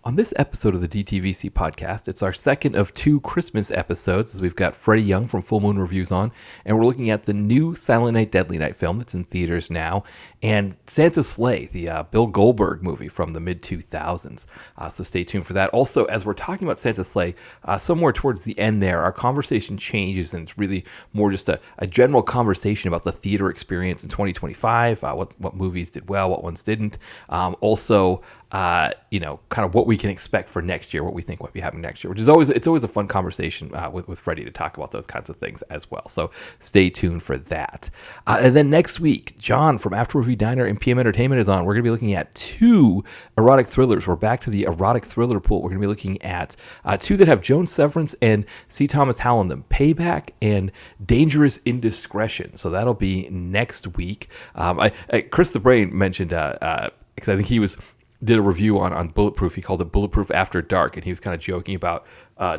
On this episode of the DTVC podcast, it's our second of two Christmas episodes, as we've got Freddie Young from Full Moon Reviews on, and we're looking at the new Silent Night, Deadly Night film that's in theaters now, and Santa's Sleigh, the Bill Goldberg movie from the mid-2000s. So stay tuned for that. Also, as we're talking about Santa's Sleigh, somewhere towards the end there, our conversation changes, and it's really more just a general conversation about the theater experience in 2025, what movies did well, what ones didn't. Kind of what we can expect for next year, what we think might be happening next year, which is always a fun conversation with Freddie to talk about those kinds of things as well. So stay tuned for that. And then next week, John from After Movie Diner and PM Entertainment is on. We're going to be looking at two erotic thrillers. We're back to the erotic thriller pool. We're going to be looking at two that have Joan Severance and C. Thomas Howell in them, Payback and Dangerous Indiscretion. So that'll be next week. Chris the Brain mentioned, because I think he did a review on Bulletproof. He called it Bulletproof After Dark, and he was kind of joking about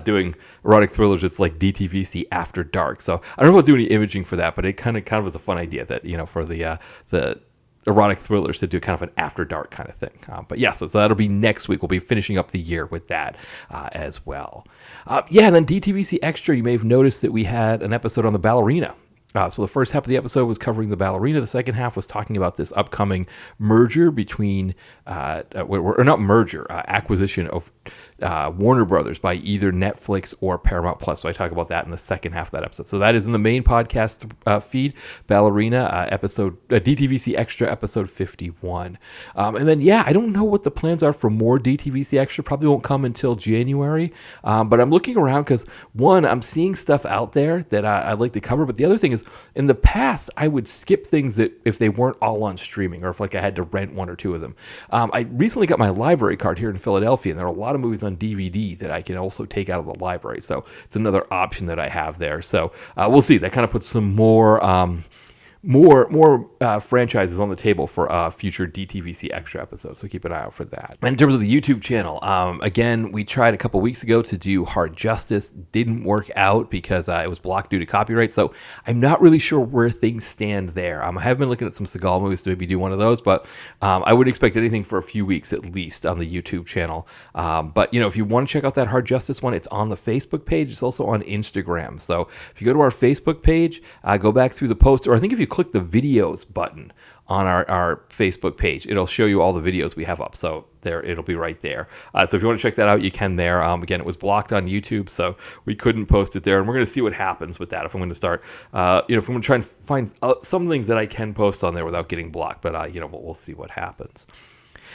doing erotic thrillers. It's like DTVC After Dark. So I don't know if I'll do any imaging for that, but it kind of was a fun idea that, for the erotic thrillers to do kind of an After Dark kind of thing. So that'll be next week. We'll be finishing up the year with that as well. And then DTVC Extra, you may have noticed that we had an episode on The Ballerina. So the first half of the episode was covering The Ballerina. The second half was talking about this upcoming merger between, acquisition of Warner Brothers by either Netflix or Paramount Plus. So I talk about that in the second half of that episode. So that is in the main podcast feed, Ballerina DTVC Extra episode 51. And then, I don't know what the plans are for more DTVC Extra. Probably won't come until January. But I'm looking around because, one, I'm seeing stuff out there that I'd like to cover. But the other thing is, in the past, I would skip things that if they weren't all on streaming or if I had to rent one or two of them. I recently got my library card here in Philadelphia, and there are a lot of movies on DVD that I can also take out of the library. So it's another option that I have there. So we'll see. That kind of puts some more franchises on the table for future DTVC Extra episodes, so keep an eye out for that. And in terms of the YouTube channel, again, we tried a couple weeks ago to do Hard Justice. Didn't work out because it was blocked due to copyright, so I'm not really sure where things stand there. I have been looking at some Seagal movies to maybe do one of those, but I wouldn't expect anything for a few weeks at least on the YouTube channel. But if you want to check out that Hard Justice one, it's on the Facebook page. It's also on Instagram. So if you go to our Facebook page, go back through the post, or I think if you click the videos button on our Facebook page, it'll show you all the videos we have up. So there, it'll be right there. So if you want to check that out, you can there. Again, it was blocked on YouTube, so we couldn't post it there. And we're going to see what happens with that. If I'm going to start, if I'm going to try and find some things that I can post on there without getting blocked. But, we'll see what happens.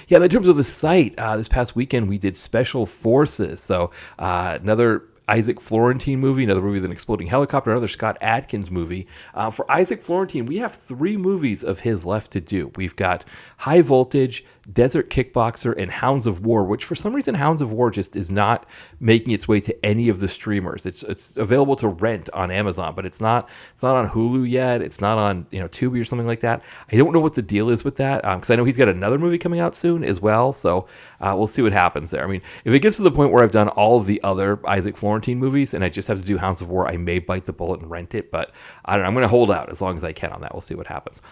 Yeah, in terms of the site, this past weekend we did Special Forces. So another Isaac Florentine movie, another movie with an exploding helicopter, another Scott Adkins movie. For Isaac Florentine, we have 3 movies of his left to do. We've got High Voltage, Desert Kickboxer, and Hounds of War, which for some reason Hounds of War just is not making its way to any of the streamers. It's available to rent on Amazon, but it's not on Hulu yet. It's not on Tubi or something like that. I don't know what the deal is with that, because I know he's got another movie coming out soon as well. So we'll see what happens there. I mean, if it gets to the point where I've done all of the other Isaac Florentine movies and I just have to do Hounds of War, I may bite the bullet and rent it, but I don't know. I'm going to hold out as long as I can on that. We'll see what happens.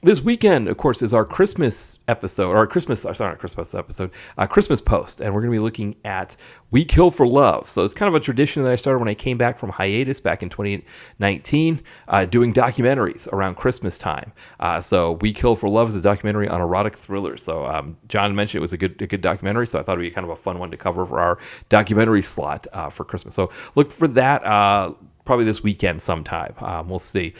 This weekend, of course, is our Christmas episode, or Christmas post, and we're going to be looking at We Kill for Love. So it's kind of a tradition that I started when I came back from hiatus back in 2019, doing documentaries around Christmas time. So We Kill for Love is a documentary on erotic thrillers. So John mentioned it was a good documentary, so I thought it would be kind of a fun one to cover for our documentary slot for Christmas. So look for that. Probably this weekend sometime. We'll see.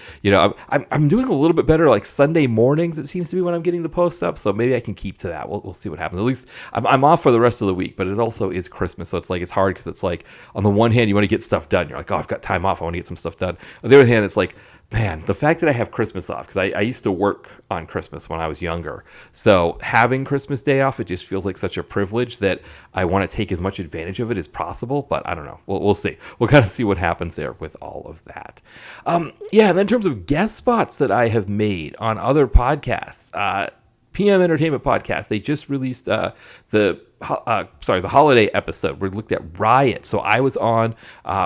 I'm doing a little bit better like Sunday mornings. It seems to be when I'm getting the posts up, so maybe I can keep to that. We'll see what happens. At least I'm off for the rest of the week, but it also is Christmas, so it's hard because it's like on the one hand you want to get stuff done. You're like, I've got time off. I want to get some stuff done. On the other hand, it's like, man, the fact that I have Christmas off, because I used to work on Christmas when I was younger. So having Christmas Day off, it just feels like such a privilege that I want to take as much advantage of it as possible. But I don't know. We'll see. We'll kind of see what happens there with all of that. And then in terms of guest spots that I have made on other podcasts, PM Entertainment Podcast, they just released the the holiday episode. We looked at Riot. So I was on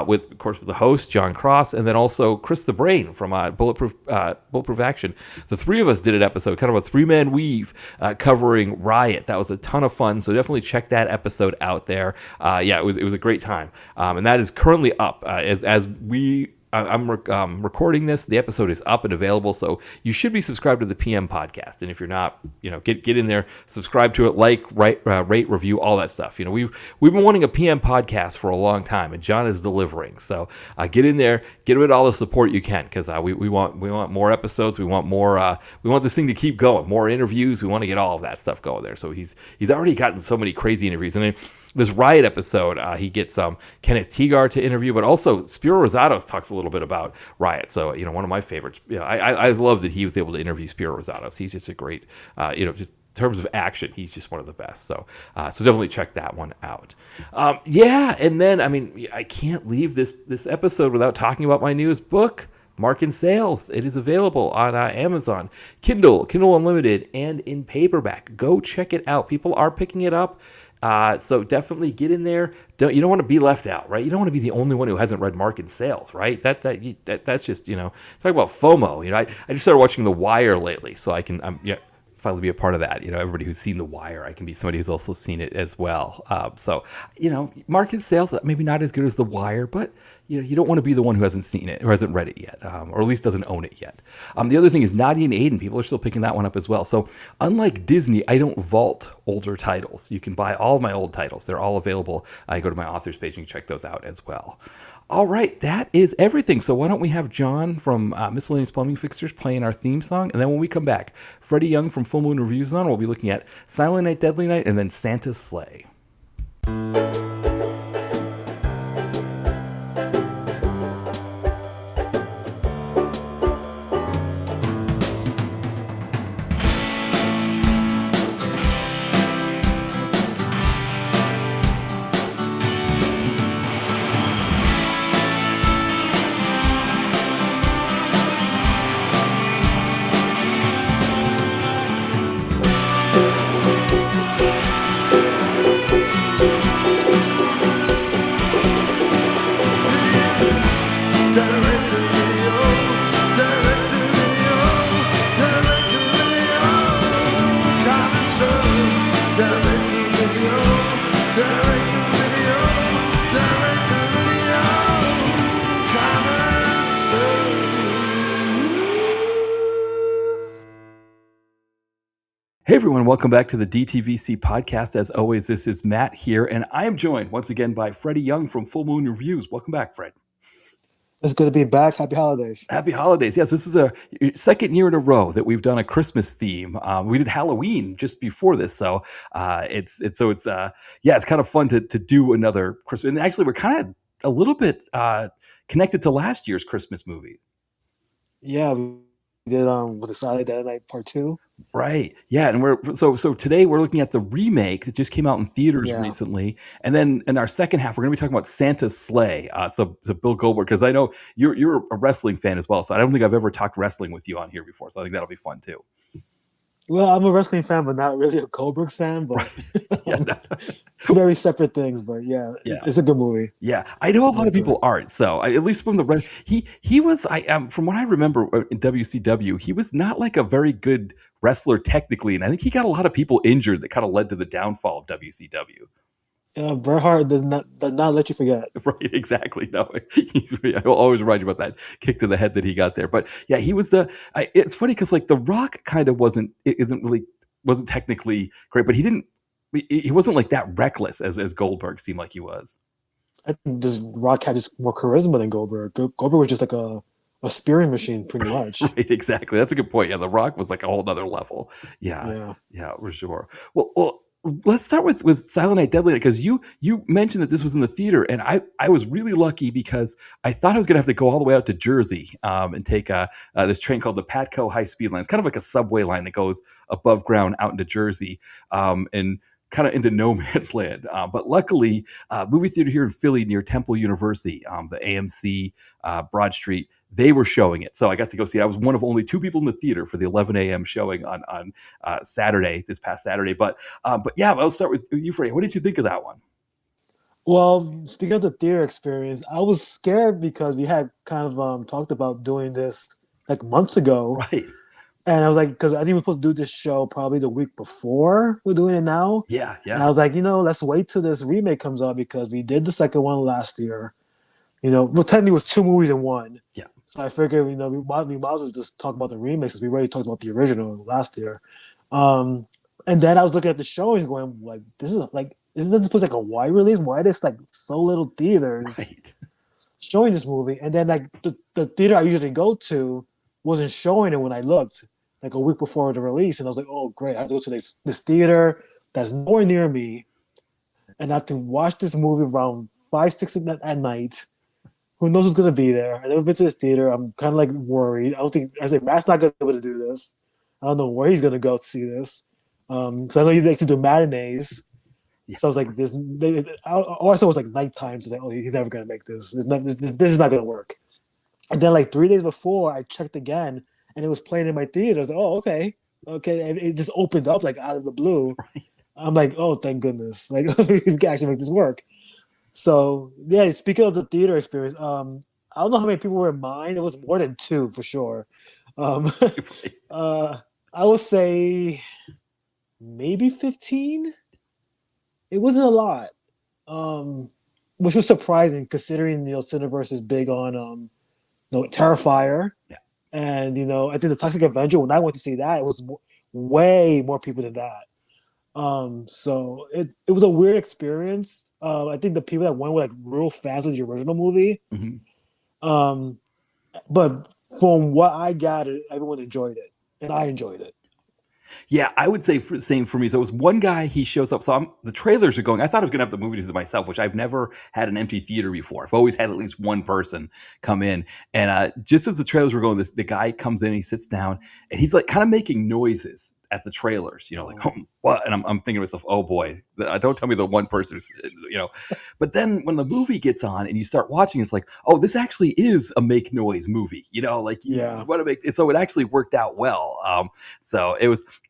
with, of course, with the host John Cross, and then also Chris the Brain from Bulletproof Action. The three of us did an episode, kind of a 3-man weave covering Riot. That was a ton of fun. So definitely check that episode out there. It was a great time, and that is currently up as we. I'm recording this. The episode is up and available, so you should be subscribed to the PM podcast. And if you're not, get in there, subscribe to it, rate, review, all that stuff. We've been wanting a PM podcast for a long time, and John is delivering. So get in there, get it all the support you can, because we want more episodes. We want more. We want this thing to keep going. More interviews. We want to get all of that stuff going there. So he's already gotten so many crazy interviews, and then this Riot episode, he gets Kenneth Teagar to interview, but also Spiro Rosatos talks a little bit about Riot. So, one of my favorites. I love that he was able to interview Spiro Rosatos. He's just a great, just in terms of action, he's just one of the best. So definitely check that one out. And then, I can't leave this episode without talking about my newest book, Mark in Sales. It is available on Amazon, Kindle Unlimited, and in paperback. Go check it out. People are picking it up. So definitely get in there. You don't want to be left out, right? You don't want to be the only one who hasn't read Mark in Sales, right? That's just, talk about FOMO. I just started watching The Wire lately, so I can finally be a part of that. Everybody who's seen The Wire, I can be somebody who's also seen it as well. Mark in Sales, maybe not as good as The Wire, but you don't want to be the one who hasn't seen it or hasn't read it yet, or at least doesn't own it yet. The other thing is Nadia and Aiden. People are still picking that one up as well. So unlike Disney, I don't vault older titles. You can buy all of my old titles. They're all available. I go to my authors page and check those out as well. All right, that is everything. So why don't we have John from Miscellaneous Plumbing Fixtures playing our theme song, and then when we come back, Freddie Young from Full Moon Reviews on. We'll be looking at Silent Night, Deadly Night, and then Santa's Sleigh. Hey everyone, welcome back to the DTVC podcast. As always, this is Matt here, and I am joined once again by Freddie Young from Full Moon Reviews. Welcome back, Fred. It's good to be back. Happy holidays. Happy holidays. Yes, this is a second year in a row that we've done a Christmas theme. We did Halloween just before this, so it's kind of fun to do another Christmas. And actually, we're kind of a little bit connected to last year's Christmas movie. Yeah, we did was it Silent Dead Night Part 2? Right. Yeah, and we're so today we're looking at the remake that just came out in theaters recently, and then in our second half we're going to be talking about Santa's Sleigh. So Bill Goldberg, because I know you're a wrestling fan as well, so I don't think I've ever talked wrestling with you on here before, so I think that'll be fun too. Well, I'm a wrestling fan, but not really a Goldberg fan. But very separate things. But it's a good movie. Yeah, I know a lot of people aren't. So at least from the he was from what I remember in WCW, he was not like a very good wrestler technically, and I think he got a lot of people injured that kind of led to the downfall of WCW. Bret Hart does not let you forget. Right, exactly. No, I will always remind you about that kick to the head that he got there. But yeah, he was it's funny because like The Rock kind of wasn't technically great, but he wasn't like that reckless as Goldberg seemed like he was. I think this Rock had just more charisma than Goldberg. Goldberg was just like a spearing machine, pretty much. Right, exactly. That's a good point. Yeah, The Rock was like a whole nother level. Yeah, for sure. Well. Let's start with Silent Night, Deadly Night, because you mentioned that this was in the theater, and I was really lucky because I thought I was going to have to go all the way out to Jersey and take this train called the Patco High Speed Line. It's kind of like a subway line that goes above ground out into Jersey and kind of into no man's land. But luckily, movie theater here in Philly near Temple University, the AMC Broad Street, they were showing it. So I got to go see it. I was one of only 2 people in the theater for the 11 a.m. showing on Saturday, this past Saturday. But yeah, I'll start with you, Freddie. What did you think of that one? Well, speaking of the theater experience, I was scared because we had kind of talked about doing this like months ago. Right. And I was like, because I think we're supposed to do this show probably the week before we're doing it now. Yeah, And I was like, let's wait till this remake comes out because we did the second one last year. Well, technically it was 2 movies in one. Yeah. So I figured, we might as well just talk about the remakes because we already talked about the original last year. And then I was looking at the showings going, like, isn't this supposed to like a wide release? Why is this like so little theaters showing this movie? And then like the theater I usually go to wasn't showing it when I looked like a week before the release, and I was like, oh great, I have to go to this theater that's nowhere near me, and I have to watch this movie around 5-6 at night. Who knows who's gonna be there? I've never been to this theater. I'm kind of like worried. I said Matt's not gonna be able to do this. I don't know where he's gonna go to see this. Because I know you like to do matinees. Yeah. So I was like, also was like nighttime. So like, oh, he's never gonna make this. This is not gonna work. And then like 3 days before, I checked again, and it was playing in my theater. I was like, oh, okay. And it just opened up like out of the blue. Right. I'm like, oh, thank goodness! Like we can actually make this work. So yeah, speaking of the theater experience, I don't know how many people were in mine. It was more than 2 for sure. I would say maybe 15. It wasn't a lot, which was surprising considering Cineverse is big on Terrifier. Yeah. And I think the Toxic Avenger, when I went to see that, it was way more people than that. So it was a weird experience. I think the people that went were like real fans of the original movie. Mm-hmm. But from what I gathered, everyone enjoyed it, and I enjoyed it. Yeah, I would say same for me. So it was one guy, he shows up. So the trailers are going. I thought I was going to have the movie to myself, which I've never had an empty theater before. I've always had at least one person come in. And just as the trailers were going, the guy comes in, he sits down, and he's like kind of making noises at the trailers, like, what? And I'm thinking to myself, oh boy, don't tell me the one person, But then when the movie gets on and you start watching, it's like, oh, this actually is a make noise movie, you want to make it. So it actually worked out well. So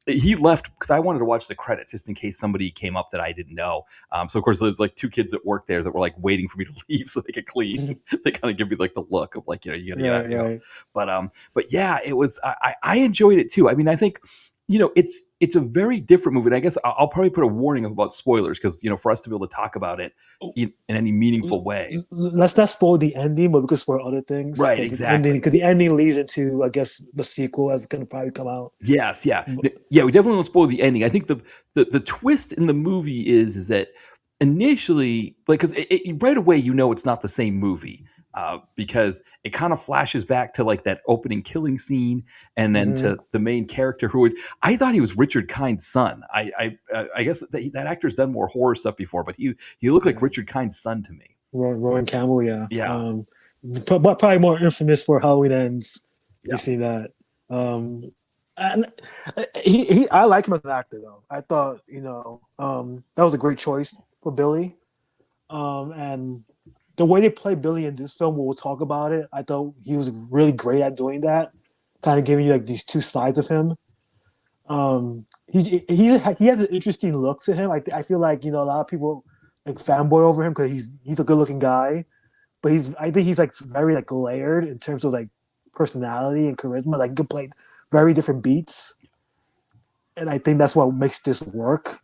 he left because I wanted to watch the credits just in case somebody came up that I didn't know. So of course there's like 2 kids that work there that were like waiting for me to leave so they could clean. They kind of give me like the look of like, you gotta get out. But yeah, it was, I enjoyed it too. I mean, I think, it's a very different movie. And I guess I'll probably put a warning about spoilers because, for us to be able to talk about it in any meaningful way. Let's not spoil the ending, but we could spoil other things. Right, exactly. Because the ending leads into, I guess, the sequel that's going to probably come out. Yes, yeah. Yeah, we definitely won't spoil the ending. I think the twist in the movie is that initially, like, because right away it's not the same movie. Because it kind of flashes back to like that opening killing scene, and then to the main character I thought he was Richard Kind's son. I guess that actor's done more horror stuff before, but he looked like Richard Kind's son to me. Rowan Campbell, yeah. But probably more infamous for Halloween Ends. You see that. And I like him as an actor though. I thought that was a great choice for Billy, and the way they play Billy in this film, we'll talk about it. I thought he was really great at doing that, kind of giving you like these 2 sides of him. He has an interesting look to him. I feel like a lot of people like fanboy over him because he's a good looking guy, but I think he's like very like layered in terms of like personality and charisma. Like he can play very different beats, and I think that's what makes this work.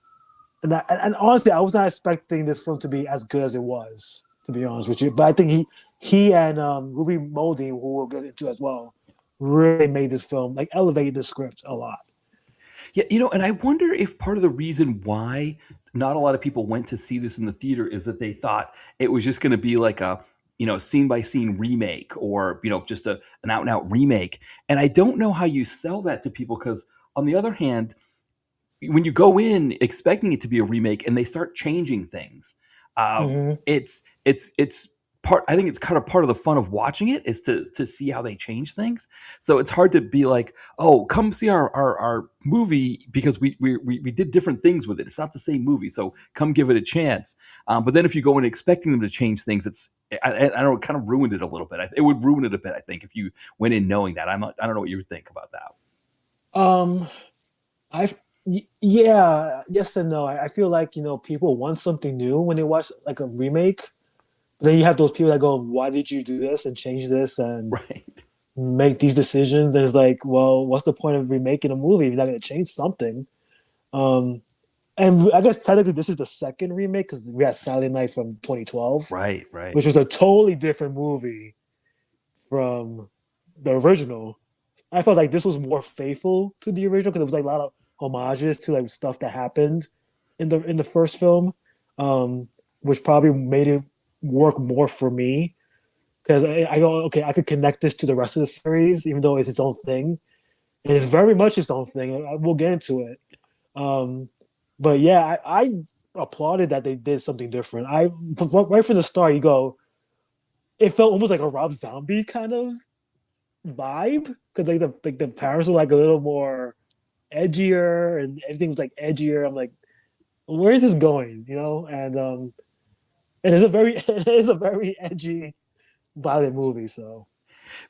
And honestly, I was not expecting this film to be as good as it was, to be honest with you. But I think he and Ruby Moldy, who we'll get into as well, really made this film, like elevated the script a lot. Yeah, and I wonder if part of the reason why not a lot of people went to see this in the theater is that they thought it was just going to be like a scene by scene remake or just an out and out remake. And I don't know how you sell that to people because on the other hand, when you go in expecting it to be a remake and they start changing things, it's part. I think it's kind of part of the fun of watching it is to see how they change things. So it's hard to be like, oh, come see our movie because we did different things with it. It's not the same movie, so come give it a chance. But then if you go in expecting them to change things, I don't know, it kind of ruined it a little bit. It would ruin it a bit, I think, if you went in knowing that. I don't know what you think about that. Um, I yeah, yes and no. I feel like people want something new when they watch like a remake. But then you have those people that go, "Why did you do this and change this and Right. make these decisions?" And it's like, well, what's the point of remaking a movie if you're not going to change something? Um, and I guess technically this is the second remake because we had Silent Night from 2012, Right. Right. which was a totally different movie from the original. I felt like this was more faithful to the original because it was like a lot of homages to like stuff that happened in the first film, um, which probably made it work more for me because I go, okay, I could connect this to the rest of the series, even though it's its own thing. And it's very much its own thing. We'll get into it. Um, but yeah, I applauded that they did something different. Right from the start, you go, it felt almost like a Rob Zombie kind of vibe because like the parents were like a little more edgier and everything was like edgier. I'm like, where is this going? And it's a very it is a very edgy, violent movie. So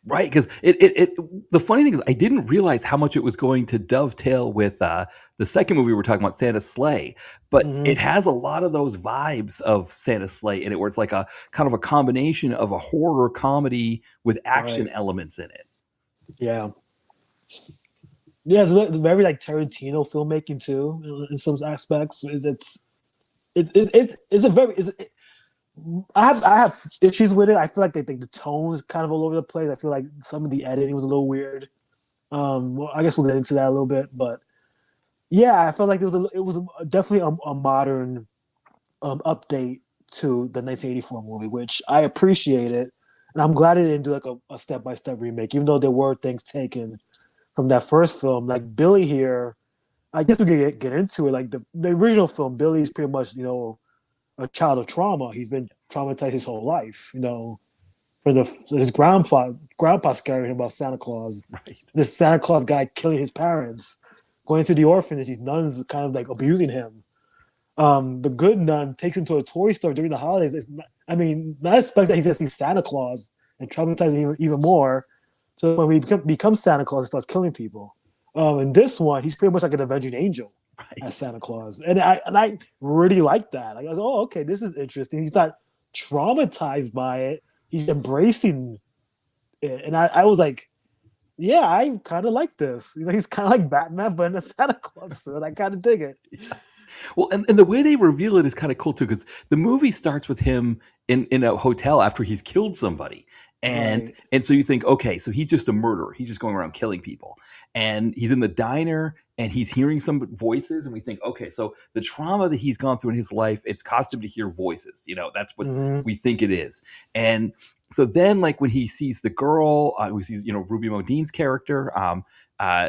Right, because the funny thing is, I didn't realize how much it was going to dovetail with the second movie we were talking about, Santa's Sleigh. But it mhm. has a lot of those vibes of Santa's Sleigh in it, where it's like a kind of a combination of a horror comedy with action Right, elements in it. yeah, yeah. It's very like Tarantino filmmaking too in some aspects. It's a very I have issues with it. I feel like they think the tone is kind of all over the place. I feel like some of the editing was a little weird. Well, I guess we'll get into that a little bit, but yeah, I felt like it was definitely a modern update to the 1984 movie, which I appreciated, and I'm glad it didn't do like a step by step remake, even though there were things taken from that first film. Like Billy here, I guess we could get into it. Like the original film, Billy's pretty much a child of trauma. He's been traumatized his whole life. His grandpa scaring him about Santa Claus. Right. This Santa Claus guy killing his parents, going to the orphanage. These nuns kind of like abusing him. The good nun takes him to a toy store during the holidays. Not expect that he's just see Santa Claus and traumatize him even more. So when we becomes Santa Claus, he starts killing people. In this one, he's pretty much like an avenging angel as Right. Santa Claus, and I really like that. Like, I was, oh, okay, this is interesting. He's not traumatized by it. He's embracing it, and I was like, yeah, I kind of like this. He's kind of like Batman, but in a Santa Claus suit. I kind of dig it. Yes. Well, and the way they reveal it is kind of cool too, because the movie starts with him in a hotel after he's killed somebody. And Right. and so you think, okay, so he's just a murderer. He's just going around killing people. And he's in the diner and he's hearing some voices, and we think, okay, so the trauma that he's gone through in his life, it's caused him to hear voices. That's what Hmm. we think it is. And so then, like when he sees the girl, we see Ruby Modine's character.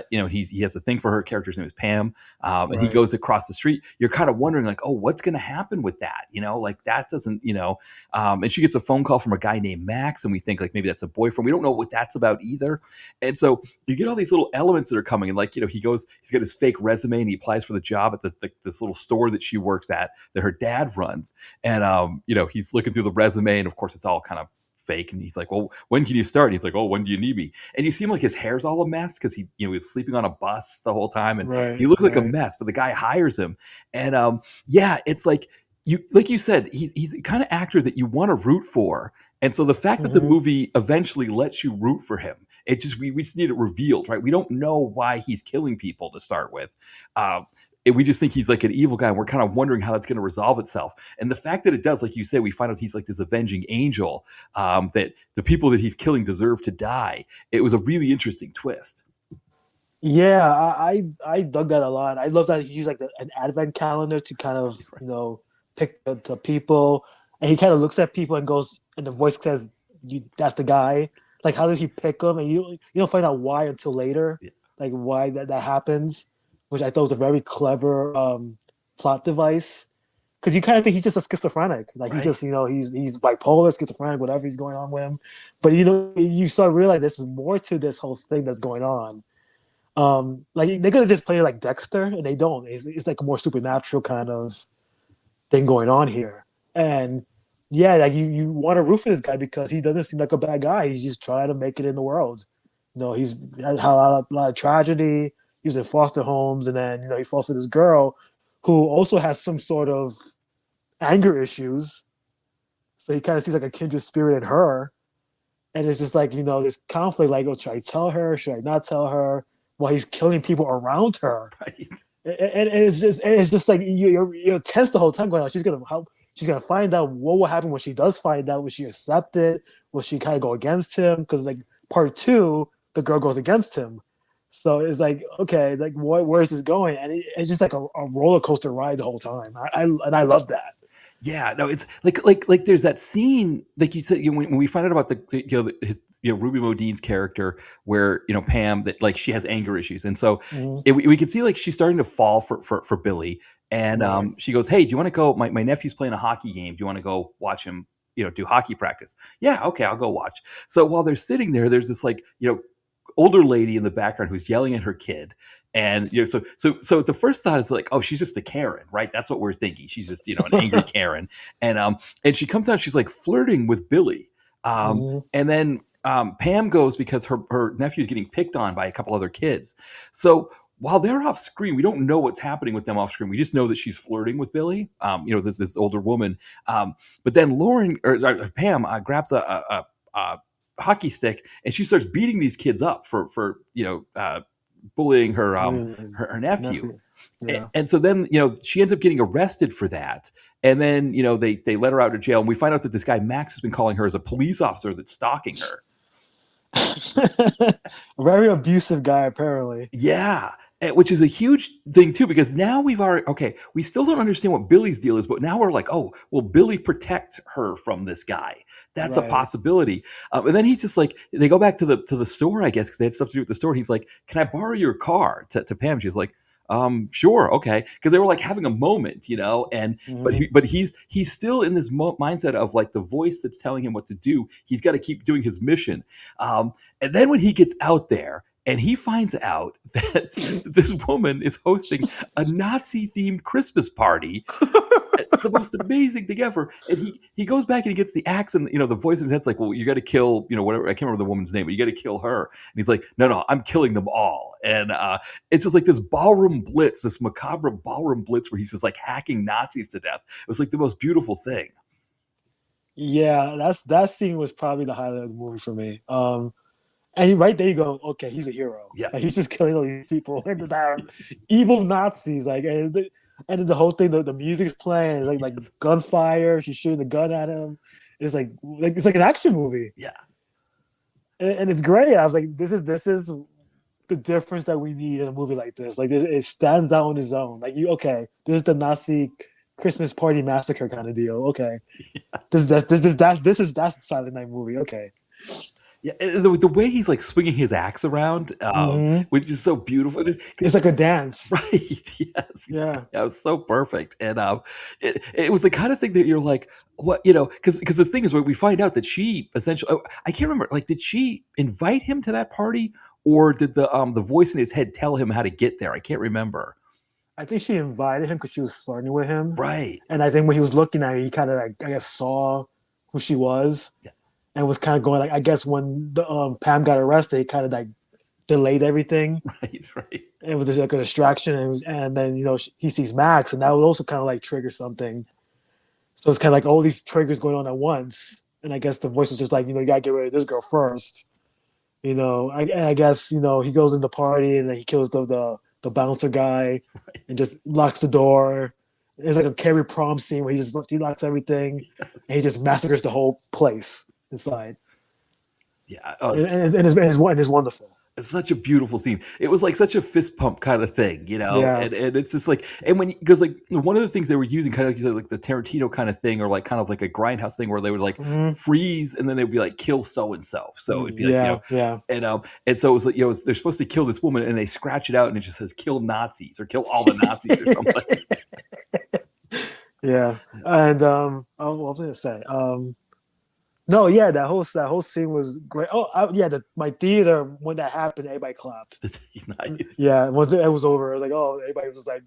He has a thing for her. Character's name is Pam, and he Right. goes across the street. You're kind of wondering, like, oh, what's going to happen with that? Like that doesn't, and she gets a phone call from a guy named Max, and we think like maybe that's a boyfriend. We don't know what that's about either. And so you get all these little elements that are coming, and like he's got his fake resume, and he applies for the job at this little store that she works at that her dad runs, and he's looking through the resume, and of course it's all kind of fake. And he's like, well, when can you start? And he's like, oh, when do you need me? And you see him like his hair's all a mess because he was sleeping on a bus the whole time, and he Right. looks like a Right. mess. But the guy hires him, and yeah, it's like you said, he's the kind of actor that you want to root for. And so the fact that the Hmm. movie eventually lets you root for him, it's just we just need it revealed, right? We don't know why he's killing people to start with. We just think he's like an evil guy, and we're kind of wondering how that's going to resolve itself. And the fact that it does, like you say, we find out he's like this avenging angel, that the people that he's killing deserve to die. It was a really interesting twist. Yeah, I dug that a lot. I love that he used like an advent calendar to kind of pick the people, and he kind of looks at people and goes, and the voice says, "You, that's the guy." Like, how does he pick them? And you don't find out why until later, Yeah, like why that happens, which I thought was a very clever plot device. Because you kind of think he's just a schizophrenic, like he right. just he's bipolar, schizophrenic, whatever he's going on with him. But you start realizing there's more to this whole thing that's going on. Like they could have just played like Dexter, and they don't. It's like a more supernatural kind of thing going on here. And yeah, like you want to root for this guy because he doesn't seem like a bad guy. He's just trying to make it in the world. He's had a lot of tragedy. He was in foster homes, and then he falls for this girl who also has some sort of anger issues. So he kind of sees like a kindred spirit in her, and it's just like this conflict. Like, oh, should I tell her? Should I not tell her? While he's killing people around her, Right. and it's just like you're tense the whole time going, oh, she's gonna help. She's gonna find out what will happen when she does find out. Will she accept it? Will she kind of go against him? Because like part two, the girl goes against him. So it's like, okay, like where is this going? And it's just like a roller coaster ride the whole time. I love that. Yeah, no, it's like there's that scene, like you said, when we find out about his Ruby Modine's character, where Pam, that like she has anger issues, and so Mhm. we could see like she's starting to fall for Billy, and Right. she goes, "Hey, do you want to go? My nephew's playing a hockey game. Do you want to go watch him? Do hockey practice? Yeah, okay, I'll go watch." So while they're sitting there, there's this like older lady in the background who's yelling at her kid. And so the first thought is like, oh, she's just a Karen, right? That's what we're thinking. She's just an angry Karen, and she comes out, she's like flirting with Billy, Mhm. and then Pam goes because her nephew's getting picked on by a couple other kids. So while they're off screen, we don't know what's happening with them off screen. We just know that she's flirting with Billy, this older woman. But then Lauren or Pam grabs a hockey stick and she starts beating these kids up for bullying Mm. her nephew. Nephew. Yeah. And so then she ends up getting arrested for that, and then they let her out of jail, and we find out that this guy Max has been calling her as a police officer that's stalking her. Very abusive guy, apparently. Yeah. Which is a huge thing too, because now we still don't understand what Billy's deal is, but now we're like, oh, will Billy protect her from this guy? That's a Right. possibility. And then he's just like, they go back to the store, I guess, because they had stuff to do with the store. He's like, can I borrow your car? To Pam, she's like, sure, okay, because they were like having a moment, and Hmm. but he's still in this mindset of like the voice that's telling him what to do. He's got to keep doing his mission, and then when he gets out there and he finds out that this woman is hosting a Nazi-themed Christmas party. It's the most amazing thing ever. And he goes back and he gets the axe, and the voice in his head's like, well, you got to kill, whatever. I can't remember the woman's name, but you got to kill her. And he's like, no, I'm killing them all. And it's just like this ballroom blitz, this macabre ballroom blitz where he's just like hacking Nazis to death. It was like the most beautiful thing. Yeah, that scene was probably the highlight of the movie for me. Right there you go. Okay, he's a hero. Yeah. Like, he's just killing all these people and they're evil Nazis. Like, and then the whole thing, the music's playing, like gunfire. She's shooting the gun at him. It's like an action movie, Yeah. and it's great. I was like, this is the difference that we need in a movie like this. Like, it stands out on its own. Like, this is the Nazi Christmas party massacre kind of deal. Okay, that's the Silent Night movie. Okay. Yeah, and the way he's like swinging his axe around, Hmm. which is so beautiful. It's like a dance. Right. Yes. Yeah. That was so perfect. And it was the kind of thing that you're like, what, because the thing is, when we find out that she essentially, I can't remember, like, did she invite him to that party, or did the voice in his head tell him how to get there? I can't remember. I think she invited him because she was flirting with him, Right. and I think when he was looking at her, he kind of like I guess saw who she was, Yeah. and was kind of going like I guess when Pam got arrested, he kind of like delayed everything. Right. Right. And it was just like a distraction, and then he sees Max, and that would also kind of like trigger something. So it's kind of like all these triggers going on at once, and I guess the voice was just like you gotta get rid of this girl first. I guess he goes in the party and then he kills the bouncer guy, Right. and just locks the door. It's like a Carrie prom scene where he locks everything, Yes. and he just massacres the whole place inside, Yeah. and it's wonderful. It's such a beautiful scene. It was like such a fist pump kind of thing, Yeah. and it's just like, and because like one of the things they were using, kind of like you said, like the Tarantino kind of thing, or like kind of like a grindhouse thing, where they would like Mhm. freeze and then they'd be like kill so and so. So it'd be like Yeah, yeah, and so it was like they're supposed to kill this woman, and they scratch it out, and it just says kill Nazis or kill all the Nazis or something. yeah. And what was I gonna say? No, yeah, that whole scene was great. Oh, yeah, my theater when that happened, everybody clapped. Nice. Yeah, once it was over, I was like, oh, everybody was just like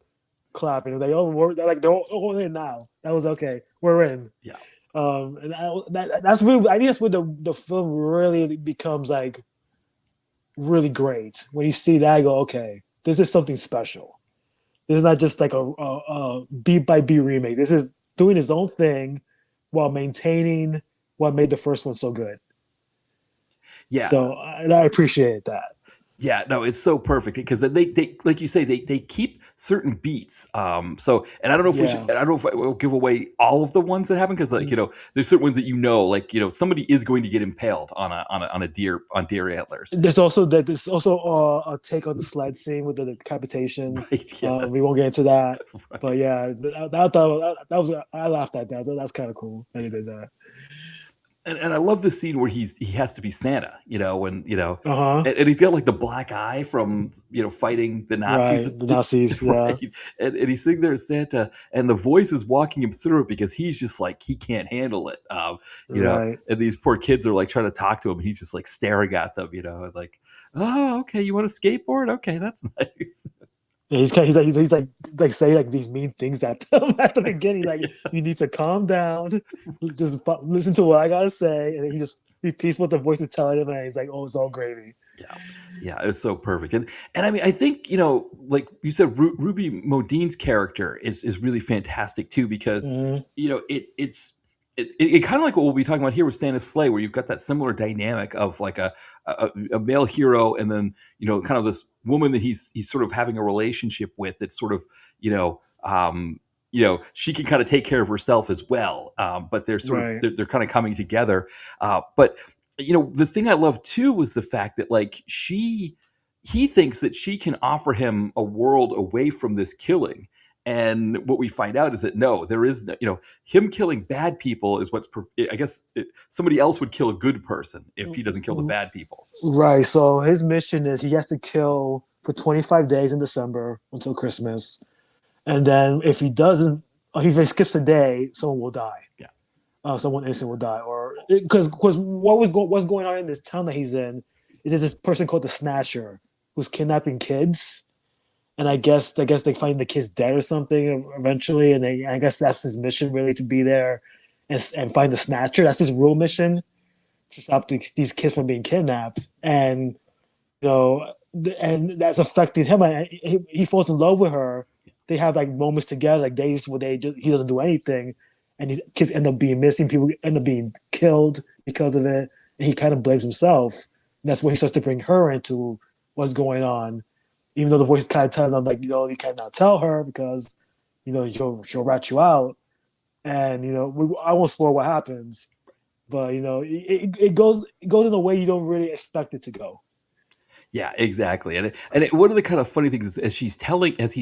clapping. It was like, oh, they're like they're all in now. That was okay. We're in. Yeah. And that's really, I think that's where the film really becomes like really great. When you see that, I go, okay, this is something special. This is not just like a beat by beat remake. This is doing his own thing while maintaining what made the first one so good. Yeah. So I appreciate that. Yeah, no, it's so perfect because they like you say they keep certain beats. So and I don't know if we should Yeah. I don't know if I will give away all of the ones that happen because like there's certain ones that like somebody is going to get impaled on a deer on deer antlers. There's also a take on the sled scene with the decapitation. Right? Yes. We won't get into that, but Right. yeah, that was I laughed at that. So that's kind of cool that he did that. And I love the scene where he has to be Santa, when Uh huh. and he's got like the black eye from fighting the Nazis, Right, the Nazis. Yeah. right? And he's sitting there as Santa, and the voice is walking him through it because he's just like he can't handle it, Right. And these poor kids are like trying to talk to him, and he's just like staring at them, and like, oh, okay, you want to skateboard? Okay, that's nice. Yeah, he's like saying like these mean things at them at the beginning. Like you need to calm down, just listen to what I gotta say, and he just repeats what the voice is telling him, and he's like, "Oh, it's all gravy." Yeah, yeah, it's so perfect, and I mean, I think like you said, Ruby Modine's character is really fantastic too because Hmm. it kind of like what we'll be talking about here with Santa's Sleigh, where you've got that similar dynamic of like a male hero, and then kind of this woman that he's sort of having a relationship with that's sort of she can kind of take care of herself as well, but they're sort of Right. they're kind of coming together, but the thing I love too was the fact that like he thinks that she can offer him a world away from this killing. And what we find out is that no, there is no, him killing bad people is I guess somebody else would kill a good person if he doesn't kill the bad people. Right. So his mission is he has to kill for 25 days in December until Christmas, and then if he doesn't, or if he skips a day, someone will die. Yeah. Someone innocent will die, or because what's going on in this town that he's in is there's this person called the Snatcher who's kidnapping kids, and I guess they find the kids dead or something eventually, and I guess that's his mission really to be there and find the Snatcher. That's his real mission to stop these kids from being kidnapped, and and that's affecting him. And he falls in love with her. They have like moments together, like days where he doesn't do anything, and these kids end up being missing. People end up being killed because of it, and he kind of blames himself. And that's where he starts to bring her into what's going on, even though the voice is kind of telling him like, you cannot tell her because, she'll rat you out, and I won't spoil what happens, but it goes in a way you don't really expect it to go. Yeah, exactly. One of the kind of funny things is as he's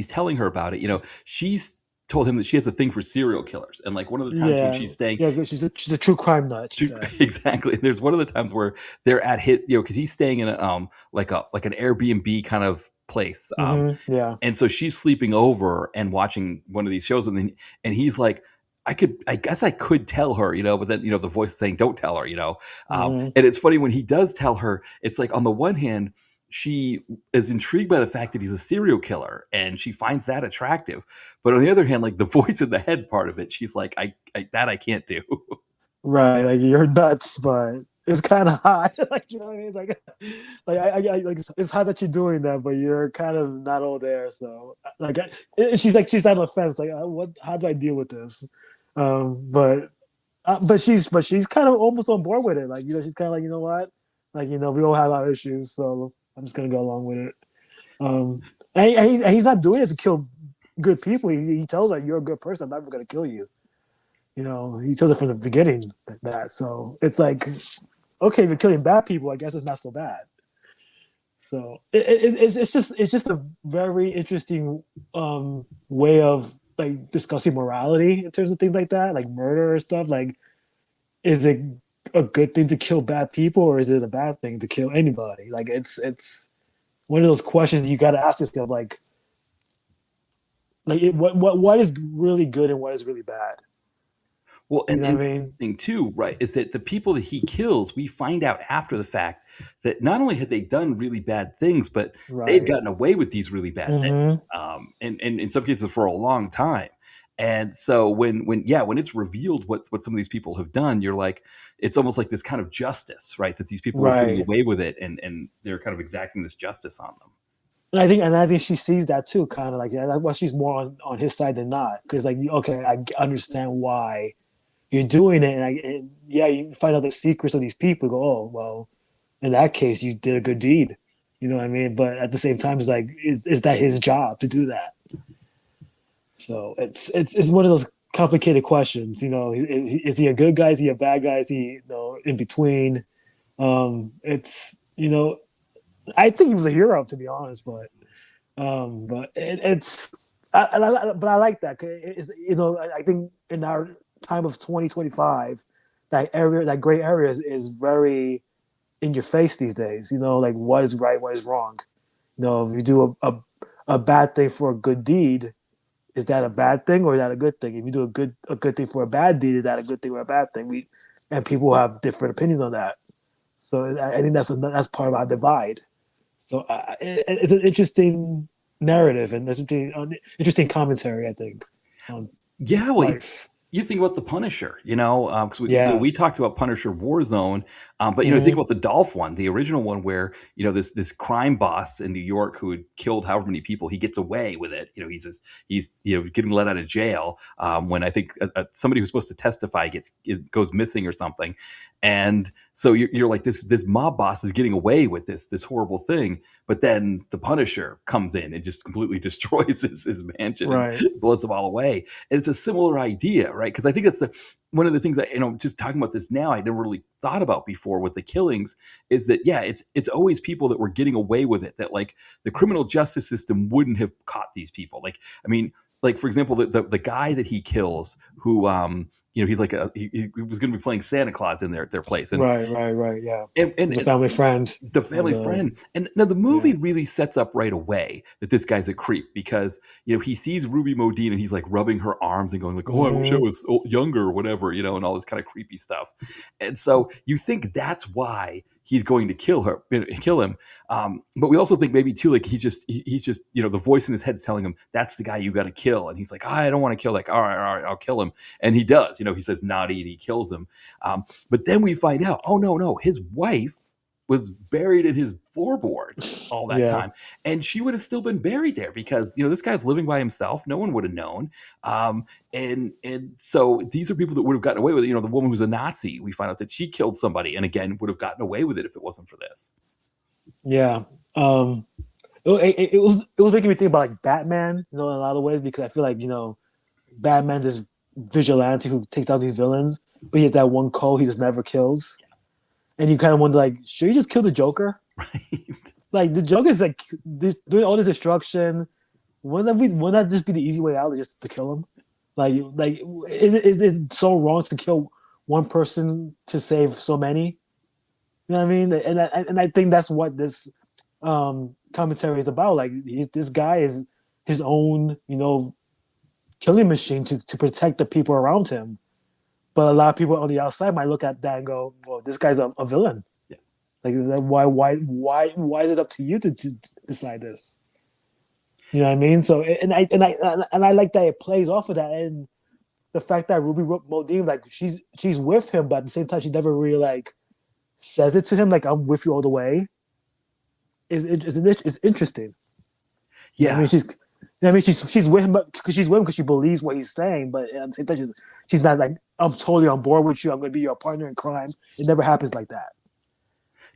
telling her about it, she's told him that she has a thing for serial killers, and like one of the times when Yeah, she's staying, yeah, she's a true crime nut. She said. exactly. There's one of the times where they're at his, because he's staying in a like an Airbnb kind of place, Yeah. and so she's sleeping over and watching one of these shows, and he's like, I guess I could tell her, but then the voice is saying, "Don't tell her," Hmm. and it's funny when he does tell her. It's like on the one hand, she is intrigued by the fact that he's a serial killer, and she finds that attractive, but on the other hand, like the voice in the head part of it, she's like, I can't do." Right, like you're nuts, but it's kind of hot. Like what I mean? Like it's hot that you're doing that, but you're kind of not all there. So she's on the fence. Like what? How do I deal with this? But she's kind of almost on board with it. Like she's kind of like what? Like we all have our issues, so I'm just gonna go along with it. And he's not doing it to kill good people. He tells her you're a good person. I'm never gonna kill you. He tells it from the beginning like that. So it's like, okay, if you're killing bad people, I guess it's not so bad. So it's just a very interesting way of like discussing morality in terms of things like that, like murder or stuff. Like, is it a good thing to kill bad people, or is it a bad thing to kill anybody? Like, it's one of those questions you got to ask yourself. What is really good and what is really bad? Well, You know and what the I mean? thing too, right, is that the people that he kills, we find out after the fact that not only had they done really bad things, but they had Right. gotten away with these really bad things, Mm-hmm. and in some cases for a long time. And so when it's revealed what some of these people have done, you're like, it's almost like this kind of justice, right? That these people are getting Right. away with it, and they're kind of exacting this justice on them. And I think she sees that too, kind of like, yeah, that's why she's more on his side than not. Because like, okay, I understand why you're doing it, and yeah, you find out the secrets of these people. You go, oh well, in that case, you did a good deed. You know what I mean? But at the same time, it's like, is that his job to do that? So it's one of those complicated questions. Is he a good guy? Is he a bad guy? Is he in between? It's I think he was a hero, to be honest, but it's but I like that. I think in our time of 2025, that gray area is very in your face these days. Like what is right, what is wrong. If you do a bad thing for a good deed, is that a bad thing or is that a good thing? If you do a good thing for a bad deed, is that a good thing or a bad thing? And people have different opinions on that. So I think that's part of our divide. So it's an interesting narrative and it's an interesting commentary, I think, on Yeah, well, life. you think about the Punisher, because Yeah. we talked about Punisher Warzone, but think Hmm. about the Dolph one, the original one, where this crime boss in New York who had killed however many people, he gets away with it. He's getting let out of jail when I think somebody who's supposed to testify goes missing or something, and so you're like this mob boss is getting away with this horrible thing, but then the Punisher comes in and just completely destroys his mansion and Right. blows them all away. And it's a similar idea, right? Because I think that's one of the things that, just talking about this now, I never really thought about before with the killings is that, yeah, it's always people that were getting away with it, that like the criminal justice system wouldn't have caught these people. Like, I mean, like, for example, the guy that he kills who, he's like he was going to be playing Santa Claus in their place. Right. Yeah. And, As a and family friend. the Was family friend. And now the yeah. movie really sets up right away that this guy's a creep because, he sees Ruby Modine and he's like rubbing her arms and going like, oh, I wish I Hmm. was younger or whatever, and all this kind of creepy stuff. And so you think that's why he's going to kill him. But we also think maybe too, like he's just, the voice in his head's telling him that's the guy you got to kill. And he's like, I don't want to kill. Like, all right, I'll kill him. And he does, he says naughty and he kills him. But then we find out, oh no, his wife was buried in his floorboards all that Yeah. time, and she would have still been buried there because this guy's living by himself. No one would have known, and so these are people that would have gotten away with it. The woman who's a Nazi, we find out that she killed somebody, and again would have gotten away with it if it wasn't for this. Yeah. It was making me think about like Batman, in a lot of ways, because I feel like Batman is vigilante who takes out these villains, but he has that one code he just never kills. And you kind of wonder, like, should you just kill the Joker? Right? Like, the Joker is like doing all this destruction. Wouldn't that just be the easy way out, just to kill him? Like, is it so wrong to kill one person to save so many? You know what I mean? And I think that's what this commentary is about. Like, this guy is his own, killing machine to protect the people around him. But a lot of people on the outside might look at that and go, "Well, this guy's a villain. Yeah. Like, why is it up to you to decide this?" You know what I mean? So, and I like that it plays off of that, and the fact that Ruby Modine, like, she's with him, but at the same time, she never really like says it to him, like, "I'm with you all the way." Is interesting. You know what I Yeah. mean? She's with him because she believes what he's saying, but at the same time, she's not like, "I'm totally on board with you. I'm going to be your partner in crime." It never happens like that.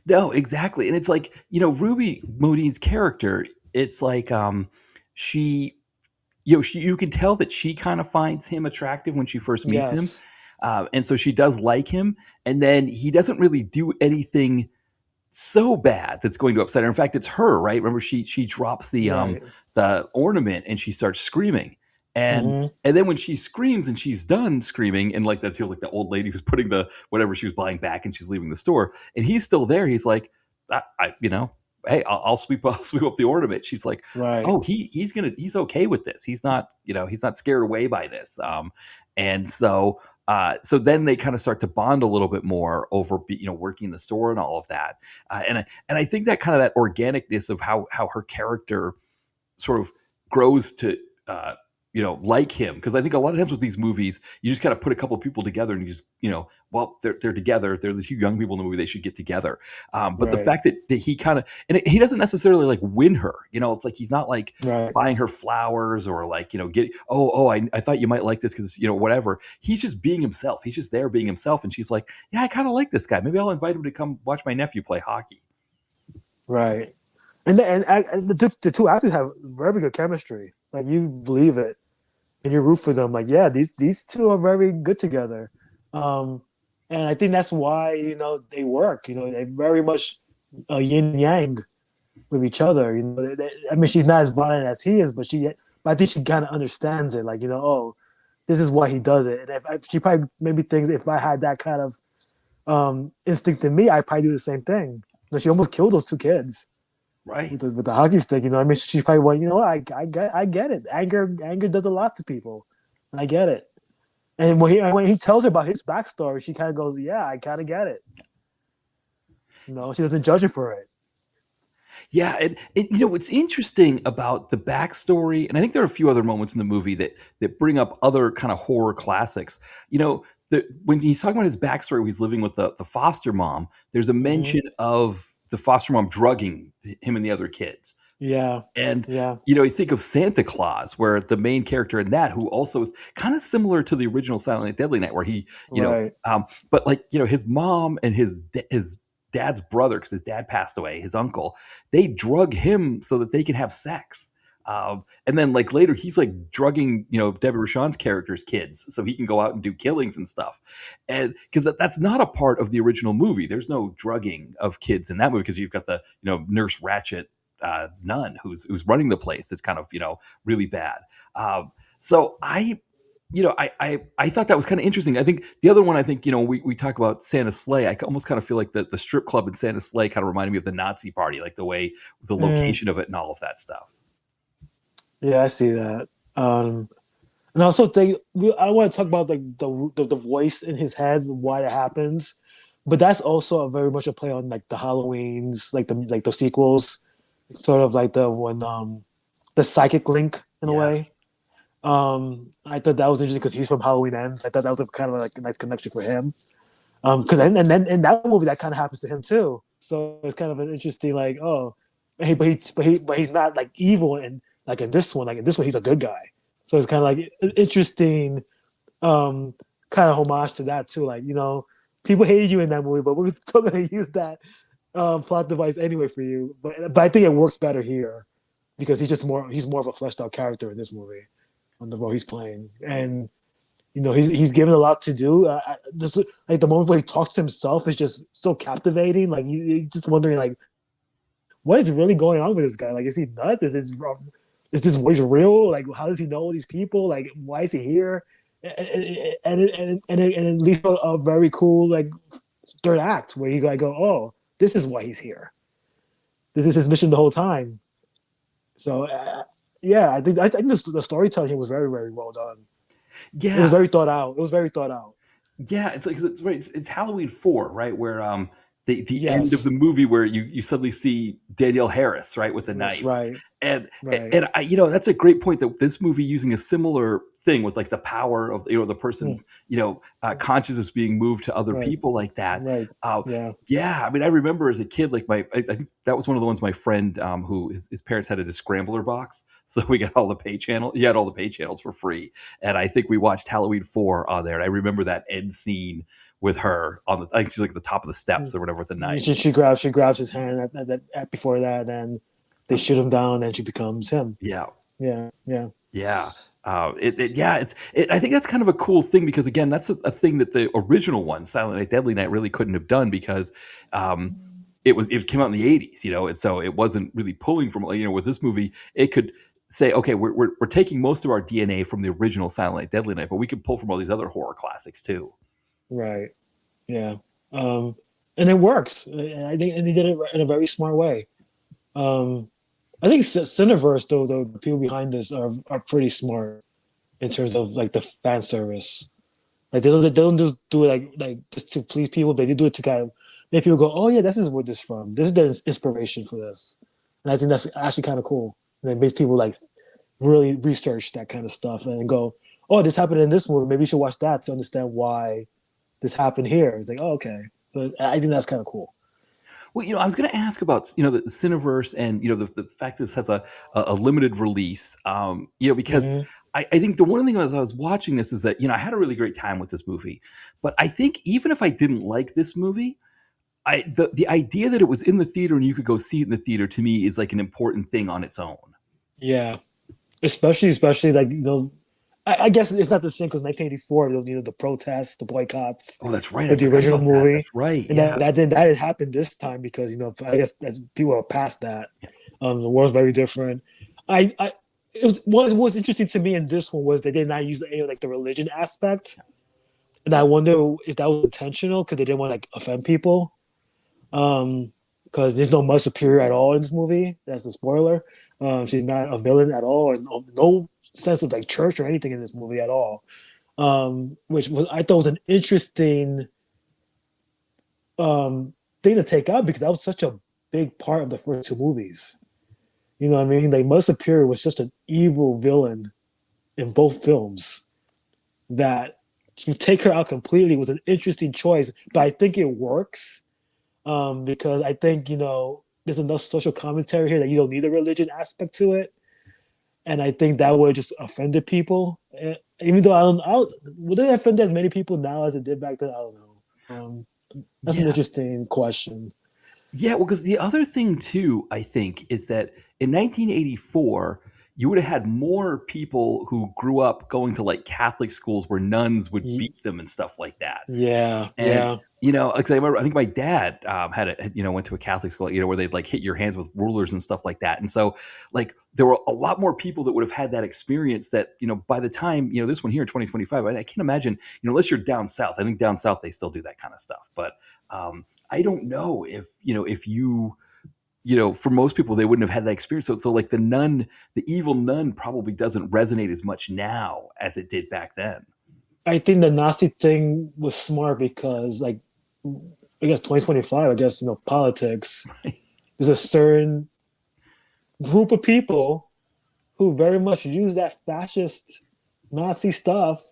No, exactly. And it's like, Ruby Modine's character, it's like she you can tell that she kind of finds him attractive when she first meets him. Yes. And so she does like him. And then he doesn't really do anything so bad that's going to upset her. In fact, it's her, right? Remember, she drops Right. the ornament and she starts screaming. And Hmm. and then when she screams and she's done screaming, and like that feels like the old lady who's putting the whatever she was buying back and she's leaving the store, and he's still there. He's like, hey, I'll I'll sweep up the ornament. She's like, Right. oh, he's okay with this. He's not scared away by this. And so then they kind of start to bond a little bit more over working the store and all of that. And I think that kind of that organicness of how her character sort of grows to like him, because I think a lot of times with these movies, you just kind of put a couple of people together and you just, well, they're together. They're the two young people in the movie. They should get together. But the Right. fact that he kind of, and he doesn't necessarily like win her. It's like he's not like Right. buying her flowers or like get I thought you might like this because whatever. He's just being himself. He's just there being himself, and she's like, yeah, I kind of like this guy. Maybe I'll invite him to come watch my nephew play hockey. Right. And the two actors have very good chemistry. Like you believe it, and you root for them. Like yeah, these two are very good together, and I think that's why they work. They very much yin and yang with each other. I mean, she's not as violent as he is, but I think she kind of understands it. Like oh, this is why he does it. And if she probably maybe thinks if I had that kind of instinct in me, I'd probably do the same thing. She almost killed those two kids. Right. With the hockey stick, I mean, she's probably went, I get it. Anger does a lot to people, and I get it. And when he tells her about his backstory, she kind of goes, yeah, I kind of get it. She doesn't judge her for it. Yeah, and what's interesting about the backstory, and I think there are a few other moments in the movie that bring up other kind of horror classics. When he's talking about his backstory, where he's living with the foster mom, there's a mention of the foster mom drugging him and the other kids. Yeah. And Yeah. you think of Santa Claus, where the main character in that, who also is kind of similar to the original Silent Night, Deadly Night, where he, Right. but like his mom and his dad's brother, because his dad passed away, his uncle, they drug him so that they can have sex. And then like later he's like drugging, Debbie Rochon's character's kids so he can go out and do killings and stuff. And because that's not a part of the original movie. There's no drugging of kids in that movie because you've got the, Nurse Ratched nun who's running the place. It's kind of, really bad. So I thought that was kind of interesting. I think the other one, we talk about Santa's Sleigh. I almost kind of feel like the strip club in Santa's Sleigh kind of reminded me of the Nazi party, like the way, the location of it and all of that stuff. Yeah, I see that. And I also think I want to talk about like the voice in his head, why it happens, but that's also very much a play on like the Halloweens, like the sequels, sort of like the one the psychic link in a way. I thought that was interesting because he's from Halloween Ends. I thought that was kind of like a nice connection for him. Because and then in that movie that kind of happens to him too. So it's kind of an interesting like but he's not like evil and like in this one he's a good guy. So it's kind of like an interesting kind of homage to that too. Like people hated you in that movie, but we're still gonna use that plot device anyway for you. But I think it works better here because he's more of a fleshed out character in this movie on the role he's playing, and he's given a lot to do. Just like the moment where he talks to himself is just so captivating. Like you're just wondering like, what is really going on with this guy? Like, is he nuts? Is this voice real? Like, how does he know all these people? Like, why is he here? And it leads to a very cool like third act where you gotta go, oh, this is why he's here. This is his mission the whole time. So yeah, I think the storytelling here was very, very well done. Yeah, it was very thought out. Yeah, it's like it's right. It's Halloween 4, right? Where the Yes. end of the movie where you suddenly see Danielle Harris, right, with the knife. Right. And Right. and I, that's a great point that this movie using a similar thing with like the power of the person's consciousness being moved to other Right. people like that. Right. Yeah. Yeah. I mean, I remember as a kid, like I think that was one of the ones my friend who his parents had a scrambler box, so we got all the pay channel. He had all the pay channels for free, and I think we watched Halloween 4 on there. And I remember that end scene with her on the, I think she's like at the top of the steps or whatever with the knife. She grabs his hand before that, and they shoot him down, and she becomes him. Yeah. Yeah. I think that's kind of a cool thing because again, that's a thing that the original one, Silent Night, Deadly Night, really couldn't have done because it came out in the 80s, and so it wasn't really pulling from with this movie. It could say, okay, we're taking most of our DNA from the original Silent Night, Deadly Night, but we could pull from all these other horror classics too. Right. Yeah. And it works. And I think, and he did it in a very smart way. I think Cineverse, though, the people behind this are pretty smart in terms of like the fan service. Like they don't just do it like just to please people. They do it to kind of make people go, oh yeah, this is where this is from. This is the inspiration for this, and I think that's actually kind of cool. And it makes people like really research that kind of stuff and go, oh, this happened in this movie. Maybe you should watch that to understand why this happened here. It's like, oh, okay. So I think that's kind of cool. Well, I was going to ask about the Cineverse and the fact that this has a limited release. Because Hmm. I think the one thing as I was watching this is that I had a really great time with this movie, but I think even if I didn't like this movie, the idea that it was in the theater and you could go see it in the theater to me is like an important thing on its own. Yeah, especially like I guess it's not the same because 1984, the protests, the boycotts Oh, that's right. I with the forgot original about that. movie, That's right. and Yeah. that didn't happen this time because I guess as people are past that. Yeah. The world's very different. I it was what was interesting to me in this one was they did not use any of like the religion aspect, and I wonder if that was intentional because they didn't want to like offend people. Because there's no mother superior at all in this movie. That's a spoiler. She's not a villain at all, or no sense of like church or anything in this movie at all. Which was I thought was an interesting thing to take out because that was such a big part of the first two movies. You know what I mean? Like Mother Superior was just an evil villain in both films. That to take her out completely was an interesting choice, but I think it works because I think there's enough social commentary here that you don't need a religion aspect to it, and I think that would just offended people. Even though would it offend as many people now as it did back then? I don't know. That's an Yeah. interesting question. Yeah, well, because the other thing too, I think, is that in 1984, you would have had more people who grew up going to like Catholic schools where nuns would beat them and stuff like that. Yeah, And yeah, like I remember, I think my dad went to a Catholic school, where they'd like hit your hands with rulers and stuff like that. And so, like, there were a lot more people that would have had that experience. That by the time this one here in 2025, I can't imagine unless you're down south. I think down south they still do that kind of stuff, but I don't know if for most people they wouldn't have had that experience. So like the evil nun probably doesn't resonate as much now as it did back then. I think the Nazi thing was smart because, like, I guess 2025. I guess politics. There's a certain group of people who very much use that fascist Nazi stuff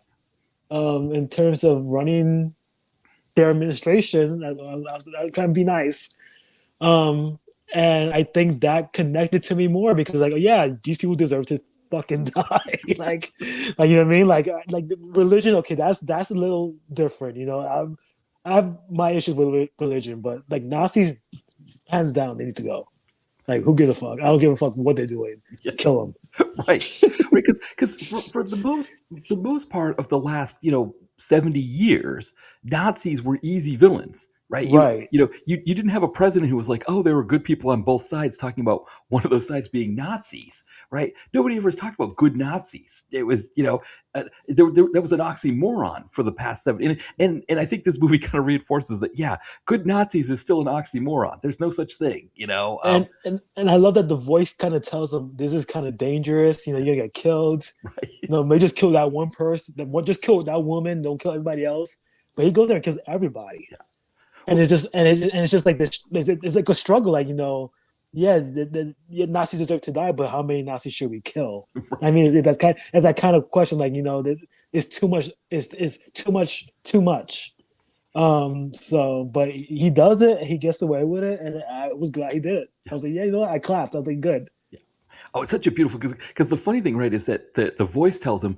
in terms of running their administration. I trying to be nice. Um, and I think that connected to me more because, like, oh, yeah, these people deserve to fucking die. like you know what I mean? Like religion. Okay, that's a little different. I have my issues with religion, but like Nazis, hands down, they need to go. Like, who gives a fuck? I don't give a fuck what they're doing. Kill Yes. them. Right, right, because for the most part of the last 70 years, Nazis were easy villains, right? Right. You didn't have a president who was like, oh, there were good people on both sides, talking about one of those sides being Nazis, right? Nobody ever talked about good Nazis. It was that was an oxymoron for the past 70, and I think this movie kind of reinforces that. Yeah, good Nazis is still an oxymoron. There's no such thing. And I love that the voice kind of tells them this is kind of dangerous. You're gonna get killed. Right. May just kill that one person. Just kill that woman. Don't kill everybody else. But he goes there and kills everybody. Yeah. And Well, it's just like this. It's like a struggle. Like yeah, yeah, Nazis deserve to die, but how many Nazis should we kill? I mean, that's that kind of question. Like it's too much. It's too much. Too much. So, but he does it. He gets away with it, and I was glad he did it. I was like, yeah, what? I clapped. I was like, good. Oh, it's such a beautiful because the funny thing, right, is that the voice tells him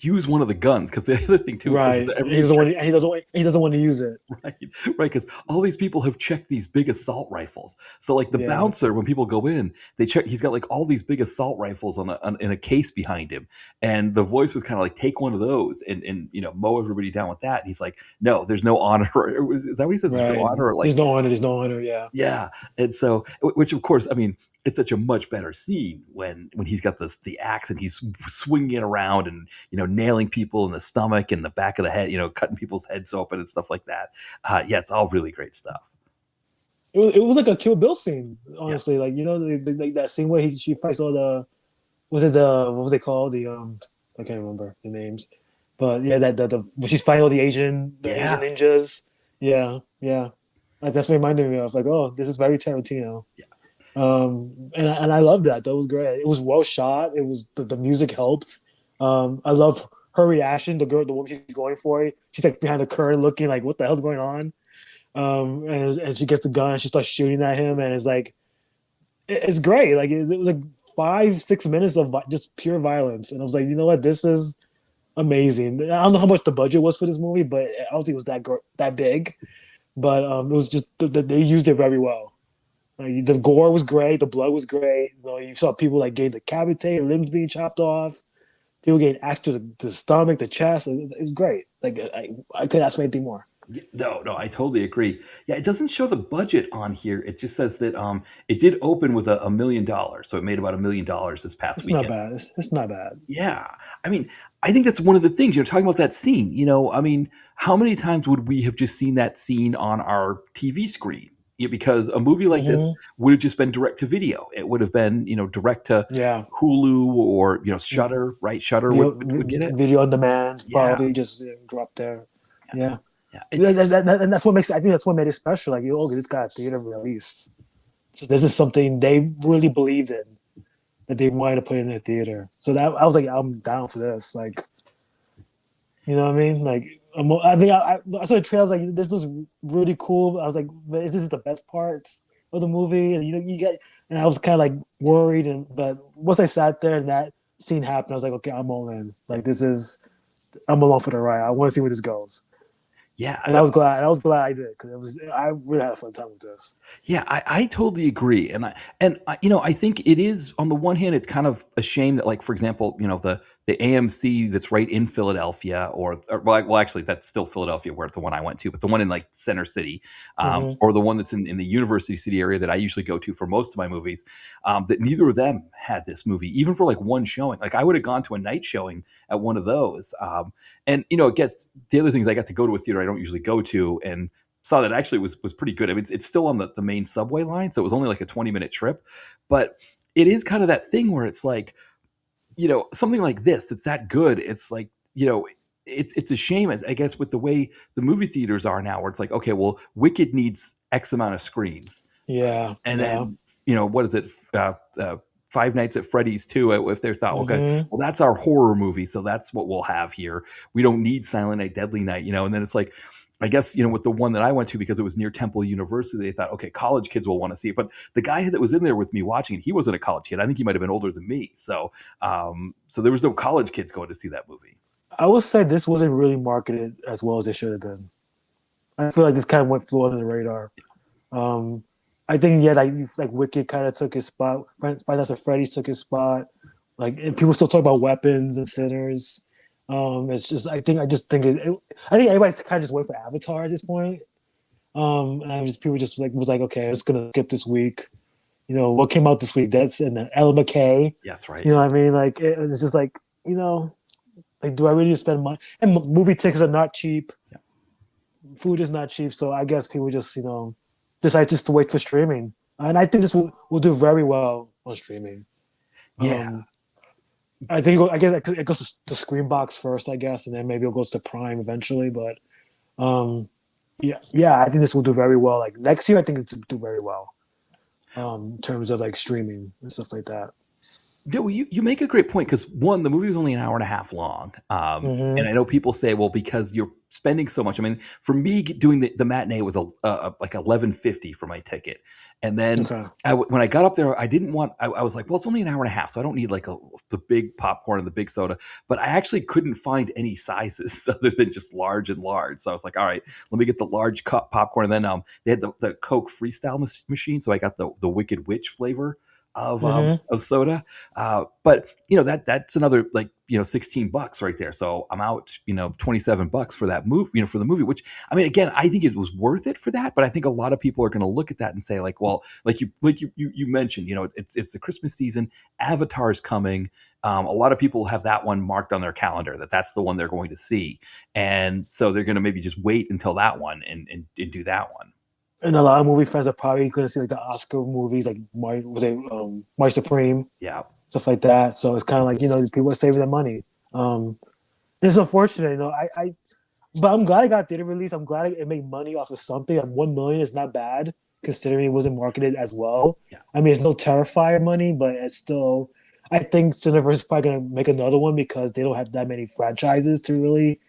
use one of the guns because the other thing too, of course, is Right. that He doesn't want. He doesn't want to use it. right, right, because all these people have checked these big assault rifles. So like the Yeah. bouncer, when people go in, they check. He's got like all these big assault rifles in a case behind him, and the voice was kind of like take one of those and mow everybody down with that. And he's like, no, there's no honor. Is that what he says? There's no Right. honor. Or There's like no honor. There's no honor. Yeah. yeah, and so which of course, I mean, it's such a much better scene when he's got the axe and he's swinging it around and nailing people in the stomach and the back of the head, cutting people's heads open and stuff like that. Yeah, it's all really great stuff. It was like a Kill Bill scene, Yeah, honestly. Like like that scene where she fights all the what was they called I can't remember the names, but yeah, that the when she's fighting all the Asian yes, ninjas. Yeah, yeah. Like, that's what it reminded me of. Like, oh, this is very Tarantino. yeah. And I love that. That was great. It was well shot. It was the music helped. I love her reaction. The woman she's going for it. She's like behind the curtain, looking like, "What the hell's going on?" And she gets the gun. And she starts shooting at him, and it's like it's great. Like it was like 5-6 minutes of just pure violence, and I was like, you know what, this is amazing. I don't know how much the budget was for this movie, but I don't think it was that big. But it was just they used it very well. Like, the gore was great, the blood was great. You know, you saw people like getting decapitated, limbs being chopped off, people getting axed to the stomach, the chest. It was great. Like I couldn't ask for anything more. No, no, I totally agree. Yeah, it doesn't show the budget on here. It just says that it did open with $1 million, so it made about $1 million this past It's not weekend. bad. It's not bad. Yeah, I mean, I think that's one of the things you're talking about that scene. I mean, how many times would we have just seen that scene on our TV screen? Because a movie like this Hmm. would have just been direct to video. It would have been, direct to Yeah. Hulu or Shutter, right? Shutter would get it. Video on demand, Yeah, probably just drop there. Yeah. yeah. And that's what makes, I think that's what made it special. Like, okay, this got a theater release. So this is something they really believed in, that they wanted to put in the theater. So that I was like, I'm down for this. Like, you know what I mean? Like, I think I saw the trailer. I was like, this was really cool. I was like, but is this the best parts of the movie? And you get, and I was kind of like worried. But once I sat there and that scene happened, I was like, okay, I'm all in. Like, I'm along for the ride. I want to see where this goes. Yeah, And I was glad. I was glad I did, because I really had a fun time with this. yeah, I totally agree, I think it is, on the one hand, it's kind of a shame that, like, for example, the AMC that's right in Philadelphia, or well, actually, that's still Philadelphia, where the one I went to, but the one in like Center City, Hmm. or the one that's in the University City area that I usually go to for most of my movies, that neither of them had this movie, even for like one showing. Like, I would have gone to a night showing at one of those, and it gets the other things. I got to go to a theater I don't usually go to, and saw that actually was pretty good. I mean, it's still on the main subway line, so it was only like a 20-minute trip, but it is kind of that thing where it's like, something like this, it's that good. It's like, it's a shame, I guess, with the way the movie theaters are now, where it's like, okay, well, Wicked needs X amount of screens, Yeah, and yeah. then what is it? Five Nights at Freddy's 2, if they thought, okay, Hmm. well, that's our horror movie, so that's what we'll have here. We don't need Silent Night, Deadly Night, and then it's like, I guess, with the one that I went to, because it was near Temple University, they thought, okay, college kids will want to see it. But the guy that was in there with me watching it, he wasn't a college kid. I think he might have been older than me. So there was no college kids going to see that movie. I would say this wasn't really marketed as well as it should have been. I feel like this kind of flew under the radar. Um, I think, yeah, like Wicked kind of took his spot. Five Nights at Freddy's took his spot. Like, and people still talk about weapons and sinners. It's just, I just think I think everybody's kind of just waiting for Avatar at this point. And people just like was like, okay, I'm just gonna skip this week. What came out this week? That's in Ella McKay. Yes, right. You know what I mean? Like, it's just like, like, do I really spend money? And movie tickets are not cheap. Yeah. Food is not cheap, so I guess people just decide just to wait for streaming. And I think this will do very well on streaming. Yeah. Um, I guess it goes to Screenbox first, I guess, and then maybe it goes to Prime eventually. But yeah, I think this will do very well. Like next year, I think it's do very well in terms of like streaming and stuff like that. Yeah, well, you make a great point, because one, the movie was only an hour and a half long, and Hmm. I know people say, well, because you're spending so much. I mean, for me, doing the matinee was like 11.50 for my ticket, and then Okay. when I got up there, I didn't want. I was like, well, it's only an hour and a half, so I don't need like the big popcorn and the big soda. But I actually couldn't find any sizes other than just large and large. So I was like, all right, let me get the large cup popcorn, and then they had the Coke Freestyle machine, so I got the Wicked Witch flavor Hmm. of soda. But that's another, like, $16 right there. So I'm out, $27 for that move, for the movie, which, I mean, again, I think it was worth it for that. But I think a lot of people are going to look at that and say, like, well, like you mentioned, it's the Christmas season, Avatar's coming. A lot of people have that one marked on their calendar, that's the one they're going to see. And so they're going to maybe just wait until that one and do that one. And a lot of movie fans are probably going to see like the Oscar movies, like My Supreme, Yeah. stuff like that. So it's kind of like people are saving their money. It's unfortunate, but I'm glad it got theater release. I'm glad it made money off of something. And 1 million is not bad considering it wasn't marketed as well. Yeah. I mean, it's no Terrifier money, but it's still. I think Cineverse is probably gonna make another one because they don't have that many franchises to really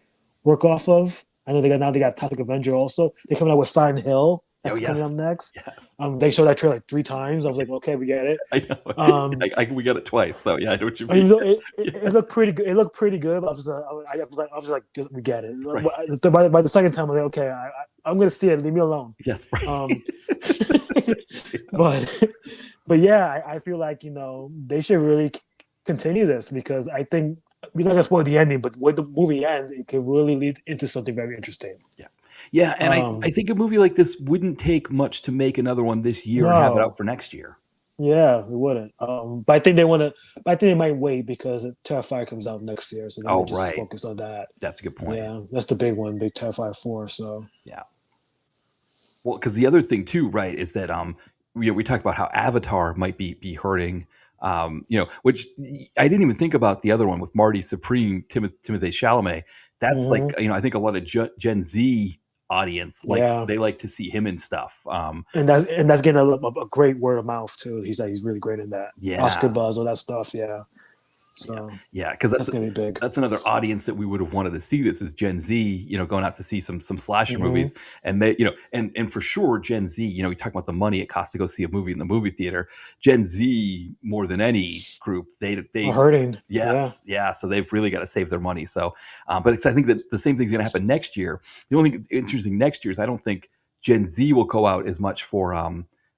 work off of. I know they got Toxic Avenger also. They're coming out with Silent Hill. Oh That's coming up yes, next. yes. They showed that trailer like 3 times. I was like, okay, we get it. I know. Um, We got it twice, so yeah, I know what you mean. even though it, it, Yeah, it looked pretty good, it looked pretty good. But I was like, we get it. right. By the second time, I was like, okay, I'm gonna see it. Leave me alone. Yes, right. Um, but but yeah, I feel like they should really continue this because I think we're not gonna spoil the ending, but when the movie ends, it can really lead into something very interesting. Yeah. Yeah, and I Um, think a movie like this wouldn't take much to make another one this year and have it out no, for next year. yeah, we wouldn't. But I think they want to. I think they might wait because Terrifier comes out next year, so they Oh, might just right. focus on that. That's a good point. Yeah, that's the big one, big Terrifier 4. So Yeah. Well, because the other thing too, right, is that we talked about how Avatar might be hurting, which I didn't even think about the other one with Marty Supreme, Timothée Chalamet. That's like hmm I think a lot of Gen Z audience yeah, they like to see him in stuff. and that's getting a great word of mouth too. He's really great in that. Oscar Yeah, buzz, all that stuff. Yeah, yeah, so yeah, because that's gonna be big. that's another audience that we would have wanted to see this is Gen Z, going out to see some slasher hmm movies, and they, and for sure Gen Z, we talk about the money it costs to go see a movie in the movie theater. Gen Z more than any group, Or they hurting. Yeah. yes, yeah, so they've really got to save their money. So, I think that the same thing's going to happen next year. The only thing interesting next year is I don't think Gen Z will go out as much for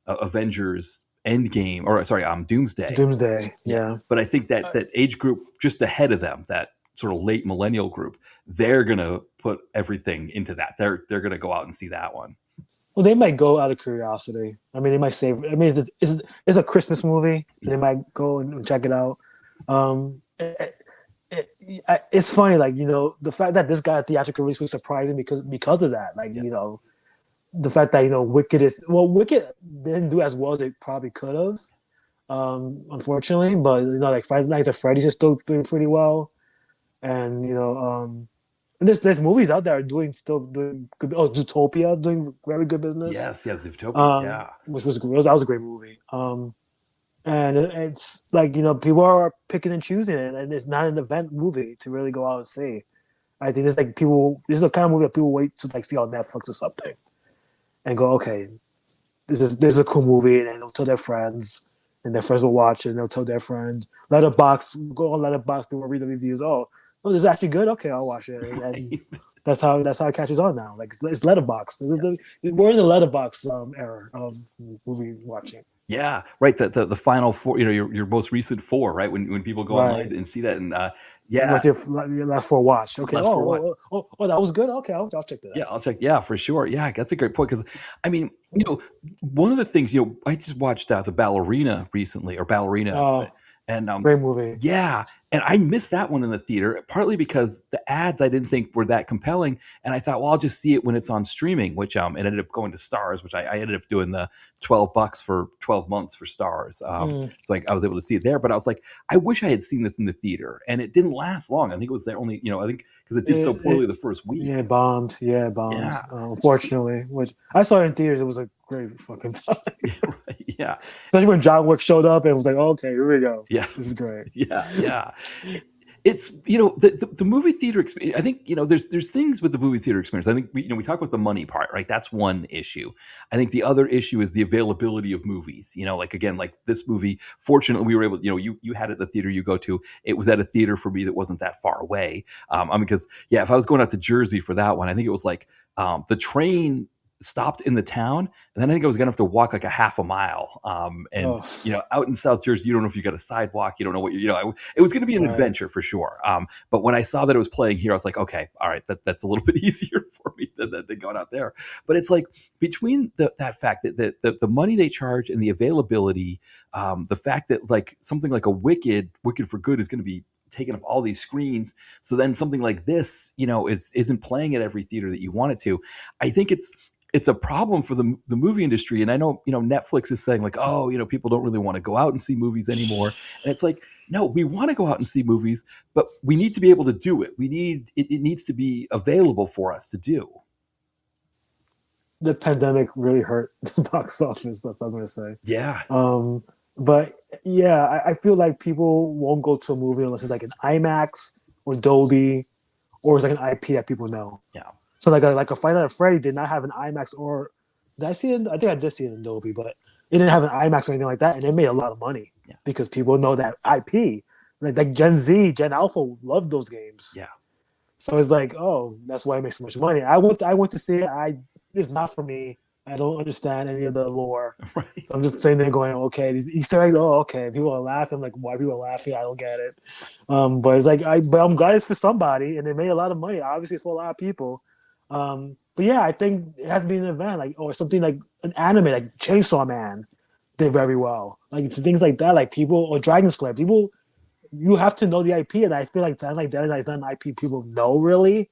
Avengers Endgame or sorry, Doomsday. Doomsday. Yeah, Yeah. but I think that age group just ahead of them, that sort of late millennial group, they're gonna put everything into that. They're gonna go out and see that one. Well, they might go out of curiosity. I mean, they might save. I mean, it's a Christmas movie, and they Yeah, might go and check it out. Um, it's funny, like the fact that this got a theatrical release was surprising because of that. Like yeah, the fact that Wicked didn't do as well as it probably could have, unfortunately. But like Five Nights at Freddy's is still doing pretty well, and and there's movies out there still doing good. Oh, Zootopia doing very good business. yes, yeah, Zootopia. Yeah, Which was that was a great movie. And it's like people are picking and choosing it, and it's not an event movie to really go out and see. I think it's like people. This is the kind of movie that people wait to like see on Netflix or something, and go, okay, this is a cool movie, and they'll tell their friends, and their friends will watch it, and they'll tell their friends. Go on Letterbox, people read the reviews. Oh, this is actually good. Okay, I'll watch it, and right. that's how it catches on now. Like it's Letterbox. We're in the Letterbox era of movie watching. Yeah, right. The final four, your most recent four, right? When people go online Right. and see that, and yeah, What's your last four watched? Okay. last four watch. That was good. Okay, I'll check that Yeah, out. I'll check. Yeah, for sure. Yeah, that's a great point because, I mean, one of the things, I just watched the Ballerina recently, or Ballerina, Oh, and great movie. yeah, and I missed that one in the theater, partly because the ads I didn't think were that compelling, and I thought, well, I'll just see it when it's on streaming, which it ended up going to Stars, which I ended up doing the $12 for 12 months for Stars, Mm. so I was able to see it there. But I was like, I wish I had seen this in the theater, and it didn't last long. I think it was there only, I think because it did so poorly It, the first yeah, week. it bombed. Yeah, it bombed. Yeah, Unfortunately, which I saw it in theaters. It was a great fucking time. right. Yeah, Especially when John Wick showed up and was like, okay, here we go. yeah, This is great. yeah, yeah. It's the movie theater experience. I think there's things with the movie theater experience. I think we talk about the money part, right? That's one issue. I think the other issue is the availability of movies. Like again, like this movie. Fortunately, we were able. You had it at the theater you go to. It was at a theater for me that wasn't that far away. I mean, because yeah, if I was going out to Jersey for that one, I think it was like the train stopped in the town, and then I think I was gonna have to walk like a half a mile. And Oh, out in South Jersey, you don't know if you got a sidewalk, you don't know what it was gonna be an right. adventure for sure. But when I saw that it was playing here, I was like, okay, all right, that's a little bit easier for me than going out there. But it's like between that fact that the money they charge and the availability, the fact that like something like a Wicked for Good is going to be taking up all these screens. So then something like this, isn't playing at every theater that you want it to. I think it's a problem for the movie industry. And I know, Netflix is saying like, oh, people don't really want to go out and see movies anymore. And it's like, no, we want to go out and see movies, but we need to be able to do it. It needs to be available for us to do. the pandemic really hurt the box office. That's what I'm gonna say. Yeah. Um, but yeah, I feel like people won't go to a movie unless it's like an IMAX or Dolby or it's like an IP that people know. Yeah. So like a Five Nights at Freddy did not have an IMAX or did I see it? I think I did see it in Dolby, but it didn't have an IMAX or anything like that, and it made a lot of money Yeah. because people know that IP. Like Gen Z, Gen Alpha loved those games. Yeah. So it's like, oh, that's why it makes so much money. I went to see it. It's not for me. I don't understand any of the lore. Right. So I'm just sitting there going, okay, these Easter eggs, oh, okay. People are laughing. Like, why people are laughing? I don't get it. But it's like, but I'm glad it's for somebody, and they made a lot of money. Obviously, it's for a lot of people. But yeah, I think it has to be an event, like, or something like an anime, like Chainsaw Man did very well. Like things like that, like people, or Dragon Slayer, people, you have to know the IP, and I feel like something like that is not an IP people know really.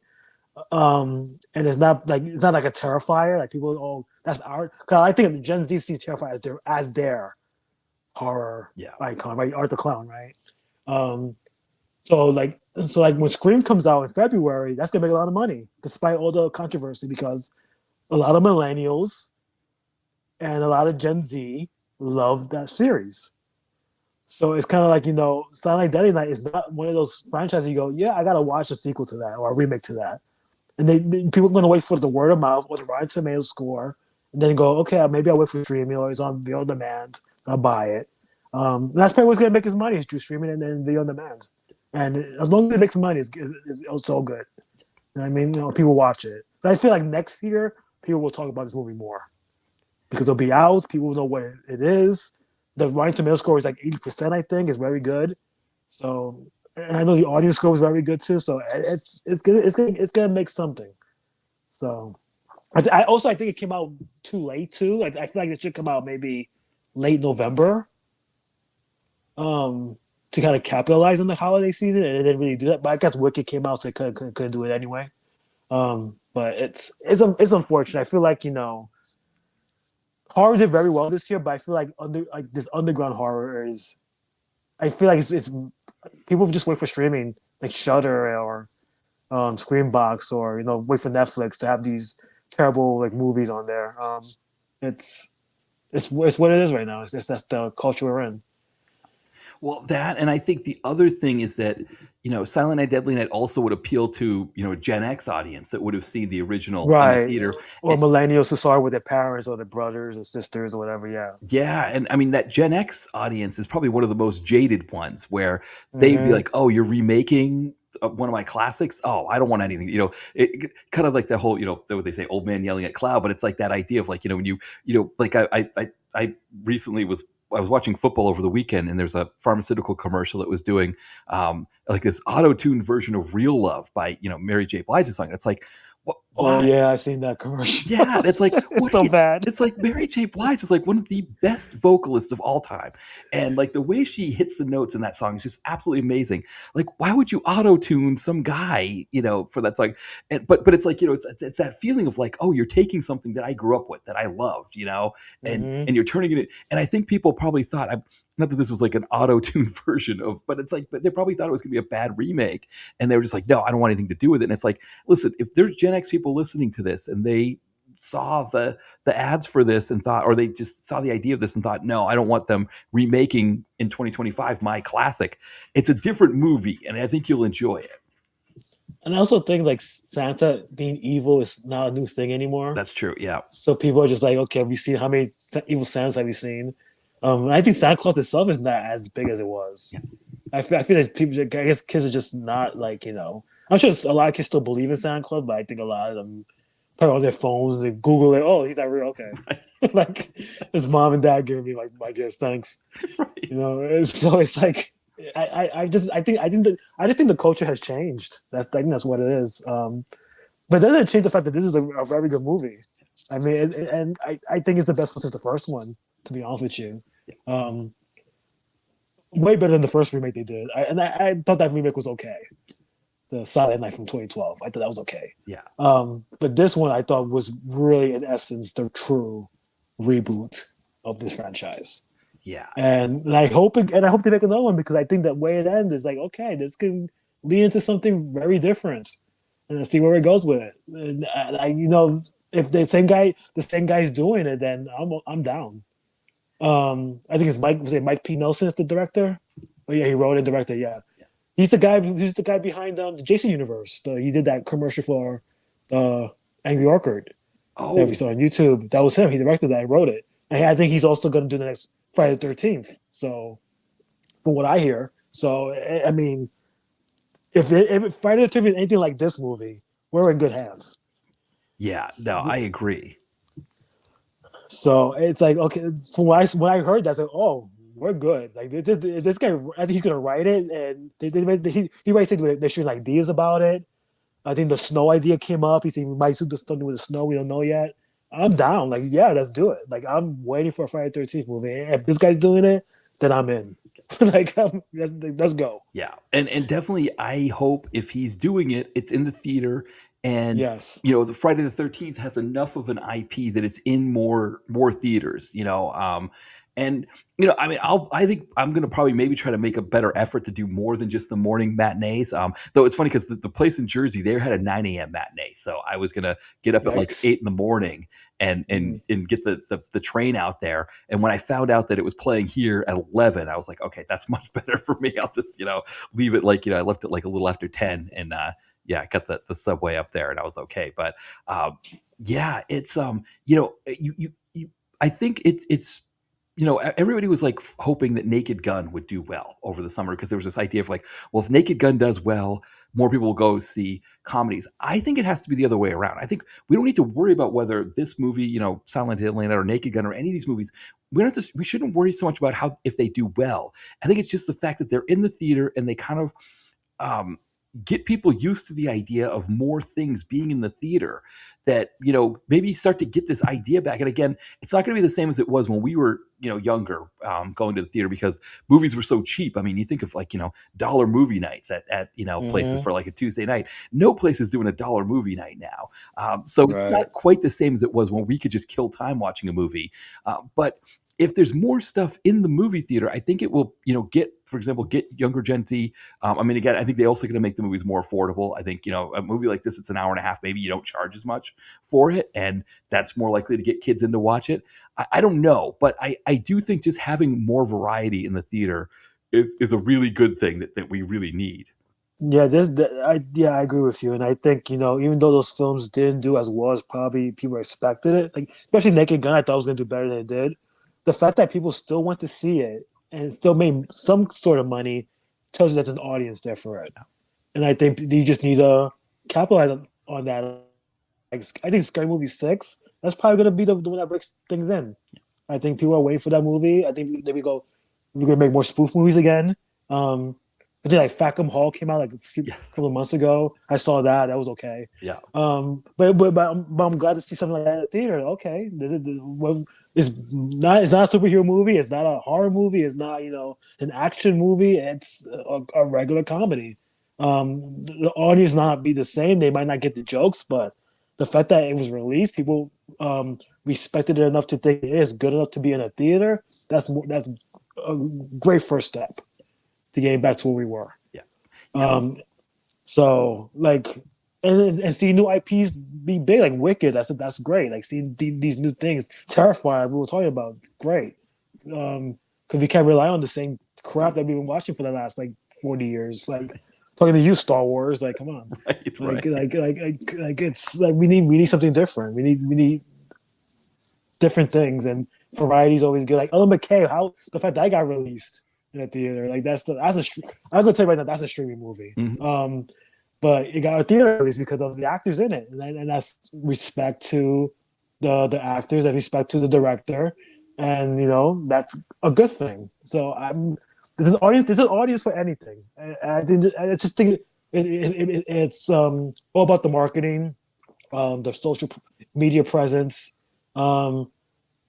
And it's not like a Terrifier. Like people, oh, that's our. Cause I think Gen Z sees Terrifier as their horror Yeah. icon, right? Art the Clown, right? Um, so like when Scream comes out in February, that's gonna make a lot of money, despite all the controversy, because a lot of millennials and a lot of Gen Z love that series. So it's kind of like, Silent Night Deadly Night is not one of those franchises you go, yeah, I gotta watch a sequel to that or a remake to that. And people are going to wait for the word of mouth or the Rotten Tomatoes score, and then go, okay, maybe I'll wait for streaming or it's on video on demand. I'll buy it. And that's probably what's going to make his money is through streaming and then video on demand. And as long as it makes money, it's so good. You know what I mean? People watch it. But I feel like next year, people will talk about this movie more because it'll be out. People will know what it is. The Rotten Tomatoes score is like 80%, I think, is very good. So, and I know the audience score was very good too. So it's gonna make something. So, I think it came out too late too. Like I feel like it should come out maybe late November, to kind of capitalize on the holiday season, and it didn't really do that. But I guess Wicked came out, so it couldn't do it anyway. But it's unfortunate. I feel like horror did very well this year, but I feel like this underground horror is. I feel like it's people just wait for streaming like Shudder or Screambox or wait for Netflix to have these terrible like movies on there. It's what it is right now. It's just that's the culture we're in. Well, that, and I think the other thing is that, Silent Night, Deadly Night also would appeal to, a Gen X audience that would have seen the original in the Right. theater. Or And, millennials who saw it with their parents or their brothers or sisters or whatever. Yeah. yeah, and I mean that Gen X audience is probably one of the most jaded ones where they'd be Hmm. like, "Oh, you're remaking one of my classics? Oh, I don't want anything." Kind of like the whole, what they say, old man yelling at cloud, but it's like that idea of like, when like I recently I was watching football over the weekend, and there's a pharmaceutical commercial that was doing like this auto-tuned version of "Real Love" by Mary J. Blige's song. It's like, what? Oh Why? yeah, I've seen that commercial. Yeah, and it's like, It's what are so you? bad. It's like Mary J. Blige is like one of the best vocalists of all time, and like the way she hits the notes in that song is just absolutely amazing. Like, why would you auto tune some guy, for that song? And but it's like it's that feeling of like, oh, you're taking something that I grew up with, that I loved, and Hmm. you're turning it. And I think people probably thought, not that this was like an auto tune version of, but it's like, but they probably thought it was going to be a bad remake, and they were just like, no, I don't want anything to do with it. And it's like, listen, if there's Gen X people listening to this and they saw the ads for this and thought, or they just saw the idea of this and thought, no, I don't want them remaking in 2025 my classic. It's a different movie, and I think you'll enjoy it. And I also think like Santa being evil is not a new thing anymore. That's true. Yeah. So people are just like, okay, have you seen how many evil Santas have you seen? And I think Santa Claus itself is not as big as it was. Yeah. I feel like people, I guess kids are just not like, I'm sure a lot of kids still believe in Santa Claus, but I think a lot of them probably on their phones, they Google it. Oh, he's not real. Okay. Right. It's like his mom and dad giving me like my gifts. Thanks. Right. So it's like, I just think the culture has changed. I think that's what it is. But then it changed the fact that this is a very good movie. I mean, and I think it's the best one since the first one, to be honest with you. Um, Way better than the first remake they did. I thought that remake was okay. The Silent Night from 2012. I thought that was okay. Yeah. But this one I thought was really, in essence, the true reboot of this franchise. Yeah. And I hope they make another one, because I think that way it ends is like, okay, this can lead into something very different, and see where it goes with it. And if the same guy's doing it, then I'm down. I think it's Mike. Was it Mike P. Nelson is the director? Oh yeah, he wrote and directed. Yeah, Yeah. he's the guy. He's the guy behind the Jason Universe. He did that commercial for the Angry Orchard that we Oh, saw on YouTube. That was him. He directed that. He wrote it. And I think he's also going to do the next Friday the 13th. So, from what I hear, so I mean, if Friday the 13th is anything like this movie, we're in good hands. yeah. No, I agree. So it's like okay. So when I heard that, I was like, oh, we're good. Like this guy, I think he's gonna write it, and he writes it. They're shooting ideas about it. I think the snow idea came up. He said we might do something with the snow. We don't know yet. I'm down. Like yeah, let's do it. Like I'm waiting for a Friday 13th movie. If this guy's doing it, then I'm in. Like let's go. Yeah, and definitely, I hope if he's doing it, it's in the theater, and Yes. the Friday the 13th has enough of an IP that it's in more theaters. And I mean, I think I'm gonna probably maybe try to make a better effort to do more than just the morning matinees. Though it's funny because the place in Jersey they had a 9 a.m. matinee, so I was gonna get up at like Yikes. 8 in the morning and Mm. get the train out there. And when I found out that it was playing here at 11, I was like, okay, that's much better for me. I'll just leave it like I left it like a little after 10, and yeah, I got the subway up there, and I was okay. But yeah, it's I think it's everybody was like hoping that Naked Gun would do well over the summer because there was this idea of like, well, if Naked Gun does well, more people will go see comedies. I think it has to be the other way around. I think we don't need to worry about whether this movie, Silent Atlanta or Naked Gun or any of these movies, we shouldn't worry so much about how if they do well. I think it's just the fact that they're in the theater and they kind of um, get people used to the idea of more things being in the theater that maybe start to get this idea back. And again, it's not going to be the same as it was when we were younger, going to the theater because movies were so cheap. I mean, you think of like dollar movie nights at places Mm-hmm. for like a Tuesday night. No place is doing a dollar movie night now, so it's Right. not quite the same as it was when we could just kill time watching a movie. But if there's more stuff in the movie theater, I think it will, for example, get younger Gen Z. I mean, again, I think they also going to make the movies more affordable. I think, a movie like this, it's an hour and a half. Maybe you don't charge as much for it, and that's more likely to get kids in to watch it. I don't know, but I do think just having more variety in the theater is a really good thing that we really need. Yeah, I agree with you, and I think even though those films didn't do as well as probably people expected it, like especially Naked Gun, I thought it was going to do better than it did. The fact that people still went to see it and still made some sort of money tells you there's an audience there for it, and I think you just need to capitalize on that. Like I think Scary Movie 6, that's probably going to be the one that breaks things in. I think people are waiting for that movie. I think we're gonna make more spoof movies again. I think like Fackham Hall came out like Yes. couple of months ago. I saw that. That was okay. Yeah. But I'm glad to see something like that in the theater. Okay, it's not a superhero movie. It's not a horror movie. It's not an action movie. It's a regular comedy. The audience not be the same. They might not get the jokes, but the fact that it was released, people respected it enough to think it is good enough to be in a theater. That's a great first step to getting back to where we were. Yeah. Um, so like, and see new IPs be big, like Wicked. That's great. Like seeing these new things, Terrifier. We were talking about great, because we can't rely on the same crap that we've been watching for the last like 40 years. Like talking to you, Star Wars. Like, come on. Right. Like, Right. it's like we need something different. We need different things, and variety is always good. Like Ellen McKay, how the fact that I got released in a theater, like I'm gonna tell you right now, that's a streaming movie. Mhm. But it got a theater release because of the actors in it, and that's respect to the actors and respect to the director, and that's a good thing. So there's an audience for anything. I just think it's all about the marketing, the social media presence, um,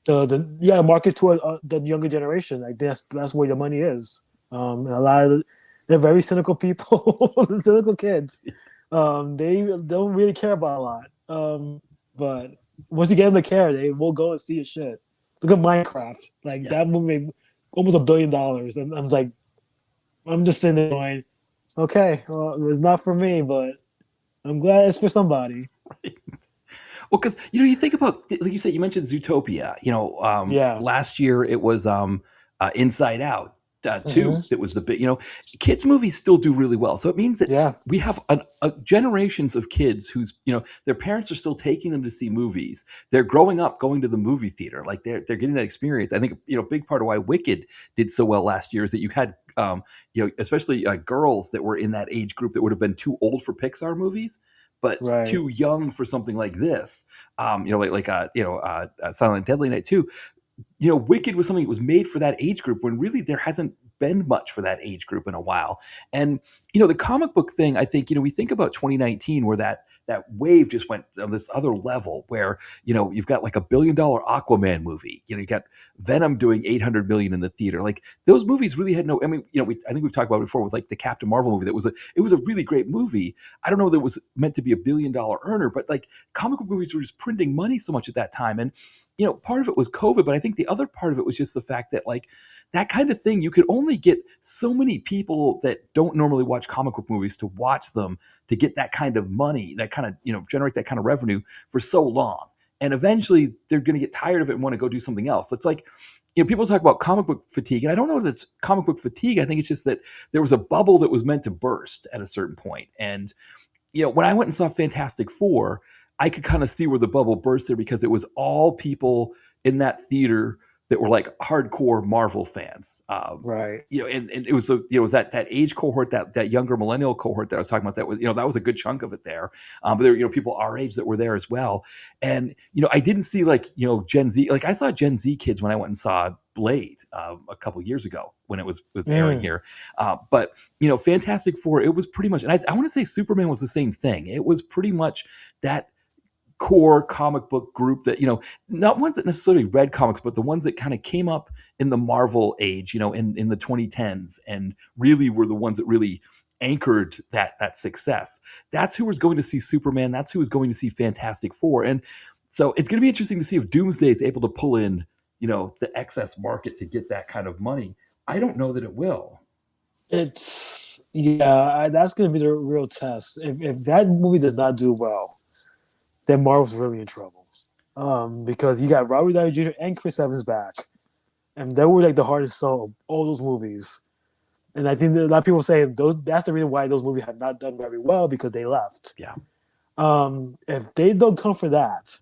the market to the younger generation. Like that's where the money is. And a lot of they're very cynical people, cynical kids. They don't really care about a lot. But once you get them to care, they will go and see your shit. Look at Minecraft. Like that Yes. movie made almost $1 billion, and I'm just sitting there going, okay, well, it was not for me, but I'm glad it's for somebody. Well, because you think about, like you said, you mentioned Zootopia. Yeah. Last year it was Inside Out. Two, Hmm. that was the big. Kids movies still do really well. So it means that Yeah. we have generations of kids whose their parents are still taking them to see movies. They're growing up going to the movie theater, like they're getting that experience. I think a big part of why Wicked did so well last year is that you had especially girls that were in that age group that would have been too old for Pixar movies, but Right. too young for something like this. Silent and Deadly Night 2. Wicked was something that was made for that age group when really there hasn't been much for that age group in a while. And the comic book thing, I think, we think about 2019 where that wave just went on this other level where, you've got like $1 billion Aquaman movie. You got Venom doing 800 million in the theater. Like those movies really had no, I mean, I think we've talked about it before with like the Captain Marvel movie. It was a really great movie. I don't know that it was meant to be $1 billion earner, but like comic book movies were just printing money so much at that time. And part of it was COVID, but I think the other part of it was just the fact that like that kind of thing, you could only get so many people that don't normally watch comic book movies to watch them to get that kind of money, that kind of, generate that kind of revenue for so long. And eventually they're going to get tired of it and want to go do something else. It's like, people talk about comic book fatigue, and I don't know if it's comic book fatigue. I think it's just that there was a bubble that was meant to burst at a certain point. And when I went and saw Fantastic Four, I could kind of see where the bubble burst there because it was all people in that theater that were like hardcore Marvel fans. Right. And it was it was that age cohort, that younger millennial cohort that I was talking about. That was that was a good chunk of it there. But there were people our age that were there as well. And I didn't see like Gen Z. Like I saw Gen Z kids when I went and saw Blade a couple years ago when it was airing Mm. here. But Fantastic Four, it was pretty much, and I want to say Superman was the same thing. It was pretty much that core comic book group that not ones that necessarily read comics, but the ones that kind of came up in the Marvel age, in the 2010s, and really were the ones that really anchored that success. That's who was going to see Superman. That's who was going to see Fantastic Four. And so it's going to be interesting to see if Doomsday is able to pull in the excess market to get that kind of money. I don't know that it will. It's that's gonna be the real test. If that movie does not do well, then Marvel's really in trouble. Because you got Robert Downey Jr. and Chris Evans back, and they were like the hardest sell of all those movies. And I think that a lot of people say that's the reason why those movies have not done very well because they left. Yeah. If they don't come for that,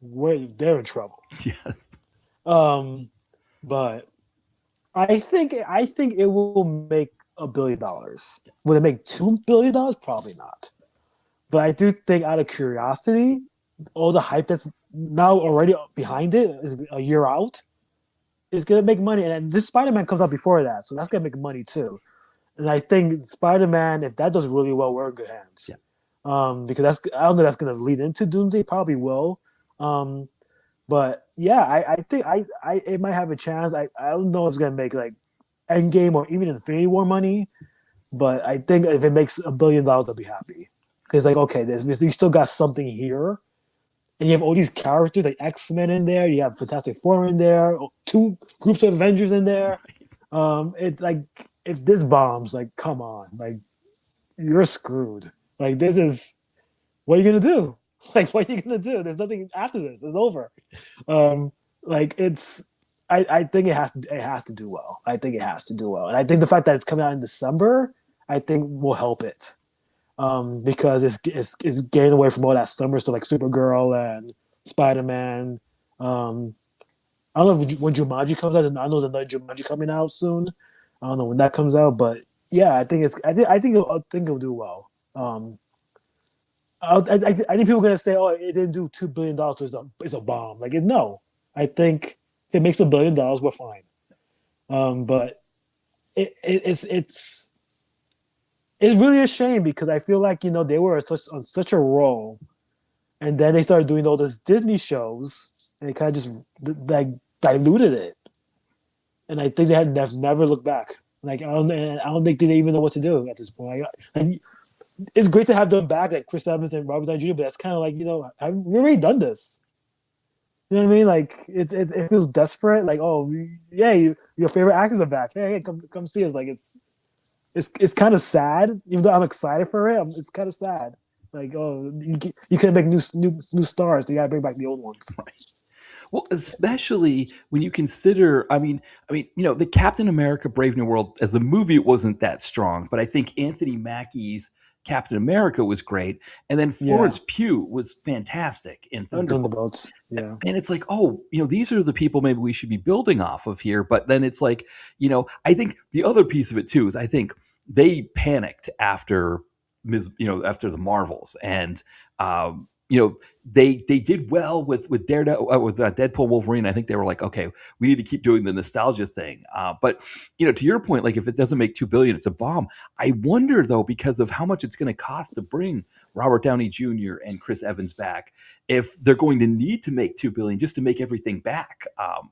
they're in trouble. Yes. But I think it will make $1 billion. Will it make $2 billion? Probably not. But I do think, out of curiosity, all the hype that's now already behind it is a year out. It's gonna make money, and this Spider-Man comes out before that, so that's gonna make money too. And I think Spider-Man, if that does really well, we're in good hands. Yeah. Because I don't know if that's gonna lead into Doomsday. Probably will. But yeah, I think it might have a chance. I don't know if it's gonna make like Endgame or even Infinity War money, but I think if it makes $1 billion, I'll be happy. Because like, okay, you still got something here, and you have all these characters like X-Men in there. You have Fantastic Four in there, 2 groups of Avengers in there. It's like, if this bombs, like, come on, like, you're screwed. Like, this is, what are you gonna do? Like, what are you gonna do? There's nothing after this. It's over. Like, it's. I think it has to do well. I think it has to do well, and I think the fact that it's coming out in December, I think will help it. Because it's getting away from all that summer stuff like Supergirl and Spider-Man. I don't know when Jumanji comes out. I know there's another Jumanji coming out soon. I don't know when that comes out, but yeah, I think it'll do well. I think people are gonna say, "Oh, it didn't do $2 billion, so it's a bomb." Like, no, I think if it makes $1 billion, we're fine. But it's really a shame because I feel like they were on such a roll, and then they started doing all those Disney shows, and it kind of just like diluted it. And I think they've never looked back. Like, I don't think they even know what to do at this point. And it's great to have them back, like Chris Evans and Robert Downey Jr., but that's kind of like, we've already done this. You know what I mean? Like, it feels desperate. Like, oh yeah, your favorite actors are back. Hey, come see us. Like, it's kind of sad, even though I'm excited for it. It's kind of sad. Like, oh, you can't make new stars. You gotta bring back the old ones. Right. Well, especially when you consider, the Captain America: Brave New World as a movie, it wasn't that strong, but I think Anthony Mackie's Captain America was great, and then Yeah, Florence Pugh was fantastic in and Thunderbolt. Thunderbolts. Yeah, And it's like, oh, these are the people maybe we should be building off of here. But then it's like, I think the other piece of it too is I think they panicked after after the Marvels, and they did well with Daredevil, with Deadpool, Wolverine. I think they were like, okay, we need to keep doing the nostalgia thing. But to your point, like if it doesn't make $2 billion, it's a bomb. I wonder though, because of how much it's going to cost to bring Robert Downey Jr. and Chris Evans back, if they're going to need to make $2 billion just to make everything back,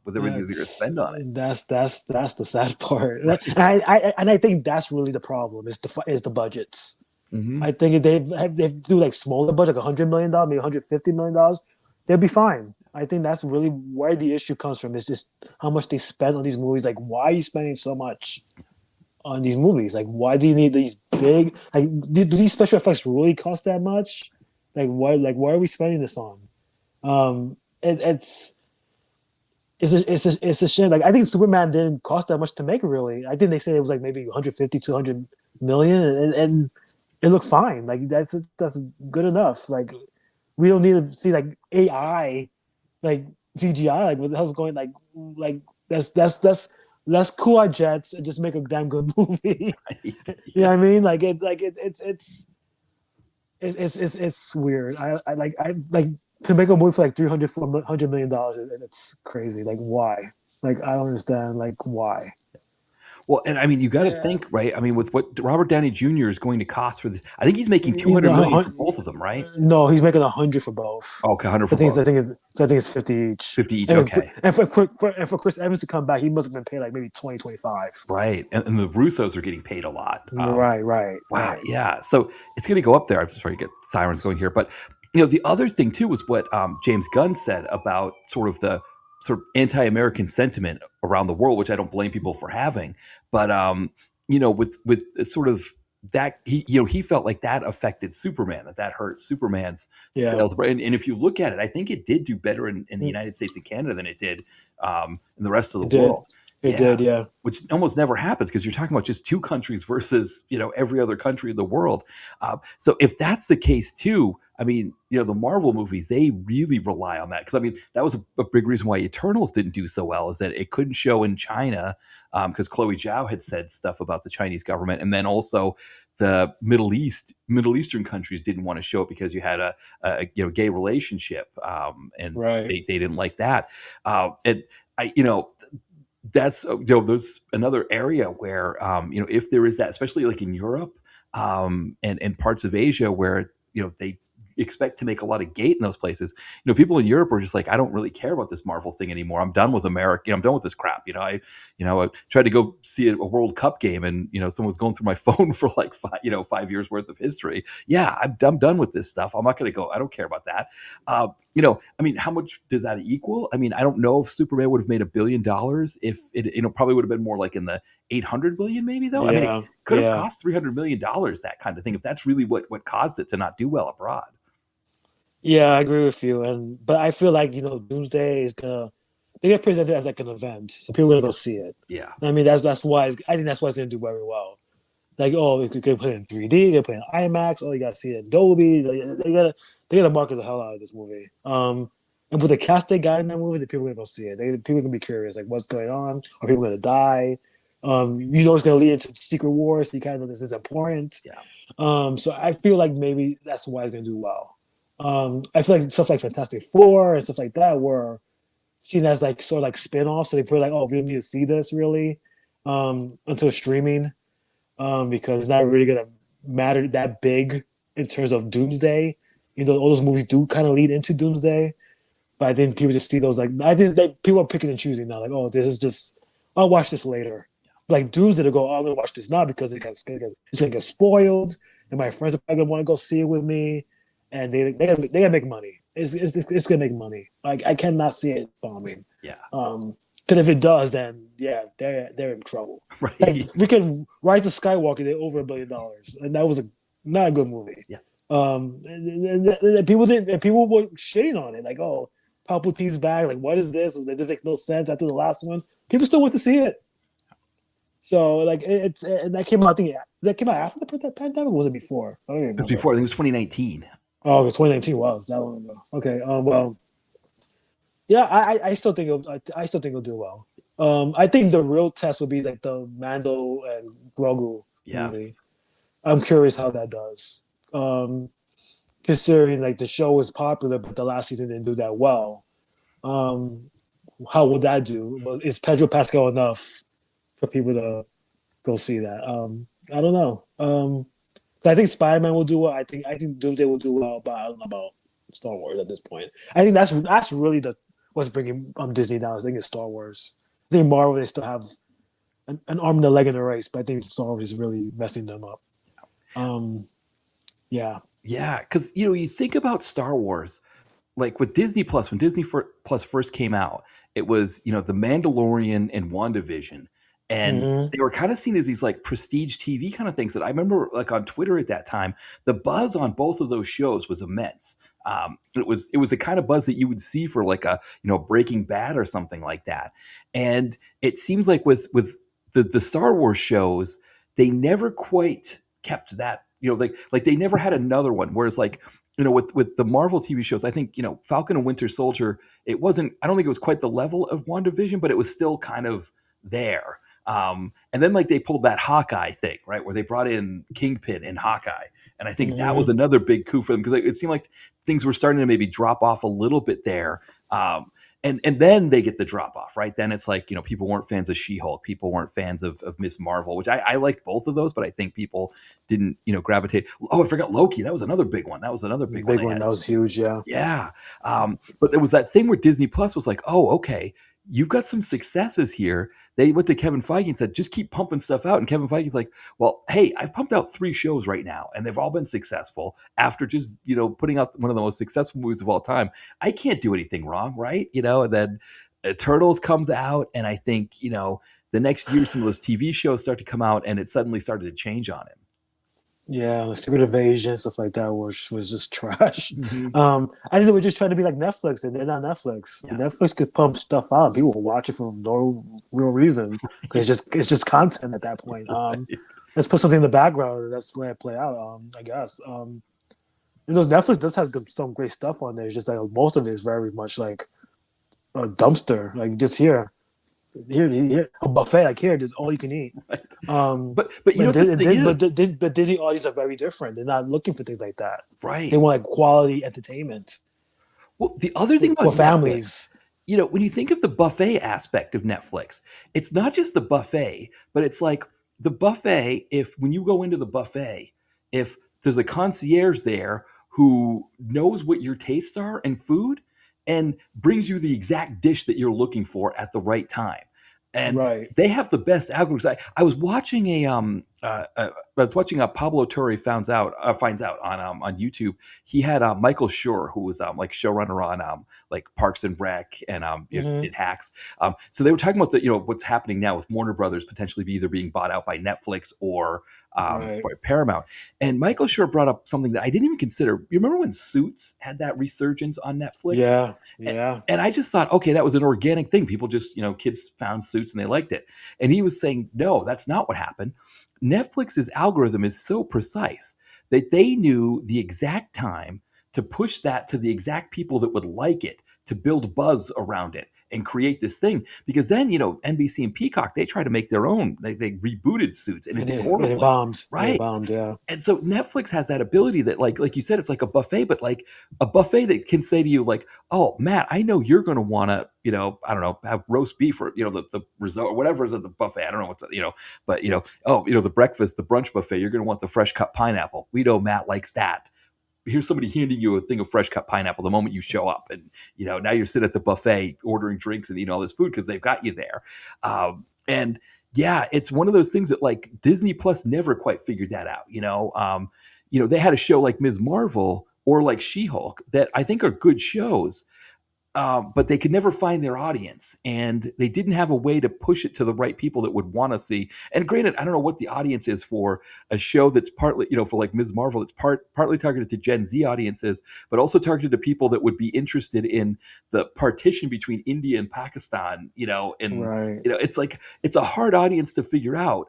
with everything they're going to spend on it. that's the sad part. Right. And I think that's really the problem is the budgets. Mm-hmm. I think if they do like smaller budget, like $100 million, maybe $150 million, they'll be fine. I think that's really where the issue comes from. Is just how much they spend on these movies. Like, why are you spending so much on these movies? Like, why do you need these big? Like, do these special effects really cost that much? Like, why? Like, why are we spending this on? It's a shame. Like, I think Superman didn't cost that much to make. Really, I think they said it was like maybe 150, 200 million, and it looked fine. Like that's good enough. Like we don't need to see like AI, like CGI. Like what the hell's going? Like that's cool our jets and just make a damn good movie. Right. You know what I mean? It's weird. I like to make a movie for like $300 million, and it's crazy. Like why? Like I don't understand. Like why? Well, and I mean, you got to Yeah. think, right? I mean, with what Robert Downey Jr. is going to cost for this, I think he's making 200 million for both of them, right? No, he's making 100 for both. Oh, okay, 100 for both, I think it's 50 each. 50 each. Okay, And for Chris Evans to come back, he must have been paid like maybe 20, 25. right. And the Russos are getting paid a lot. Wow, Right. yeah. So it's going to go up there. I'm sorry to get sirens going here, but the other thing too was what James Gunn said about sort of anti-American sentiment around the world, which I don't blame people for having. But with sort of that, he felt like that affected Superman, that hurt Superman's Yeah. sales. And if you look at it, I think it did do better in the United States and Canada than it did in the rest of the It did. world. It did, yeah. Which almost never happens because you're talking about just two countries versus every other country in the world. So if that's the case too, I mean, the Marvel movies, they really rely on that, because I mean that was a big reason why Eternals didn't do so well, is that it couldn't show in China because Chloe Zhao had said stuff about the Chinese government, and then also the Middle Eastern countries didn't want to show it because you had a gay relationship, and Right. they didn't like that, and I that's there's another area where if there is that, especially like in Europe and parts of Asia where they expect to make a lot of gate in those places. People in Europe are just like, I don't really care about this Marvel thing anymore. I'm done with America. I'm done with this crap. I tried to go see a World Cup game, and someone was going through my phone for like 5 years worth of history. Yeah, I'm done with this stuff. I'm not going to go. I don't care about that. I mean, how much does that equal? I mean, I don't know if Superman would have made $1 billion if it probably would have been more like in the 800 million maybe, though. I mean, it could have cost $300 million, that kind of thing, if that's really what caused it to not do well abroad. Yeah, I agree with you. But I feel like, Doomsday is they get presented as like an event, so people are gonna go see it. Yeah. I mean, that's why I think that's why it's gonna do very well. Like, oh, you could put it in 3D, they put it in IMAX, oh, you gotta see it in Dolby. They gotta market the hell out of this movie. And with the cast they got in that movie, the people are gonna go see it. People are gonna be curious, like what's going on? Are people gonna die? It's gonna lead into Secret Wars, so you kind of know this is important. Yeah. So I feel like maybe that's why it's gonna do well. I feel like stuff like Fantastic Four and stuff like that were seen as like sort of like spin-offs. So they feel like, oh, we don't need to see this really until streaming, because it's not really gonna matter that big in terms of Doomsday. All those movies do kind of lead into Doomsday, but I think people just see those like I think that people are picking and choosing now. Like, oh, this is just I'll watch this later. Like Doomsday, to go, oh, I'm gonna watch this now because it's gonna get spoiled, and my friends are probably gonna want to go see it with me. And they gotta make money. It's gonna make money. Like I cannot see it bombing. Yeah. Because if it does, then yeah, they're in trouble. Right. Like we can Rise to Skywalker, they're over $1 billion, and that was not a good movie. Yeah. And people didn't, and people were shitting on it, like, "Oh, Palpatine's back. Like, what is this? It didn't make no sense after the last one." People still went to see it. So, like, it's and that came out. I think that came out after the pandemic. Or was it before? I don't even It was remember. before. I think it was 2019. Oh, it was 2019. Wow, that long ago. Okay. Well, yeah, I still think I still think it'll do well. I think the real test will be like the Mando and Grogu movie. Yes. I'm curious how that does. Um, Considering like the show was popular, but the last season didn't do that well. Um, how would that do? Well, is Pedro Pascal enough for people to go see that? I don't know. I think Spider Man will do well. I think Doomsday will do well, but I don't know about Star Wars at this point. I think that's really the what's bringing Disney down. I think it's Star Wars. I think Marvel they still have an arm and a leg in the race, but I think Star Wars is really messing them up. Um, yeah. Yeah, because you think about Star Wars, like with Disney Plus, when Plus first came out, it was the Mandalorian and WandaVision, and Hmm. they were kind of seen as these like prestige TV kind of things. That I remember, like on Twitter at that time, the buzz on both of those shows was immense. It was the kind of buzz that you would see for like a Breaking Bad or something like that, and it seems like with the Star Wars shows, they never quite kept that. Like they never had another one. Whereas like with the Marvel TV shows, I think Falcon and Winter Soldier, it wasn't. I don't think it was quite the level of WandaVision, but it was still kind of there. And then like they pulled that Hawkeye thing, right, where they brought in Kingpin and Hawkeye, and I think that was Hmm. another big coup for them because it seemed like things were starting to maybe drop off a little bit there. And then they get the drop off, right? Then it's like people weren't fans of She-Hulk, people weren't fans of Miss Marvel, which I liked both of those, but I think people didn't gravitate. Oh, I forgot Loki. That was another big one. That was another big one Big they one had. that was huge. Yeah. Yeah. But there was that thing where Disney Plus was like, oh, okay, you've got some successes here. They went to Kevin Feige and said, just keep pumping stuff out. And Kevin Feige's like, well, hey, I've pumped out 3 shows right now, and they've all been successful after just, putting out one of the most successful movies of all time. I can't do anything wrong, right? And then Turtles comes out, and I think, the next year, some of those TV shows start to come out, and it suddenly started to change on him. Yeah, like Secret Invasion, stuff like that was just trash. Mhm. I think they were just trying to be like Netflix, and they're not Netflix. Yeah. Netflix could pump stuff out, people will watch it for no real reason because it's just content at that point. Let's put something in the background. That's the way I play out. I guess. Netflix does have some great stuff on there. It's just like most of it is very much like a dumpster. Like just here, a buffet. Like here, just all you can eat. Right. Um, But but the thing is, Disney audience are very different. They're not looking for things like that. They right. want like quality entertainment Well, the other thing for about Netflix, families. when you think of the buffet aspect of Netflix, it's not just the buffet, but it's like the buffet. If when you go into the buffet, if there's a concierge there who knows what your tastes are and food and brings you the exact dish that you're looking for at the right time. And Right. they have the best algorithms. I was watching I was watching a Pablo Torre finds out on YouTube. He had Michael Schur, who was like showrunner on like Parks and Rec and Hmm. did Hacks. So they were talking about the what's happening now with Warner Brothers potentially be either being bought out by Netflix or Right. by Paramount. And Michael Schur brought up something that I didn't even consider. You remember when Suits had that resurgence on Netflix? Yeah. And, Yeah. and I just thought, okay, that was an organic thing. People just, kids found Suits and they liked it. And he was saying, no, that's not what happened. Netflix's algorithm is so precise that they knew the exact time to push that to the exact people that would like it, to build buzz around it and create this thing. Because then, NBC and Peacock, they try to make their own. They rebooted Suits and it did And it horribly. bombed. And it Right. bombed. Yeah. And so Netflix has that ability that like you said, it's like a buffet, but like a buffet that can say to you like, oh, Matt, I know you're going to want to, I don't know, have roast beef or, the risotto or whatever is at the buffet. I don't know what's, but, the breakfast, the brunch buffet, you're going to want the fresh cut pineapple. We know Matt likes that. Here's somebody handing you a thing of fresh cut pineapple the moment you show up. And, now you're sitting at the buffet ordering drinks and eating all this food because they've got you there. And yeah, it's one of those things that like Disney Plus never quite figured that out. They had a show like Ms. Marvel or like She-Hulk that I think are good shows, but they could never find their audience, and they didn't have a way to push it to the right people that would want to see. And granted, I don't know what the audience is for a show that's partly, for like Ms. Marvel, it's partly targeted to Gen Z audiences, but also targeted to people that would be interested in the partition between India and Pakistan. And Right. it's like it's a hard audience to figure out.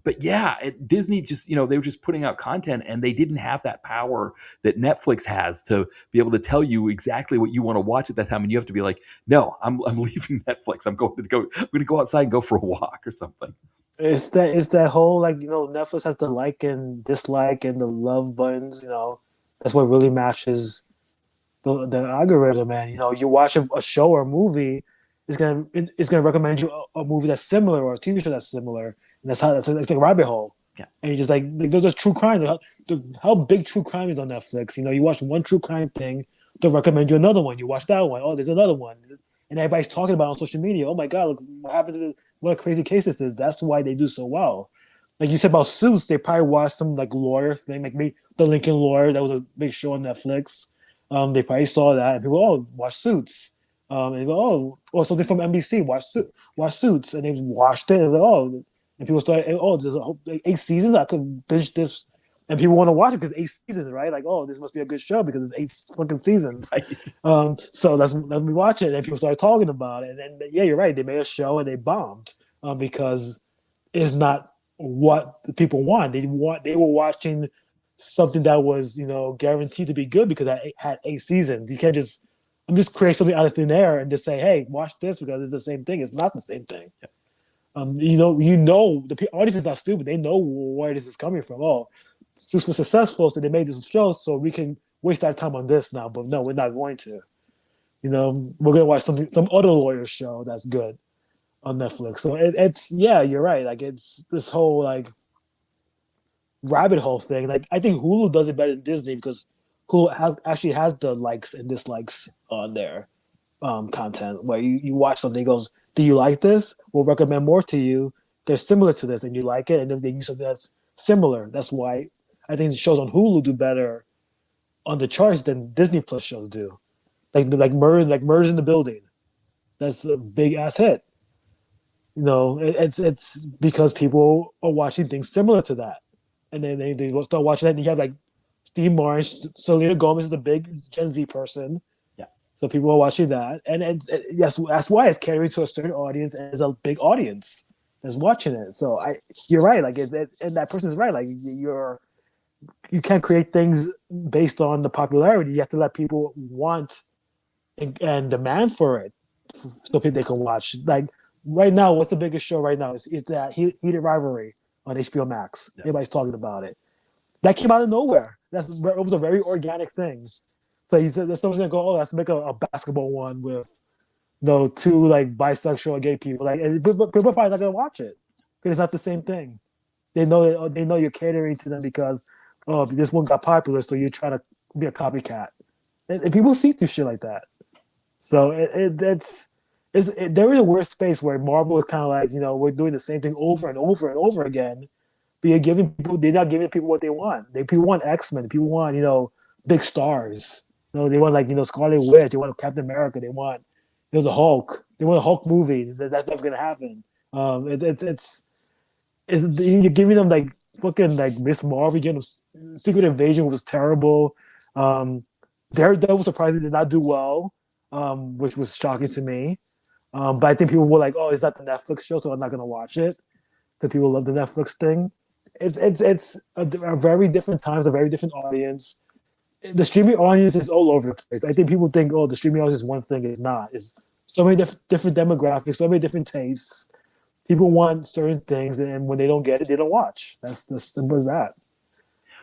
But yeah, Disney just, they were just putting out content, and they didn't have that power that Netflix has to be able to tell you exactly what you want to watch at that time. And you have to be like, no, I'm leaving Netflix. I'm going to go outside and go for a walk or something. It's that whole, like, Netflix has the like and dislike and the love buttons. That's what really matches the algorithm. And you watch a show or a movie, it's gonna recommend you a movie that's similar or a TV show that's similar, and it's like a rabbit hole. Yeah. And you just like there's a true crime. How big true crime is on Netflix? You watch one true crime thing, they'll recommend you another one. You watch that one. Oh, there's another one, and everybody's talking about it on social media. Oh my God, look what happened to this. What a crazy case this is. That's why they do so well. Like you said about Suits, they probably watched some like lawyer thing, like maybe the Lincoln Lawyer. That was a big show on Netflix. They probably saw that, and people, watch Suits. And they go, or something from NBC, watch Suits, and they watched it. And like, and people started, there's like 8 seasons. I could binge this, and people want to watch it because 8 seasons, right? Like, this must be a good show because it's 8 fucking seasons. Right. So let me watch it, and people started talking about it, and then yeah, you're right. They made a show and they bombed because it's not what the people want. They were watching something that was guaranteed to be good because it had 8 seasons. You can't just create something out of thin air and just say, hey, watch this because it's the same thing. It's not the same thing. Yeah. The audience is not stupid. They know where this is coming from. This was successful, so they made this show, so we can waste our time on this now. But no, we're not going to. We're gonna watch some other lawyer show that's good on Netflix. So it's yeah, you're right. Like it's this whole like rabbit hole thing. Like I think Hulu does it better than Disney because Hulu actually has the likes and dislikes on their content where you watch something, it goes, do you like this? We'll recommend more to you. They're similar to this and you like it, and then they use something that's similar. That's why I think the shows on Hulu do better on the charts than Disney Plus shows do. Like Murders in the Building. That's a big ass hit. It's because people are watching things similar to that. And then they start watching that, and you have like Steve Martin, Selena Gomez is a big Gen Z person. Yeah. So people are watching that. And yes, that's why it's carried to a certain audience, and it's a big audience that's watching it. So you're right. Like and that person's right. Like you can't create things based on the popularity. You have to let people want and demand for it so people they can watch. Like right now, what's the biggest show right now is that Heated Rivalry on HBO Max. Yeah. Everybody's talking about it. That came out of nowhere. It was a very organic thing. So he said, someone's gonna go, let's make a basketball one with two like bisexual gay people. Like, people are probably not gonna watch it because it's not the same thing. They know you're catering to them because this one got popular, so you're trying to be a copycat. And people see through shit like that. So there is a weird space where Marvel is kind of like, we're doing the same thing over and over and over again. But they're not giving people what they want. People want X-Men. People want, big stars. They want like, Scarlet Witch. They want Captain America. They want, the Hulk. They want a Hulk movie. That's never gonna happen. You're giving them like fucking like Miss Marvel. Secret Invasion was terrible. Daredevil surprisingly did not do well, which was shocking to me. But I think people were like, "Oh, is that the Netflix show?" So I'm not gonna watch it because people love the Netflix thing. It's a very different times, a very different audience. The streaming audience is all over the place. I think people think, "Oh, the streaming audience is one thing." It's not. It's so many different demographics, so many different tastes. People want certain things, and when they don't get it, they don't watch. That's as simple as that.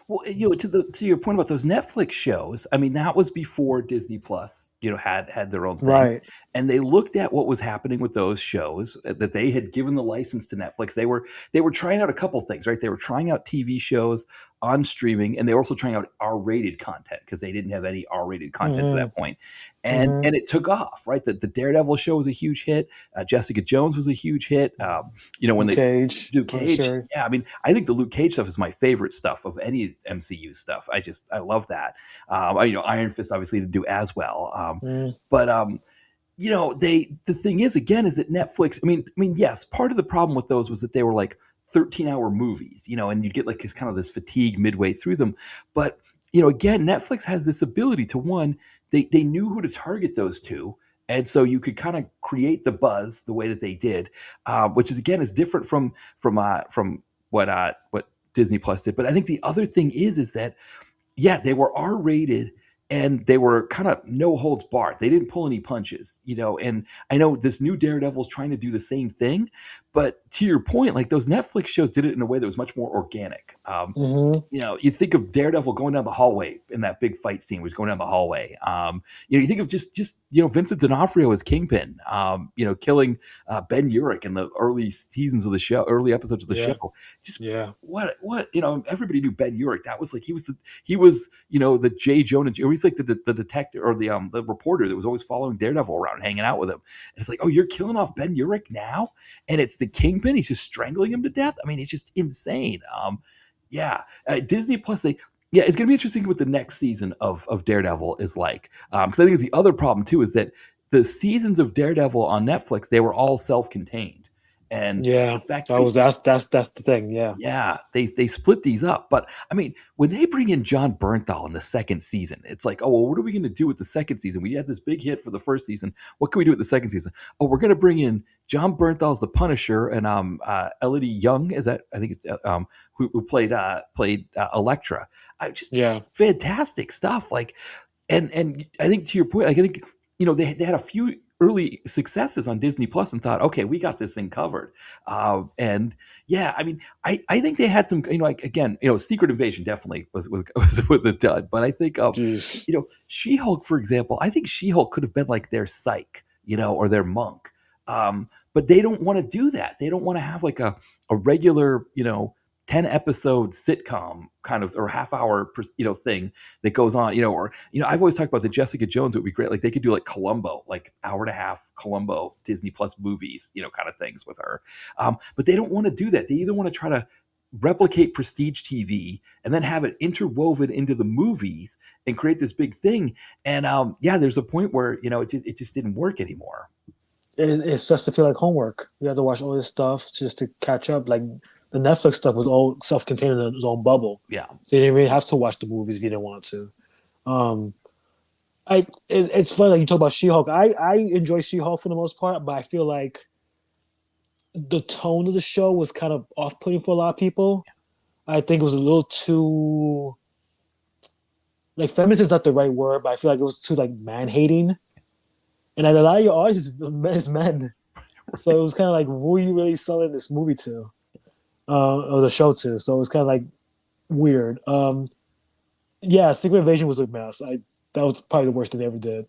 Well, to your point about those Netflix shows, I mean, that was before Disney Plus, had their own thing, right? And they looked at what was happening with those shows that they had given the license to Netflix. They were trying out a couple things, right? They were trying out TV shows on streaming, and they were also trying out R-rated content because they didn't have any R-rated content to Mm-hmm. that point, Mm-hmm. and it took off. Right, the Daredevil show was a huge hit. Jessica Jones was a huge hit. When Luke they Cage, Luke Cage, Punisher. yeah, I mean, I think the Luke Cage stuff is my favorite stuff of any MCU stuff. I love that. Iron Fist obviously didn't do as well, Mm. but the thing is again is that Netflix. I mean, yes, part of the problem with those was that they were like 13-hour movies, and you'd get like this fatigue midway through them. But again, Netflix has this ability to one, they knew who to target those to. And so you could kind of create the buzz the way that they did, which is again is different from what Disney Plus did. But I think the other thing is that yeah, they were R rated and they were kind of no holds barred. They didn't pull any punches, And I know this new Daredevil's trying to do the same thing, but to your point, like those Netflix shows did it in a way that was much more organic. Mm-hmm. You think of Daredevil going down the hallway in that big fight scene where he's going down the hallway. You think of just Vincent D'Onofrio as Kingpin, killing Ben Urich in the early seasons of the show, early episodes of the Yeah. show. Just Yeah. what everybody knew Ben Urich. That was like he was the J. Jonah. Or he's like the detective or the reporter that was always following Daredevil around, hanging out with him. And it's like, oh, you're killing off Ben Urich now, and it's the Kingpin. He's just strangling him to death. I mean, it's just insane. Disney Plus. It's going to be interesting what the next season of Daredevil is like. Because I think it's the other problem too is that the seasons of Daredevil on Netflix, they were all self-contained, and Yeah. the fact That's the thing. Yeah. yeah, they split these up. But I mean, when they bring in John Bernthal in the second season, it's like, oh, well, what are we going to do with the second season? We had this big hit for the first season. What can we do with the second season? Oh, we're going to bring in John Bernthal as the Punisher and Elodie Young is that I think it's who played Elektra. Just Yeah. fantastic stuff. Like, and I think to your point, like, I think they had a few early successes on Disney Plus and thought, okay, we got this thing covered. And yeah, I mean, I think they had some, Secret Invasion definitely was a dud, but I think, Jeez. She-Hulk, for example, I think She-Hulk could have been like their Psych, or their Monk. But they don't want to do that. They don't want to have like a regular, 10 episode sitcom kind of or half hour thing that goes on, I've always talked about the Jessica Jones. It would be great. Like they could do like Columbo, like hour and a half Columbo Disney Plus movies, kind of things with her. But they don't want to do that. They either want to try to replicate prestige TV and then have it interwoven into the movies and create this big thing. And there's a point where, it just didn't work anymore. It's just to feel like homework. You have to watch all this stuff just to catch up. Like the Netflix stuff was all self-contained in its own bubble. Yeah. So you didn't really have to watch the movies if you didn't want to. It's funny like you talk about She-Hulk. I enjoy She-Hulk for the most part, but I feel like the tone of the show was kind of off-putting for a lot of people. I think it was a little too like feminist is not the right word, but I feel like it was too like man-hating. And a lot of your audience is men. So it was kind of like, who are you really selling this movie to? Or the show to? So it was kind of like weird. Secret Invasion was a mess. That was probably the worst thing they ever did.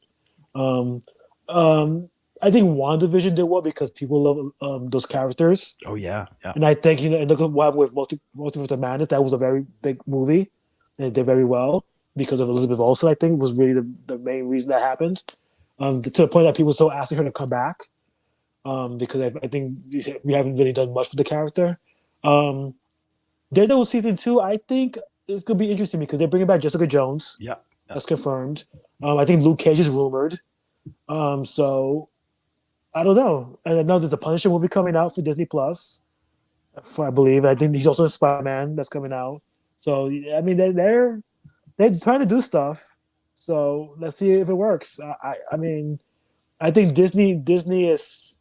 I think WandaVision did well because people love those characters. Oh yeah. And I think, and look at what happened with Multiverse of Madness. That was a very big movie. And it did very well because of Elizabeth Olsen, I think, was really the main reason that happened. To the point that people were still asking her to come back. Because I think we haven't really done much with the character. Daredevil season 2, I think it's gonna be interesting because they're bringing back Jessica Jones. Yeah. That's confirmed. I think Luke Cage is rumored. So I don't know. And I know that the Punisher will be coming out for Disney Plus. I believe. I think he's also in Spider-Man that's coming out. So I mean, they're trying to do stuff. So let's see if it works. I mean, I think Disney is.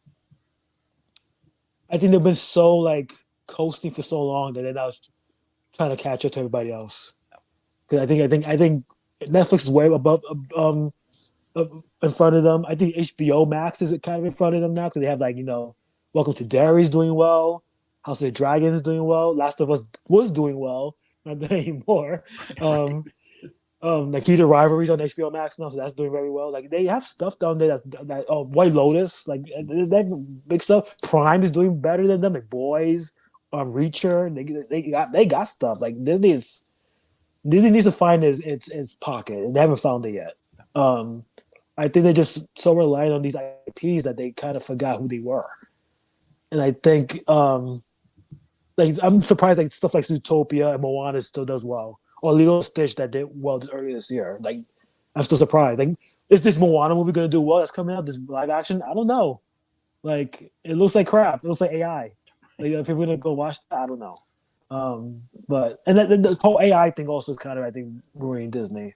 I think they've been so like coasting for so long that they're now trying to catch up to everybody else. Because I think Netflix is way above in front of them. I think HBO Max is kind of in front of them now because they have like Welcome to Derry's doing well, House of the Dragons is doing well, Last of Us was doing well, not there anymore. Nikita Rivalry's on HBO Max now, so that's doing very well. Like they have stuff down there that White Lotus, like that big stuff. Prime is doing better than them. Like Boys, Reacher, they got stuff. Like Disney is Disney needs to find its pocket, and they haven't found it yet. Um, I think they're just so reliant on these IPs that they kind of forgot who they were. And I think like I'm surprised like stuff like Zootopia and Moana still does well, or Lilo and Stitch that did well earlier this year. Like I'm still surprised. Like is this Moana movie gonna do well? That's coming out this live action. I don't know. Like it looks like crap. It looks like AI. Like if people gonna go watch that, I don't know. But and then the whole AI thing also is kind of I think ruining Disney.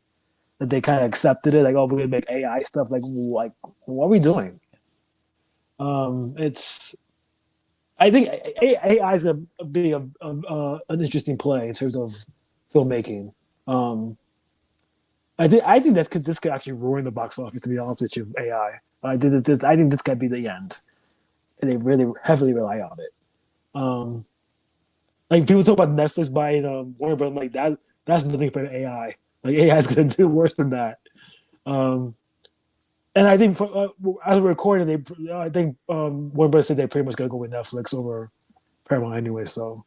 That they kind of accepted it, like oh we're gonna make AI stuff. Like what are we doing? It's I think AI is gonna be an interesting play in terms of filmmaking. I think this could actually ruin the box office. To be honest with you, AI. I think this could be the end, and they really heavily rely on it. Um, like people talk about Netflix buying Warner, but I'm like that's nothing for AI. Like AI is gonna do worse than that. Um, and I think as we're recording, I think Warner Bros. Said they pretty much gonna go with Netflix over Paramount anyway. So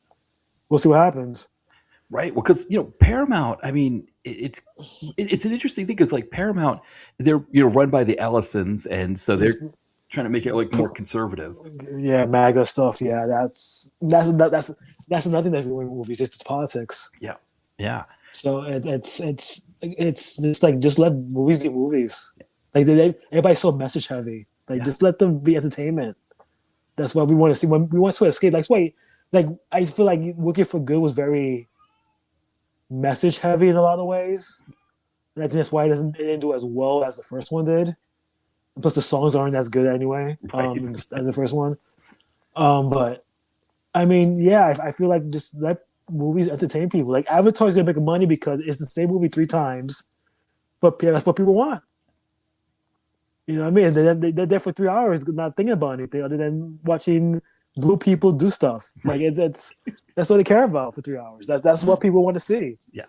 we'll see what happens. Right. Well, because Paramount. I mean, it's an interesting thing because like Paramount, they're run by the Ellisons, and so they're trying to make it like more conservative. Yeah, MAGA stuff. Yeah, that's another thing that's ruining movies. It's politics. Yeah. Yeah. So it's just like just let movies be movies. Like everybody's so message heavy. Like Yeah. just let them be entertainment. That's what we want to see. When we want to escape, like wait, like I feel like Wicked for Good was very message heavy in a lot of ways. And I think that's why it didn't do as well as the first one did. Plus the songs aren't as good anyway, Right. as the first one. But I mean, yeah, I feel like just let movies entertain people. Like Avatar's gonna make money because it's the same movie 3 times, but that's what people want. You know what I mean? They're there for 3 hours, not thinking about anything other than watching blue people do stuff. Like that's what they care about for 3 hours. That's what people want to see. Yeah.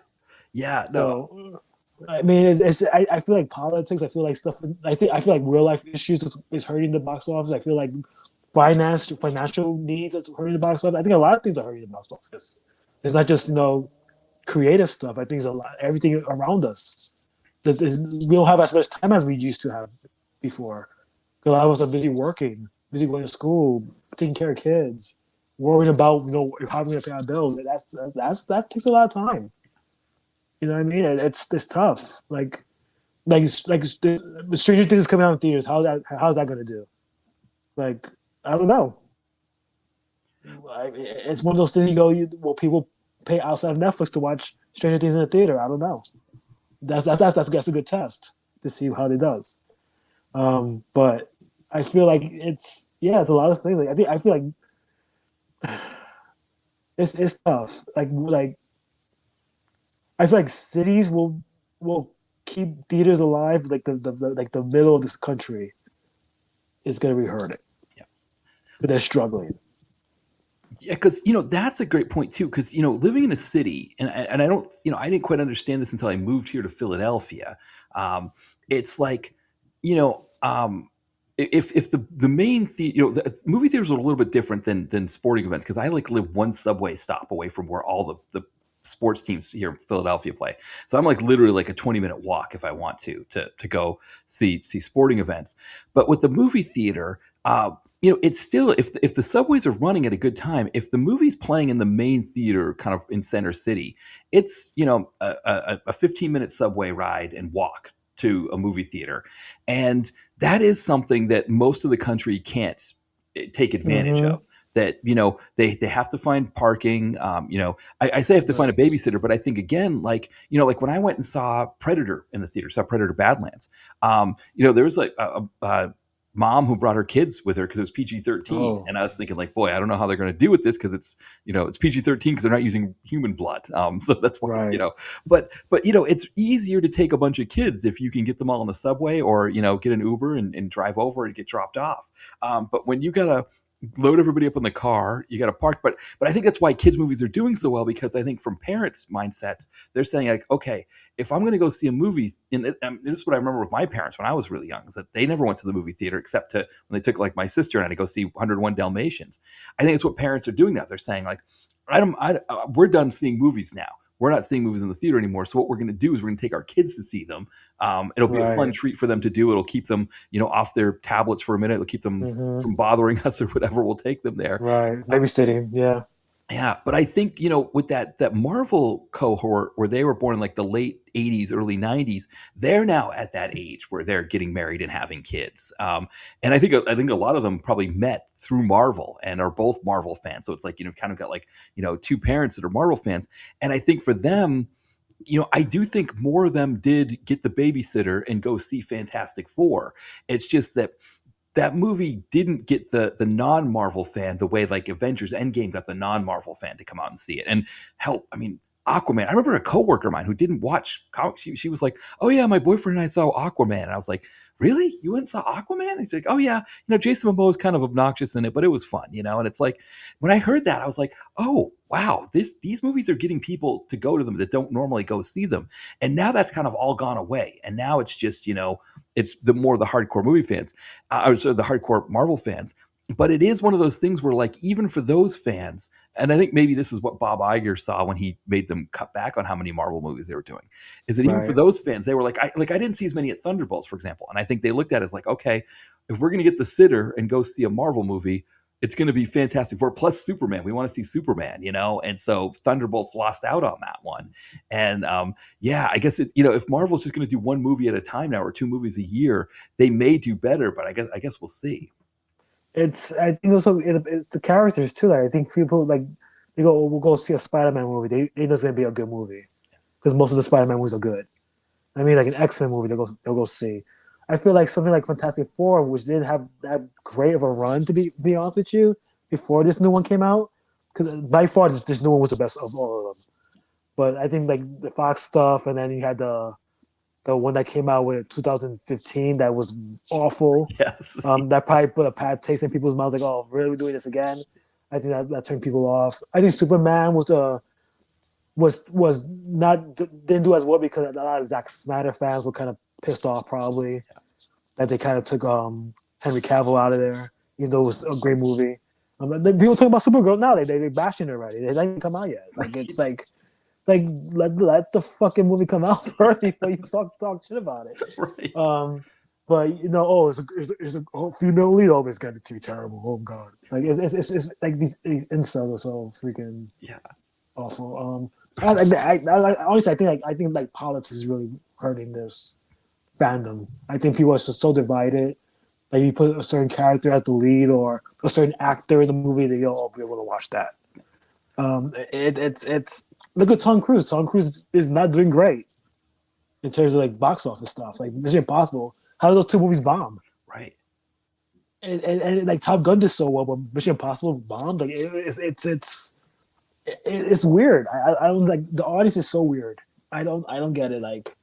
Yeah. No. So, I mean, I feel like politics. I feel like stuff. I feel like real life issues is hurting the box office. I feel like financial needs is hurting the box office. I think a lot of things are hurting the box office. It's not just creative stuff. I think it's a lot everything around us. We don't have as much time as we used to have before. Because a lot of us are busy working, busy going to school, taking care of kids, worrying about how we're going to pay our bills. That takes a lot of time. You know what I mean? It's tough. Like Stranger Things is coming out in theaters. How's that going to do? Like I don't know. It's one of those things will people pay outside of Netflix to watch Stranger Things in the theater? I don't know. That's a good test to see how it does. But I feel like it's a lot of things. Like I feel like it's tough. Like I feel like cities will keep theaters alive. Like the middle of this country is going to be hurting. Yeah. But they're struggling. Yeah, because that's a great point too. Because living in a city, and I don't, I didn't quite understand this until I moved here to Philadelphia. It's like, if the main the movie theaters are a little bit different than sporting events because I like live one subway stop away from where all the sports teams here in Philadelphia play. So I'm like literally like a 20-minute walk if I want to go see sporting events. But with the movie theater, it's still if the subways are running at a good time, if the movie's playing in the main theater kind of in Center City, it's a 15-minute subway ride and walk to a movie theater. And that is something that most of the country can't take advantage Mm-hmm. of. That they have to find parking. I say I have to find a babysitter, but I think again, like when I went and saw Predator in the theater, saw Predator Badlands. There was like a mom who brought her kids with her because it was PG-13, Oh, and I was thinking like, boy, I don't know how they're going to do with this because it's it's PG-13 because they're not using human blood. So that's why right. but it's easier to take a bunch of kids if you can get them all on the subway or get an Uber and drive over and get dropped off. But when you gotta load everybody up in the car, you got to park. But I think that's why kids movies are doing so well because I think from parents' mindsets, they're saying like, okay, if I'm going to go see a movie, and this is what I remember with my parents when I was really young, is that they never went to the movie theater except when they took like my sister and I to go see 101 Dalmatians. I think it's what parents are doing now. They're saying like, we're done seeing movies now. we're not seeing movies in the theater anymore. So what we're going to do is we're going to take our kids to see them. It'll be a fun Right. treat for them to do. It'll keep them, off their tablets for a minute. It'll keep them Mm-hmm. from bothering us or whatever. We'll take them there. Right. Babysitting. Yeah. Yeah, but I think with that Marvel cohort where they were born in like the late '80s, early '90s, they're now at that age where they're getting married and having kids. And I think a lot of them probably met through Marvel and are both Marvel fans. So it's like kind of got like two parents that are Marvel fans, and I think for them, I do think more of them did get the babysitter and go see Fantastic Four. It's just that movie didn't get the non-Marvel fan the way like Avengers Endgame got the non-Marvel fan to come out and see it. And hell, I mean, Aquaman. I remember a coworker of mine who didn't watch comics. She was like, "Oh yeah, my boyfriend and I saw Aquaman." And I was like, "Really? You went and saw Aquaman?" And he's like, "Oh yeah, Jason Momoa is kind of obnoxious in it, but it was fun, And it's like when I heard that, I was like, "Oh wow, these movies are getting people to go to them that don't normally go see them." And now that's kind of all gone away. And now it's just it's the more the hardcore movie fans, or so the hardcore Marvel fans. But it is one of those things where, like, even for those fans, and I think maybe this is what Bob Iger saw when he made them cut back on how many Marvel movies they were doing, is that even for Right. those fans, they were like, I didn't see as many at Thunderbolts, for example. And I think they looked at it as like, okay, if we're going to get the sitter and go see a Marvel movie, it's going to be Fantastic Four plus Superman. We want to see Superman, And so Thunderbolts lost out on that one. And yeah, I guess if Marvel's just going to do one movie at a time now or two movies a year, they may do better. But I guess we'll see. I think also it's the characters too. Like I think people like we'll go see a Spider-Man movie. They know it's gonna be a good movie because most of the Spider-Man movies are good. I mean, like an X-Men movie, they'll go see. I feel like something like Fantastic Four, which didn't have that great of a run to be honest with you, before this new one came out, because by far this new one was the best of all of them. But I think like the Fox stuff, and then you had the one that came out with 2015 that was awful. Yes. That probably put a bad taste in people's mouths. Like, oh, really, we're doing this again? I think that turned people off. I think Superman was not didn't do as well because a lot of Zack Snyder fans were kind of pissed off probably that they kind of took Henry Cavill out of there, even though it was a great movie. People talking about Supergirl now. They bashing it already. They didn't come out yet. Like it's like let the fucking movie come out first before you talk shit about it. Right. But it's a female lead. Oh, it's gonna be terrible. Oh god, like it's like these incels are so freaking awful. Honestly, I think like politics is really hurting this fandom. I think people are just so divided. Like you put a certain character as the lead or a certain actor in the movie, they all be able to watch that. It's look at Tom Cruise. Tom Cruise is not doing great in terms of like box office stuff. Like Mission Impossible. How did those two movies bomb? Right. And like Top Gun did so well, but Mission Impossible bombed. Like it's weird. I don't like the audience is so weird. I don't get it. Like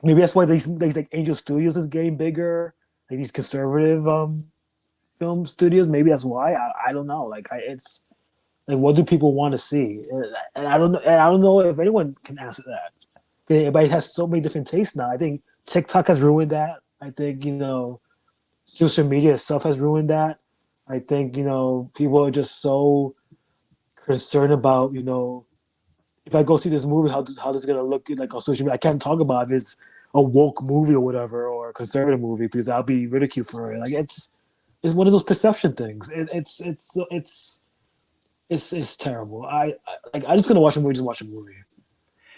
maybe that's why these like Angel Studios is getting bigger. Like these conservative film studios. Maybe that's why. I don't know. Like it's like what do people want to see? And I don't know. And I don't know if anyone can answer that. Everybody has so many different tastes now. I think TikTok has ruined that. I think social media itself has ruined that. I think people are just so concerned about if I go see this movie, how this is gonna look like on social media. I can't talk about if it's a woke movie or whatever or a conservative movie because I'll be ridiculed for it. Like it's one of those perception things. It's terrible. I just gonna watch a movie. Just watch a movie.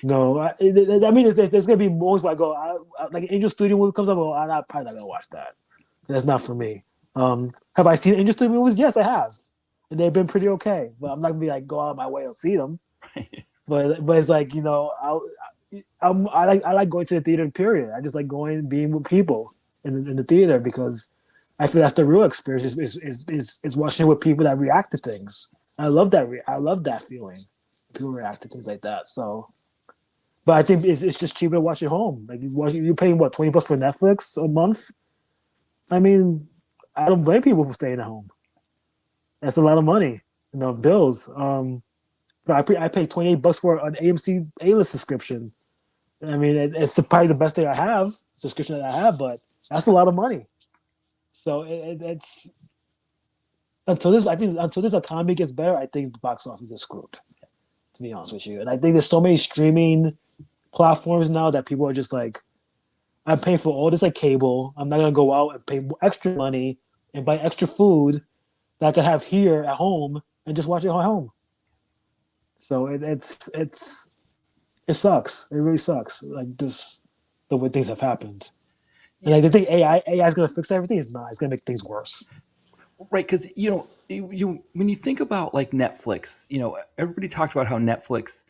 No, I mean there's gonna be moments where I go like an Angel Studio movie comes up. Well, I'm probably not gonna watch that. That's not for me. Have I seen Angel Studio movies? Yes, I have, and they've been pretty okay. But I'm not gonna be like go out of my way to see them. But it's like I like going to the theater. Period. I just like being with people in the theater because I feel that's the real experience is watching it with people that react to things. I love that. I love that feeling. People react to things like that. So, but I think it's just cheaper to watch at home. Like you're paying what $20 for Netflix a month. I mean, I don't blame people for staying at home. That's a lot of money, bills. I pay $28 for an AMC A-list subscription. I mean, it's probably the best thing I have, subscription that I have, but that's a lot of money. So it's until this economy gets better, I think the box office is screwed. to be honest with you. And I think there's so many streaming platforms now that people are just like, I'm paying for all this like cable. I'm not gonna go out and pay extra money and buy extra food that I could have here at home and just watch it at home. So it sucks. It really sucks. Like just the way things have happened. And Yeah, like, they think AI is gonna fix everything. It's not. It's gonna make things worse. right. Because you when you think about like Netflix, everybody talked about how Netflix,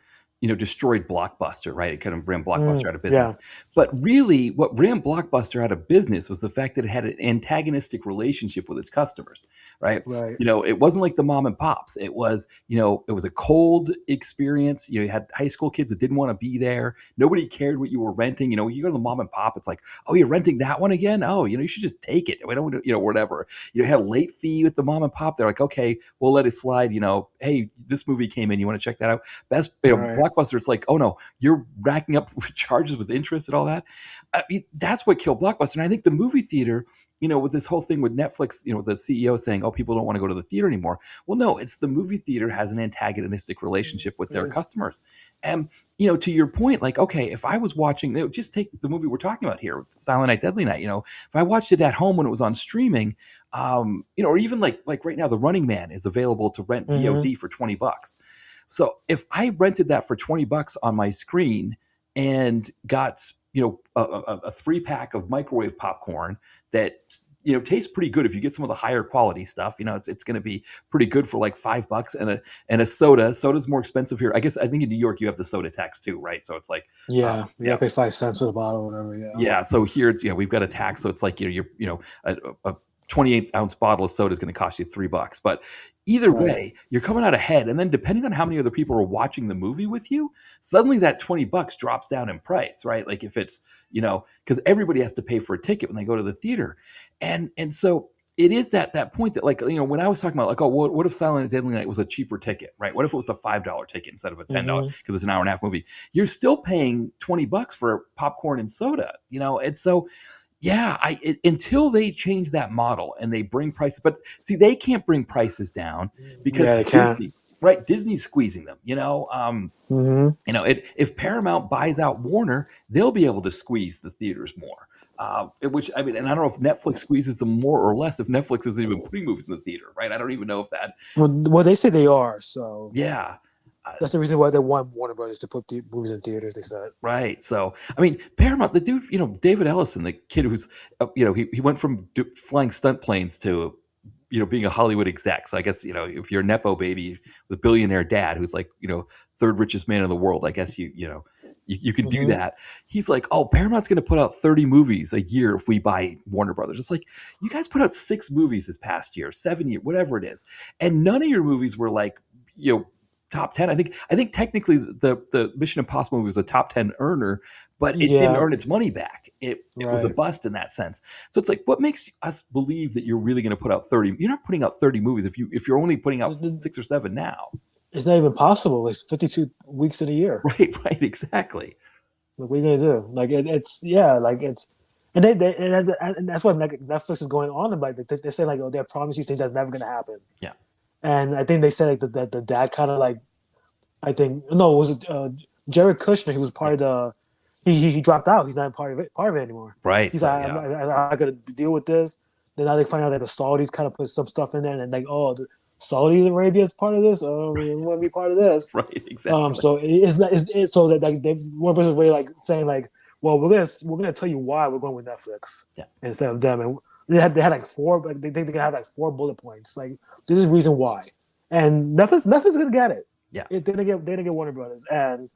destroyed Blockbuster, right? It kind of ran Blockbuster out of business. Yeah. But really, what ran Blockbuster out of business was the fact that it had an antagonistic relationship with its customers, right? Right. It wasn't like the mom and pops. It was a cold experience. You had high school kids that didn't want to be there. Nobody cared what you were renting. You go to the mom and pop, it's like, oh, you're renting that one again? Oh, you should just take it. We don't, whatever. You had a late fee with the mom and pop. They're like, okay, we'll let it slide. Hey, this movie came in. You want to check that out? Best, Right. Blockbuster. It's like, oh no, you're racking up charges with interest and all that. I mean, that's what killed Blockbuster. And I think the movie theater, with this whole thing with Netflix, the CEO saying, oh, people don't want to go to the theater anymore. Well, no, it's the movie theater has an antagonistic relationship with their customers. And, to your point, like, okay, if I was watching, just take the movie we're talking about here, Silent Night, Deadly Night, if I watched it at home when it was on streaming, or even like right now, The Running Man is available to rent Mm-hmm. VOD for $20. So if I rented that for $20 on my screen and got, a 3-pack of microwave popcorn that, tastes pretty good. If you get some of the higher quality stuff, it's going to be pretty good for like $5 and a soda. Soda's more expensive here. I think in New York you have the soda tax too, right? So it's like, Yeah. You yeah, gotta pay 5 cents for the bottle or whatever. Yeah. yeah. So here it's, we've got a tax. So it's like, a 28-ounce bottle of soda is going to cost you $3. But either Right. way, you're coming out ahead. And then depending on how many other people are watching the movie with you, suddenly that $20 drops down in price, right? Like if it's, because everybody has to pay for a ticket when they go to the theater. And so it is that point that, like, when I was talking about like, oh, what if Silent and Deadly Night was a cheaper ticket, right? What if it was a $5 ticket instead of a $10 Mm-hmm. because it's an hour and a half movie? You're still paying $20 for popcorn and soda, and so yeah, until they change that model and they bring prices, but see, they can't bring prices down Yeah, because they can. Disney, right? Disney's squeezing them. Mm-hmm. If Paramount buys out Warner, they'll be able to squeeze the theaters more. Which I mean, and I don't know if Netflix squeezes them more or less. If Netflix isn't even putting movies in the theater, right? I don't even know if that. Well, they say they are. So Yeah, that's the reason why they want Warner Brothers to put the movies in theaters. They said. right. So, I mean, Paramount, the dude, David Ellison, the kid who's, he went from flying stunt planes to, being a Hollywood exec. So I guess, if you're a Nepo baby, the billionaire dad who's like, third richest man in the world, I guess you can do Mm-hmm. that. He's like, oh, Paramount's going to put out 30 movies a year if we buy Warner Brothers. It's like, you guys put out 6 movies this past year, 7 years, whatever it is. And none of your movies were like, top 10. I think technically the Mission Impossible movie was a top 10 earner, but it didn't Yeah. earn its money back. It was a Right. bust in that sense. So it's like, what makes us believe that you're really going to put out 30? You're not putting out 30 movies if you're only putting out 6 or 7 now. It's not even possible. It's 52 weeks in a year. Right, exactly. Like, what are you gonna do? Like, it's yeah, like it's, and and that's what Netflix is going on about. They say like, oh, they're promising things that's never gonna happen. Yeah. And I think they said like that the dad kind of like, I think no, it was Jared Kushner. He was Yeah. part of the. He dropped out. He's not part of it anymore. Right. He's So like, yeah. I'm not gonna deal with this. Then now they find out that the Saudis kind of put some stuff in there, and like, oh, Saudi Arabia is part of this. Oh, we want to be part of this. Right, exactly. So it's not. It's so that like they one person's way like saying like, well, we're gonna tell you why we're going with Netflix Yeah. instead of them, and they had like 4. Like, they think they had like 4 bullet points. Like, this is the reason why, and Netflix is gonna get it. Yeah. They're gonna get Warner Brothers, and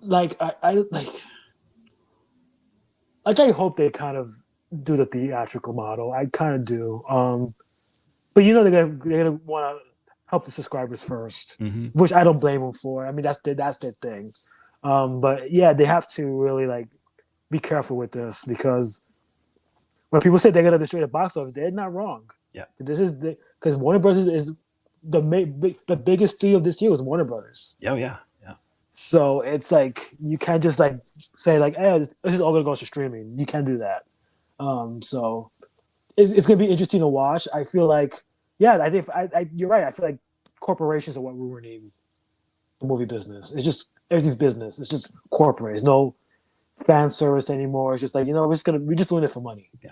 like I I hope they kind of do the theatrical model. I kind of do. But they're gonna want to help the subscribers first, Hmm. which I don't blame them for. I mean, that's their thing. But yeah, they have to really like be careful with this, because when people say they're gonna destroy the box office, they're not wrong. Yeah. This is because Warner Brothers is the biggest studio this year was Warner Brothers. Oh yeah. Yeah. So it's like you can't just like say like, "Hey, this is all gonna go to streaming." You can't do that. So it's gonna be interesting to watch. I feel like, yeah, I think you're right. I feel like corporations are what we're ruining the movie business. It's just everything's business. It's just corporate. There's no fan service anymore. It's just like, we're just doing it for money. Yeah.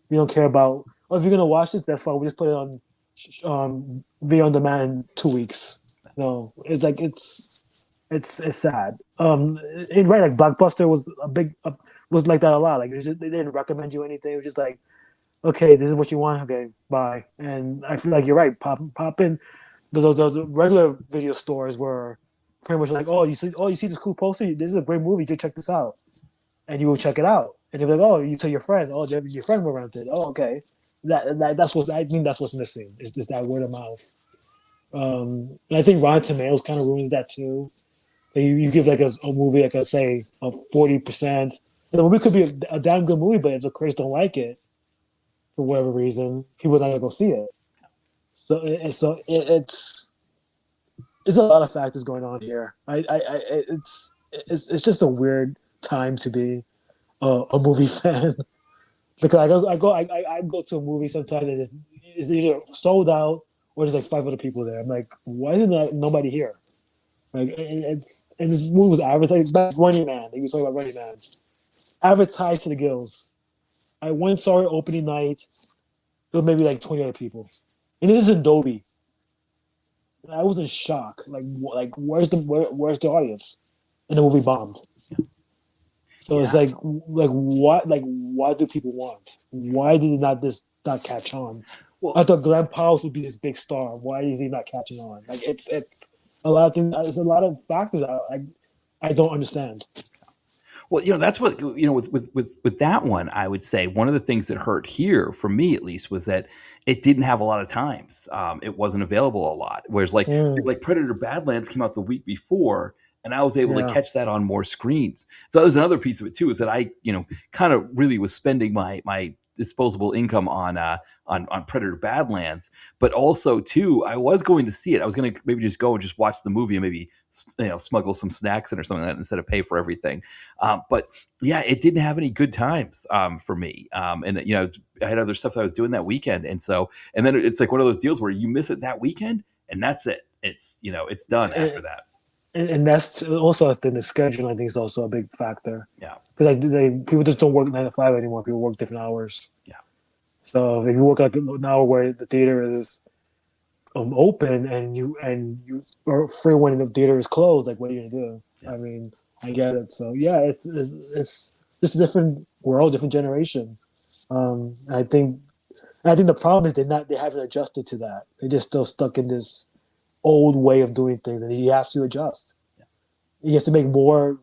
We don't care about, oh, if you're gonna watch this, that's fine. We just put it on video on demand in 2 weeks. No, it's like it's sad. Right, like Blockbuster was was like that a lot. Like they didn't recommend you anything. It was just like, okay, this is what you want. Okay, bye. And I feel like you're right. Pop in the regular video stores were pretty much like, oh, you see this cool poster. This is a great movie. Just check this out, and you will check it out. And you're like, oh, you tell your friend. Oh, your friend will rent it. Oh, okay. That's what I think. That's what's missing. Is just that word of mouth. And I think Rotten Tomatoes kind of ruins that too. Like you give like a movie like say a 40%. The movie could be a damn good movie, but if the critics don't like it for whatever reason, people are not gonna go see it. So it's a lot of factors going on here. It's just a weird time to be a movie fan. Because I go to a movie sometimes and it's either sold out or there's like 5 other people there. I'm like, why is there nobody here? Like and this movie was advertised back Running Man. He was talking about Running Man. Advertised to the gills. I went saw it opening night. There were maybe like 20 other people, and this is in Dolby. I was in shock. Like where's the audience? And the movie bombed. So it's like what do people want? Why did not catch on? Well, I thought Glenn Powell would be this big star. Why is he not catching on? Like it's a lot of things. There's a lot of factors I don't understand. Well, that's what with that one, I would say one of the things that hurt here for me at least was that it didn't have a lot of times. It wasn't available a lot. Whereas like Predator Badlands came out the week before, and I was able to catch that on more screens. So that was another piece of it too, is that I kind of really was spending my disposable income on Predator Badlands, but also too, I was going to see it. I was going to maybe just go and just watch the movie and maybe smuggle some snacks in or something like that instead of pay for everything. But yeah, it didn't have any good times for me. And I had other stuff I was doing that weekend, and then it's like one of those deals where you miss it that weekend, and that's it. It's it's done after that. And that's also, I think, the schedule, I think, is also a big factor. Yeah. Because people just don't work 9 to 5 anymore. People work different hours. Yeah. So if you work like an hour where the theater is open and you are free when the theater is closed, like what are you gonna do? Yeah. I mean, I get it. So yeah, it's just a different world, different generation. I think the problem is they haven't adjusted to that. They're just still stuck in this old way of doing things, and you have to adjust. Yeah. You have to make more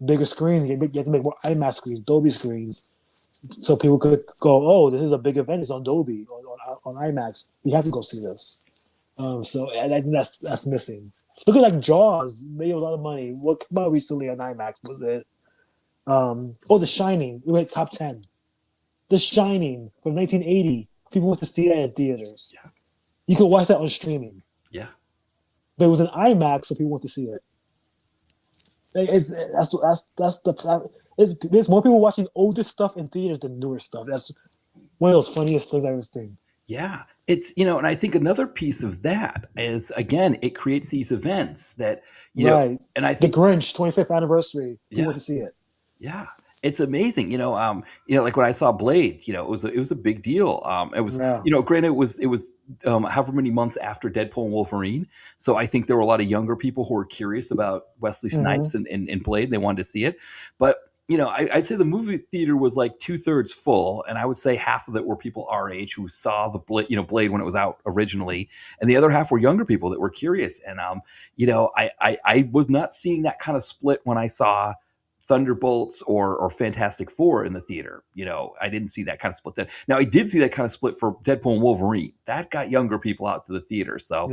bigger screens. You have to make more IMAX screens, Dolby screens, so people could go, oh, this is a big event. It's on Dolby or on IMAX. We have to go see this. So I think that's missing. Look at like Jaws, made a lot of money. What came out recently on IMAX? Was it? The Shining. It went top 10. The Shining from 1980. People went to see that in theaters. Yeah. You could watch that on streaming. Yeah. But it was an IMAX, so people want to see it. There's more people watching older stuff in theaters than newer stuff. That's one of those funniest things I've ever seen. Yeah. It's, and I think another piece of that is, again, it creates these events that, know, and I think The Grinch 25th anniversary, people want to see it. Yeah. It's amazing, like when I saw Blade, it was a big deal. It was, granted it was however many months after Deadpool and Wolverine. So I think there were a lot of younger people who were curious about Wesley Snipes and Blade. They wanted to see it. But, I'd say the movie theater was like 2/3 full. And I would say half of it were people our age who saw the Blade when it was out originally. And the other half were younger people that were curious. And, I was not seeing that kind of split when I saw Thunderbolts or Fantastic Four in the theater. I didn't see that kind of split then. Now I did see that kind of split for Deadpool and Wolverine. That got younger people out to the theater. So,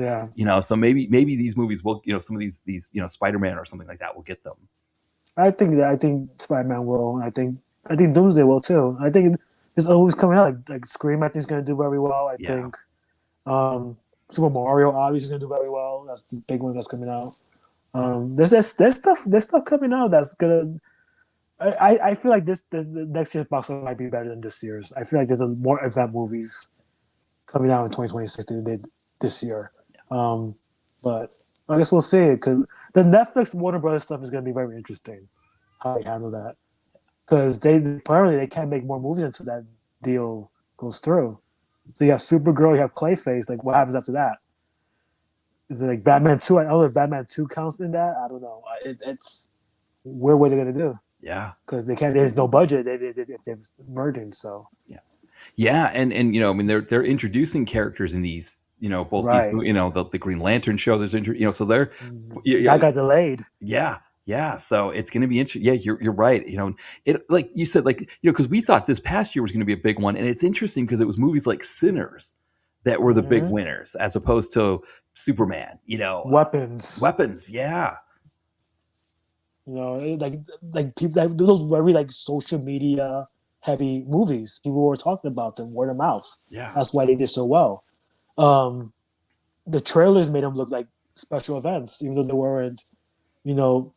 so maybe these movies will, some of these, Spider-Man or something like that will get them. I think Spider-Man will. I think Doomsday will too. I think there's always coming out like Scream. I think is going to do very well. I think Super Mario obviously is going to do very well. That's the big one that's coming out. There's stuff coming out that's gonna. I feel like the next year's box office might be better than this year's. I feel like there's more event movies coming out in 2026 than they did this year. Yeah. But I guess we'll see because the Netflix Warner Brothers stuff is going to be very interesting how they handle that because they apparently they can't make more movies until that deal goes through. So you have Supergirl, you have Clayface. Like, what happens after that? Is it like Batman 2? I don't know if Batman 2 counts in that. I don't know. It's what are they gonna do? Yeah. Because they can't. There's no budget. If they're merging, so Yeah. Yeah, and I mean they're introducing characters in these, both these, right. the Green Lantern show. There's, so they're, That got delayed. yeah, yeah. So it's going to be interesting. Yeah, you're right. It like you said, like because we thought this past year was going to be a big one, and it's interesting because it was movies like Sinners that were the big Mm-hmm. winners, as opposed to Superman. Weapons. Weapons. Yeah, Like people like those very like social media heavy movies. People were talking about them word of mouth. yeah, That's why they did so well. Um, the trailers made them look like special events, even though they weren't, you know,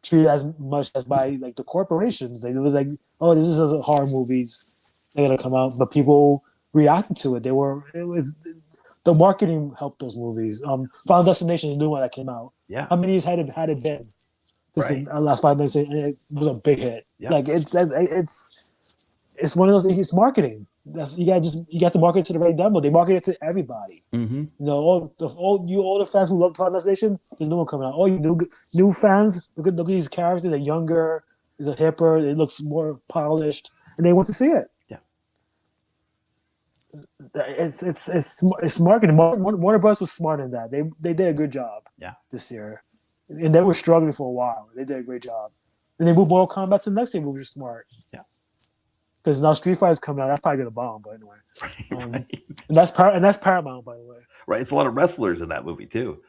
treated as much as by like the corporations. They were like, oh, this is horror movies. They're gonna come out, but people reacted to it. It was the marketing helped those movies. Final Destination is a new one that came out. yeah. How many years had it been since Right. the last Final Destination? It was a big hit. Yeah. Like it's one of those. It's marketing. You got to market it to the right demo. They market it to everybody. Mm-hmm. All the fans who love Final Destination, the new one coming out. All you new fans, look at these characters. They're younger. It's a hipper. It looks more polished, and they want to see it. Yeah. It's marketing. Warner Bros was smart in that. They did a good job. Yeah. This year, and they were struggling for a while. They did a great job, and they moved Mortal Kombat to the next year, which was smart. Yeah. Because now Street Fighter's coming out. That's probably gonna bomb. But anyway, Right. and that's Paramount, by the way. Right. It's a lot of wrestlers in that movie too.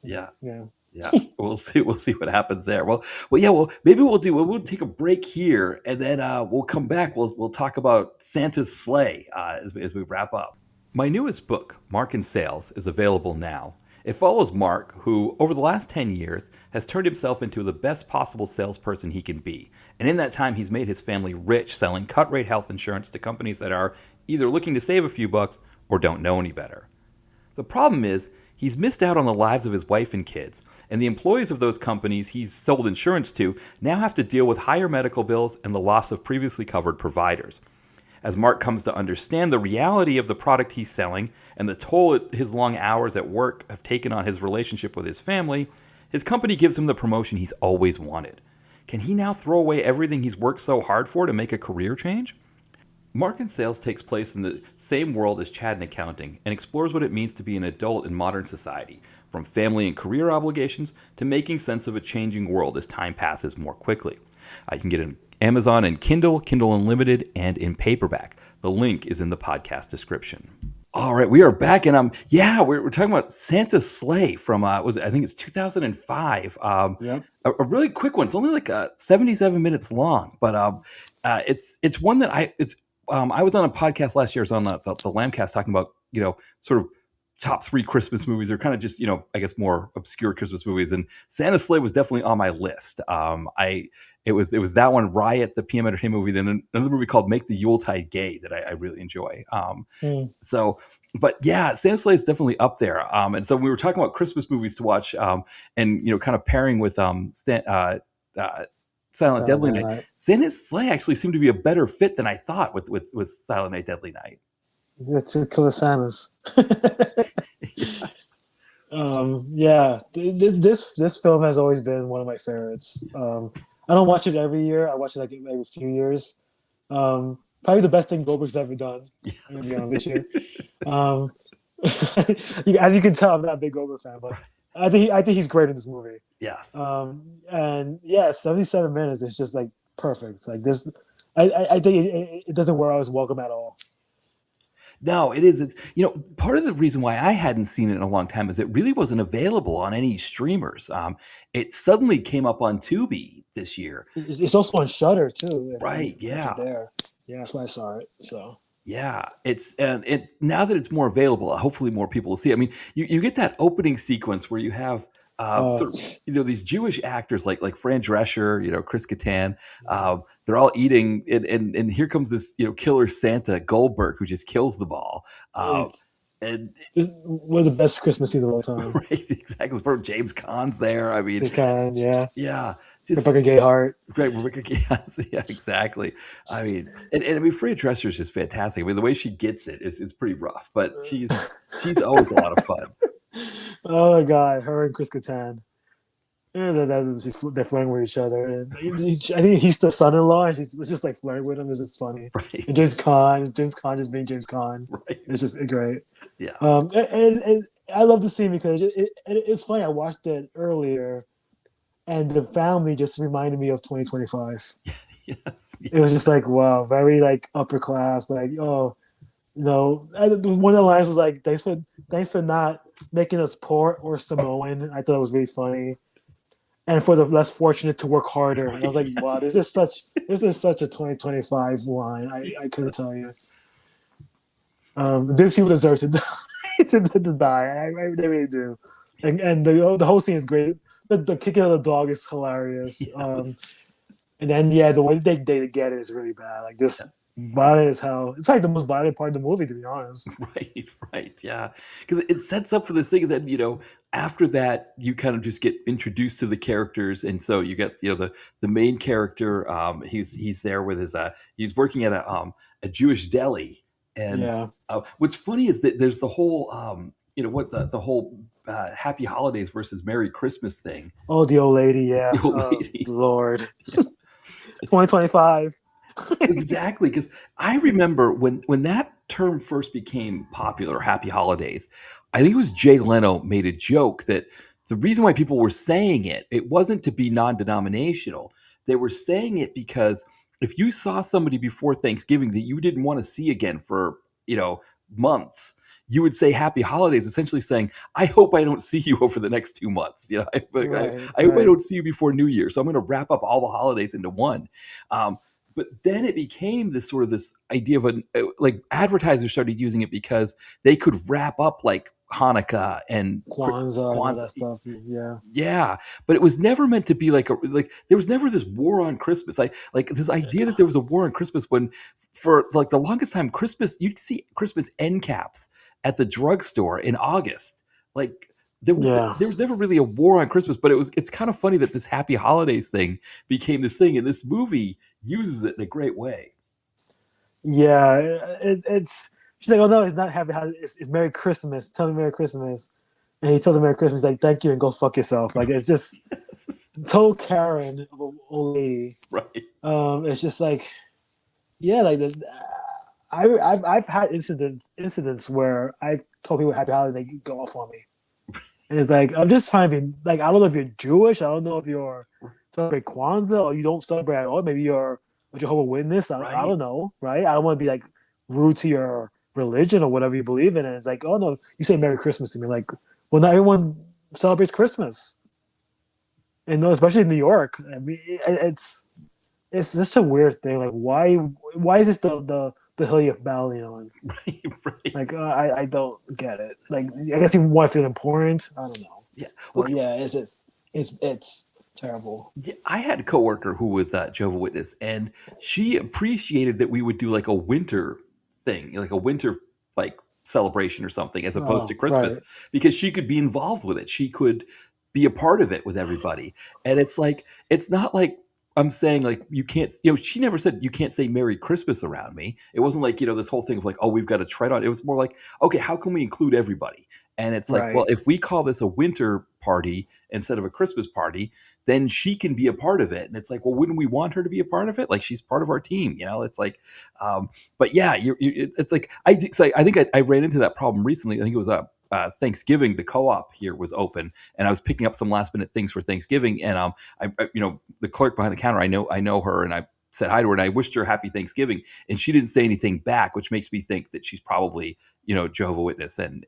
Yeah. Yeah. Yeah, we'll see. We'll see what happens there. Yeah. Well, maybe we'll take a break here, and then we'll come back. We'll talk about Santa's sleigh as we wrap up. My newest book, Mark in Sales, is available now. It follows Mark, who over the last 10 years has turned himself into the best possible salesperson he can be, and in that time, he's made his family rich selling cut-rate health insurance to companies that are either looking to save a few bucks or don't know any better. The problem is, he's missed out on the lives of his wife and kids, and the employees of those companies he's sold insurance to now have to deal with higher medical bills and the loss of previously covered providers. As Mark comes to understand the reality of the product he's selling and the toll his long hours at work have taken on his relationship with his family, his company gives him the promotion he's always wanted. Can he now throw away everything he's worked so hard for to make a career change? Mark in Sales takes place in the same world as Chad in Accounting and explores what it means to be an adult in modern society, from family and career obligations to making sense of a changing world as time passes more quickly. You can get it on Amazon and Kindle, Kindle Unlimited, and in paperback. The link is in the podcast description. All right, we are back, and we're talking about Santa's Sleigh from I think it's 2005. Yep. A really quick one. It's only like 77 minutes long, but it's one that I was on a podcast last year. I was on the Lambcast talking about, sort of top 3 Christmas movies, or kind of just, I guess more obscure Christmas movies. And Santa's Sleigh was definitely on my list. It was that one, Riot, the PM Entertainment movie, then another movie called Make the Yuletide Gay that I really enjoy. But yeah, Santa's Sleigh is definitely up there. And so we were talking about Christmas movies to watch, and kind of pairing with Silent Deadly Night. Night. Santa's Sleigh actually seemed to be a better fit than I thought with Silent Night, Deadly Night. The 2 Killer Santas. This film has always been one of my favorites. I don't watch it every year. I watch it like every few years. Probably the best thing Goldberg's ever done. I'm gonna be honest with you. As you can tell, I'm not a big Goldberg fan, but I think he's great in this movie. Yes. 77 minutes is just like perfect. It's like this. I think it doesn't wear out his welcome at all. No, it is. It's part of the reason why I hadn't seen it in a long time is it really wasn't available on any streamers. It suddenly came up on Tubi this year. It's also on Shudder too. Right? Yeah. There. Yeah, that's why I saw it. So. Yeah, it now that it's more available, hopefully more people will see it. I mean, you get that opening sequence where you have sort of, these Jewish actors like Fran Drescher, Chris Kattan. They're all eating, and here comes this killer Santa Goldberg who just kills them all. And This one of the best Christmas scenes of all time. right, exactly. James Caan's there. I mean, They can, yeah. yeah, just Rebecca Gayheart. great. Rebecca, yes, yeah, exactly. I mean, and I mean, Freya Dresser is just fantastic. I mean, the way she gets it is pretty rough, but she's always a lot of fun. Oh my god, her and Chris Kattan. And then they're flirting with each other. And I think he's the son-in-law, and she's just like flirting with him. It's just funny. Right, And James Caan just being James Caan. It's right. just great. Yeah. And I love the scene because it's funny. I watched it earlier, and the family just reminded me of 2025. Yes. It was just like, wow, very like upper class. Like, oh no, one of the lines was like, thanks for not making us poor or Samoan. I thought it was really funny. And for the less fortunate to work harder. And I was Right, like, wow, yes. this is such a 2025 line. I couldn't tell you. These people deserve to die. to die. They really do. And the whole scene is great. The kicking of the dog is hilarious. Yes. And then yeah, the way they get it is really bad. Like Yeah. just violent as hell. It's like the most violent part of the movie, to be honest. Right, right, yeah, because it sets up for this thing. That after that, you kind of just get introduced to the characters, and so you get the main character. He's there with his he's working at a Jewish deli, and Yeah. what's funny is that there's the whole what the whole Happy Holidays versus Merry Christmas thing. Oh, the old lady. Yeah. The old Oh lady, Lord. 2025. exactly, because I remember when that term first became popular, Happy Holidays. I think it was Jay Leno made a joke that the reason why people were saying it wasn't to be non-denominational. They were saying it because if you saw somebody before Thanksgiving that you didn't want to see again for months, you would say Happy Holidays, essentially saying, I hope I don't see you over the next 2 months. Right. I hope I Right. don't see you before New Year. So I'm going to wrap up all the holidays into one. Um, but then it became this idea of like advertisers started using it because they could wrap up like Hanukkah and Kwanzaa and all Kwanzaa. that stuff. Yeah. Yeah, but it was never meant to be like there was never this war on Christmas. Like this idea that there was a war on Christmas when for like the longest time Christmas you'd see Christmas end caps at the drugstore in August. Like Yeah. there was never really a war on Christmas, but it's kind of funny that this Happy Holidays thing became this thing, and this movie uses it in a great way. Yeah. It's she's like, oh no, it's not happy. It's Merry Christmas. Tell me Merry Christmas. And he tells her Merry Christmas. He's like, thank you, and go fuck yourself. Like it's just total Karen of an old lady. Right. It's just like, yeah, like I've had incidents where I told people Happy Holiday, they go off on me, and it's like I'm just trying to be like, I don't know if you're Jewish, I don't know if you're celebrate Kwanzaa or you don't celebrate at all. Maybe you're a Jehovah's Witness. I Right. don't know, right? I don't want to be like rude to your religion or whatever you believe in. And it's like, oh no, you say Merry Christmas to me, like, well, not everyone celebrates Christmas, and no, especially in New York. I mean, it's just a weird thing. Like, why is this the hill you're battling on? Right. Right. Like, I don't get it. Like, I guess you want to feel important. I don't know, Yeah. Well, but yeah, it's terrible. yeah, I had a coworker who was a Jehovah's Witness, and she appreciated that we would do like a winter thing, like a winter like celebration or something, as opposed to Oh, Christmas, right, because she could be involved with it. She could be a part of it with everybody, and it's like it's not like I'm saying like you can't. She never said you can't say Merry Christmas around me. It wasn't like this whole thing of like, oh, we've got to tread on. It was more like, okay, how can we include everybody? And it's like, well, right. if we call this a winter party instead of a Christmas party, then she can be a part of it. And it's like, well, wouldn't we want her to be a part of it? Like she's part of our team, It's like, but yeah, it's like so I think I ran into that problem recently. I think it was Thanksgiving. The co-op here was open, and I was picking up some last minute things for Thanksgiving. And the clerk behind the counter, I know her, and I said hi to her, and I wished her happy Thanksgiving, and she didn't say anything back, which makes me think that she's probably Jehovah Witness, and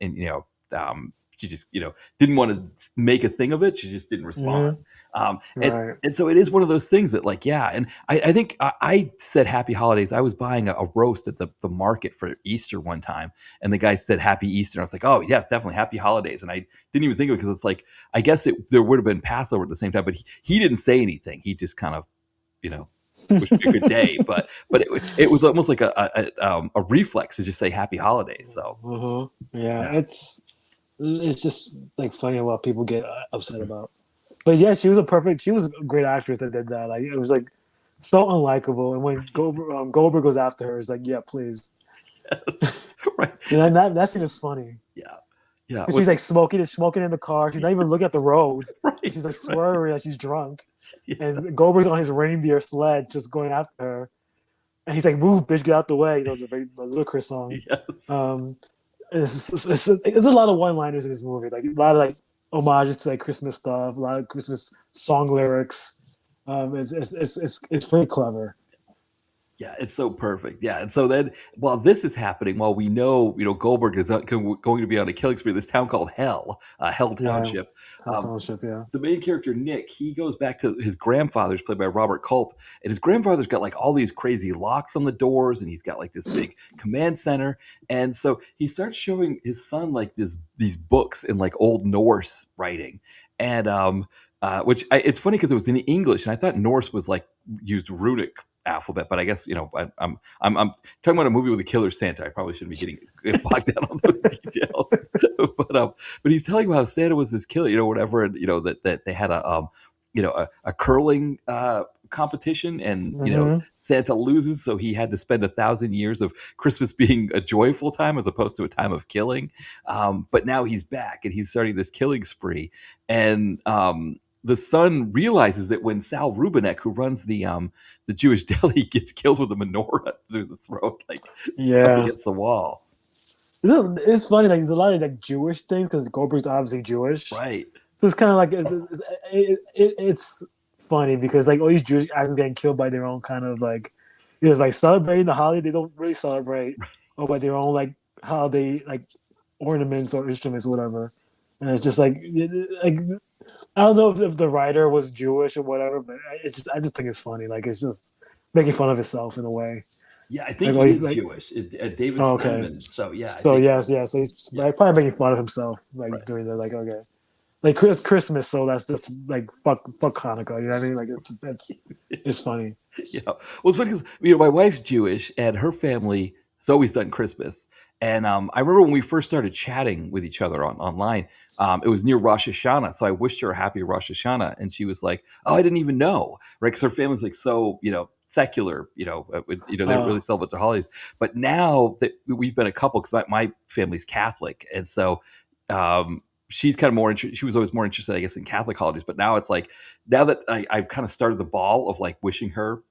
she just didn't want to make a thing of it. She just didn't respond. Hmm. Um, and Right. and so it is one of those things that like and I think I said Happy Holidays. I was buying a roast at the market for Easter one time, and the guy said Happy Easter. And I was like, oh yes, definitely Happy Holidays. And I didn't even think of it because it's like I guess there would have been Passover at the same time, but he didn't say anything. He just kind of you know wish me a good day, but it was almost like a reflex to just say happy holidays. So Yeah, yeah. it's just like funny what people get upset about. But yeah, she was a great actress that did that. Like it was like so unlikable. And when Goldberg goes after her, it's like, yeah, please. Yes. Right. And then that scene is funny. Yeah. Yeah. And she's like smoking in the car. She's not even looking at the road. Right. She's like Right. swerving like she's drunk. Yeah. And Goldberg's on his reindeer sled just going after her. And he's like, "Move, bitch, get out the way." The very ludicrous song. Yes. Um, it's a lot of one-liners in this movie. Like a lot of like homages to like Christmas stuff, a lot of Christmas song lyrics. It's pretty clever. Yeah, it's so perfect. Yeah, and so then while this is happening, while we know Goldberg is going to be on a killing spree, this town called Hell Yeah, Township. Hell Um, Township. Yeah. the main character Nick, he goes back to his grandfather's, played by Robert Culp, and his grandfather's got like all these crazy locks on the doors, and he's got like this big command center, and so he starts showing his son like these books in like Old Norse writing, and it's funny because it was in English, and I thought Norse was like used runic alphabet, but I guess I'm talking about a movie with a killer Santa. I probably shouldn't be getting bogged down on those details, but he's telling about how Santa was this killer, whatever, and that they had a curling competition, and Mm-hmm. Santa loses, so he had to spend 1,000 years of Christmas being a joyful time as opposed to a time of killing. But now he's back and he's starting this killing spree, and the son realizes that when Sal Rubinek, who runs the Jewish deli, gets killed with a menorah through the throat, like stuck Yeah. against the wall. It's funny. Like there's a lot of like Jewish things because Goldberg's obviously Jewish. Right. So it's kind of like it's funny because like all these Jewish actors getting killed by their own kind of like like celebrating the holiday they don't really celebrate, or by their own like holiday like ornaments or instruments or whatever. And it's just like I don't know if the writer was Jewish or whatever, but I just think it's funny. Like it's just making fun of itself in a way. Yeah, I Like think all he these is like Jewish. David oh, okay. Steinman. So yeah, I So think yes, yeah. So he's yeah, like, probably making fun of himself, like right. doing that. Like okay, like Christmas. So that's just like fuck Hanukkah. You know what I mean? Like it's funny. Well, it's funny because my wife's Jewish and her family has always done Christmas. And I remember when we first started chatting with each other online, it was near Rosh Hashanah, so I wished her a happy Rosh Hashanah, and she was like, "Oh, I didn't even know," right? Because her family's like so secular, they don't really celebrate their holidays. But now that we've been a couple, because my family's Catholic, and so she's kind of more interested. She was always more interested, I guess, in Catholic holidays. But now it's like, now that I've kind of started the ball of like wishing her,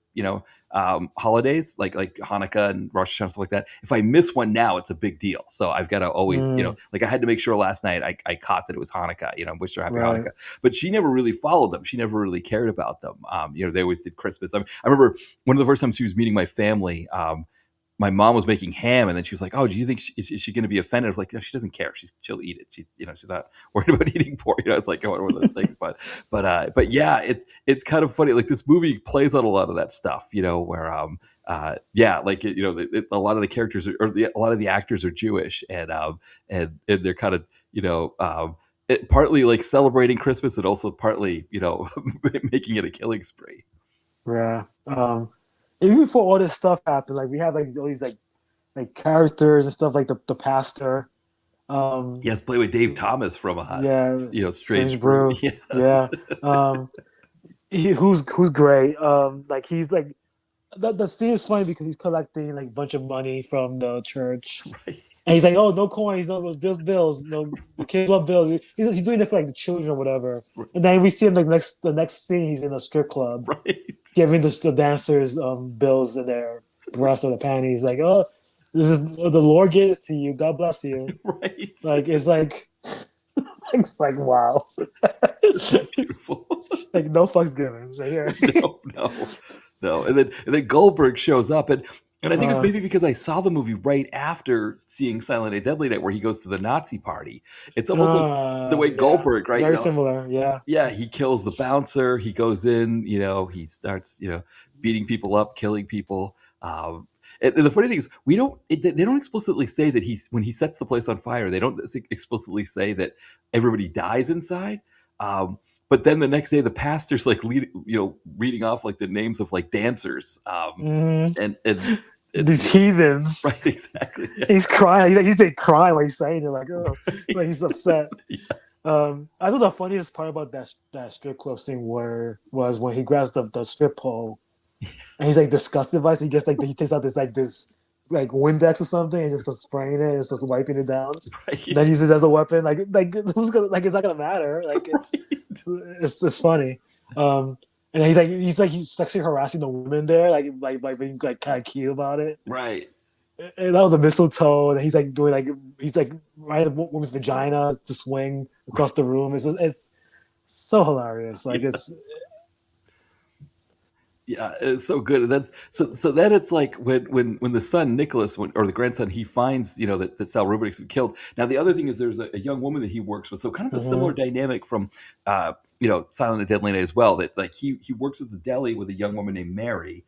holidays like Hanukkah and Rosh Hashanah, stuff like that. If I miss one now, it's a big deal. So I've got to always, Mm, like I had to make sure last night I caught that it was Hanukkah, wished her happy right. Hanukkah. But she never really followed them. She never really cared about them. They always did Christmas. I remember one of the first times she was meeting my family. My mom was making ham, and then she was like, "Oh, do you think is she going to be offended?" I was like, "No, she doesn't care. She'll eat it. She's not worried about eating pork." It's like one of those things. But yeah, it's kind of funny. Like this movie plays on a lot of that stuff, where yeah, like a lot of the characters a lot of the actors are Jewish, and they're kind of partly like celebrating Christmas, and also partly making it a killing spree. Yeah. Even before all this stuff happened, like we had like all these like characters and stuff like the pastor. Um, Yes, play with Dave Thomas from yeah, Strange Strange Brew. Brew. Yes. Yeah. Um, who's great. Like he's like the scene is funny because he's collecting like a bunch of money from the church. Right. And he's like, "Oh, no coins, no bills. No, the kids love bills." He's doing it for like the children or whatever. And then we see him like the next scene, he's in a strip club Right. giving the dancers bills in their breasts or the panties. Like, "Oh, this is the Lord gave this to you. God bless you." Right. Like it's like it's like wow. So beautiful. Like no fucks given. Like, here. No. And then Goldberg shows up, and I think it's Uh, maybe because I saw the movie right after seeing Silent Night, Deadly Night, where he goes to the Nazi party. It's almost like the way yeah, Goldberg, right? very similar. Yeah. Yeah, he kills the bouncer. He goes in, he starts, beating people up, killing people. And the funny thing is, they don't explicitly say that when he sets the place on fire, they don't explicitly say that everybody dies inside. but then the next day the pastor's like reading off like the names of like dancers, Hmm. and These heathens. right, exactly, yeah. He's crying. He's like crying while he's saying it, like, oh, like he's Right. upset. Yes. I thought the funniest part about that strip club scene where was when he grabs the strip pole and he's like disgusted by it. So he gets like he takes out this like Windex or something and just starts spraying it and starts wiping it down. Right. Then uses it as a weapon. Like who's gonna like it's not gonna matter. Like Right. it's funny. And he's sexually harassing the women there, like being like kind of cute about it. Right. And that was the mistletoe, and he's like doing like he's like right at the woman's vagina to swing across the room. It's so hilarious. Like it's Yes. Yeah, it's so good. And that's so then it's like when the son Nicholas or the grandson, he finds that Sal Rubin's been killed. Now the other thing is there's a young woman that he works with, so kind of a similar mhm. dynamic from Silent and Deadly Night as well. That like he works at the deli with a young woman named Mary,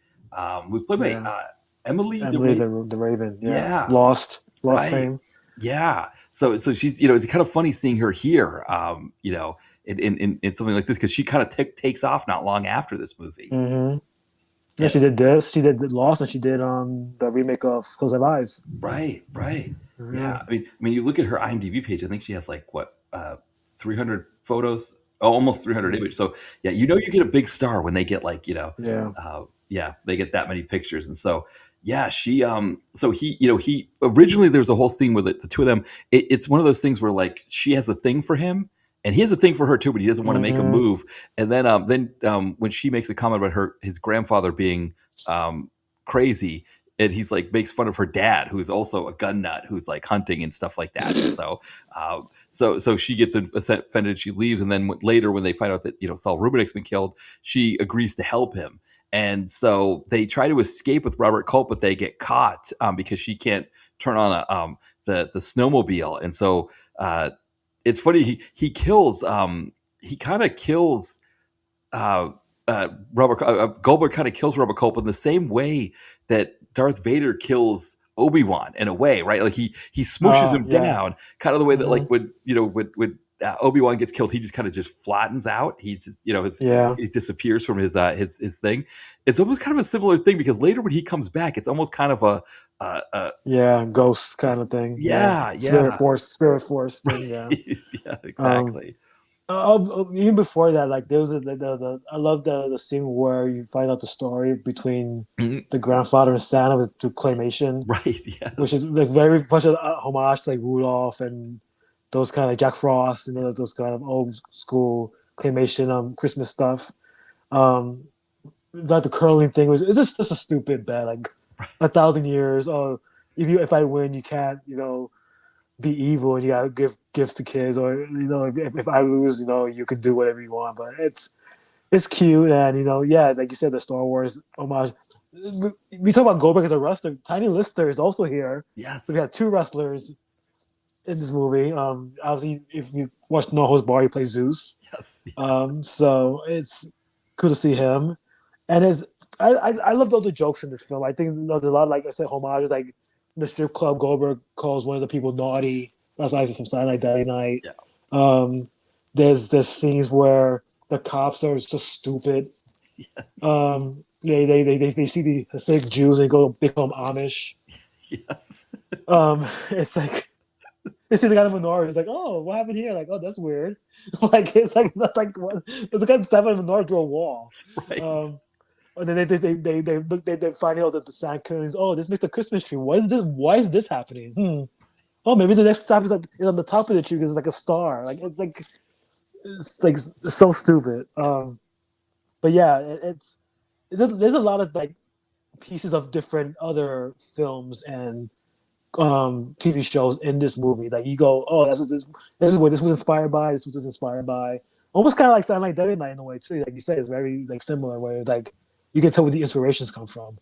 who's played by Yeah, Emily the Emily Raven. the Raven. Yeah, Yeah, Lost right. fame. Yeah. So she's it's kind of funny seeing her here. In something like this because she kind of takes off not long after this movie. Hmm. Yeah, And she did this. She did Lost, and she did the remake of Hills Have Eyes. right, right. Yeah. Yeah. I mean, you look at her IMDb page. I think she has like what 300 photos, oh, almost 300 Mm. images. So yeah, you get a big star when they get like Yeah. yeah, they get that many pictures. And so yeah, so he originally there was a whole scene with the two of them. It's one of those things where like she has a thing for him. And he has a thing for her too, but he doesn't want to make a Hmm. move. And then when she makes a comment about his grandfather being crazy, and he's like makes fun of her dad, who's also a gun nut, who's like hunting and stuff like that. And so she gets offended, she leaves, and then later when they find out that Saul Rubin's been killed, she agrees to help him. And so they try to escape with Robert Culp, but they get caught because she can't turn on the snowmobile. And so it's funny he kills he kind of kills uh, Robert Goldberg kind of kills Robert Culp in the same way that Darth Vader kills Obi-Wan in a way, right? Like he smushes him Yeah. down, kind of the way that Hmm. like when Obi-Wan gets killed, he just kind of just flattens out. He's just, Yeah. he disappears from his thing. It's almost kind of a similar thing because later when he comes back, it's almost kind of a Yeah. Ghost kind of thing. Yeah. yeah, yeah, Spirit force thing. Yeah. right, yeah, Um, exactly. Even before that, like there was I love the scene where you find out the story between Mhm. the grandfather and Santa with through claymation, Right, which yes. is like very much a homage to like Rudolph and those kind of Jack Frost and those kind of old school claymation Christmas stuff. Um, about the curling thing was it's just a stupid bet. Like 1,000 years. Oh, if I win, you can't be evil and you gotta give gifts to kids, or if I lose, you can do whatever you want. But it's cute, and yeah, like you said, the Star Wars homage. We talk about Goldberg as a wrestler. Tiny Lister is also here, so we Yes. have two wrestlers in this movie. Obviously, if you watch No Holds Barred, he plays Zeus. Yes. So it's cool to see him, and I loved all the jokes in this film. I think there's a lot, like I said, homages, like the strip club. Goldberg calls one of the people naughty. That's actually from Silent Night, Deadly Night. Yeah. Um, there's scenes where the cops are just stupid. Yes. They see the Hasidic Jews and they become Amish. Yes. It's like they see the guy in the menorah. It's like, oh, what happened here? Like, oh, that's weird. Like it's like that's like what the guy stepping in the menorah through a wall. Right. Um, and then they find out that the Santa Claus. Oh, this makes the Christmas tree. What is this? Why is this happening? Oh, maybe the next stop is on the top of the tree because it's like a star. Like it's so stupid. But yeah, there's a lot of like pieces of different other films and TV shows in this movie. Like you go, oh, this is what this was inspired by. This was inspired by. Almost kind of like Silent Night, Deadly Night in a way too. Like you said, it's very like similar. Where like you can tell where the inspirations come from.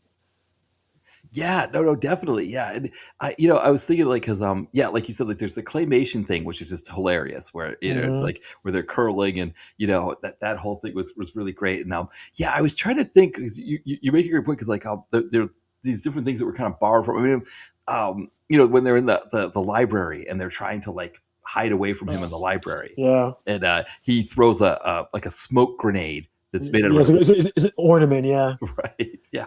Yeah, no, definitely. Yeah. And I was thinking like, cause, yeah, like you said, like there's the claymation thing, which is just hilarious where, it's Hmm. like where they're curling and, that whole thing was really great. And, yeah, I was trying to think cause you make a great point. Cause like, there are these different things that were kind of borrowed from, I mean, when they're in the library and they're trying to like hide away from him in the library, Yeah. and he throws a like a smoke grenade that's made out Yeah, of it's an ornament, yeah. right, yeah.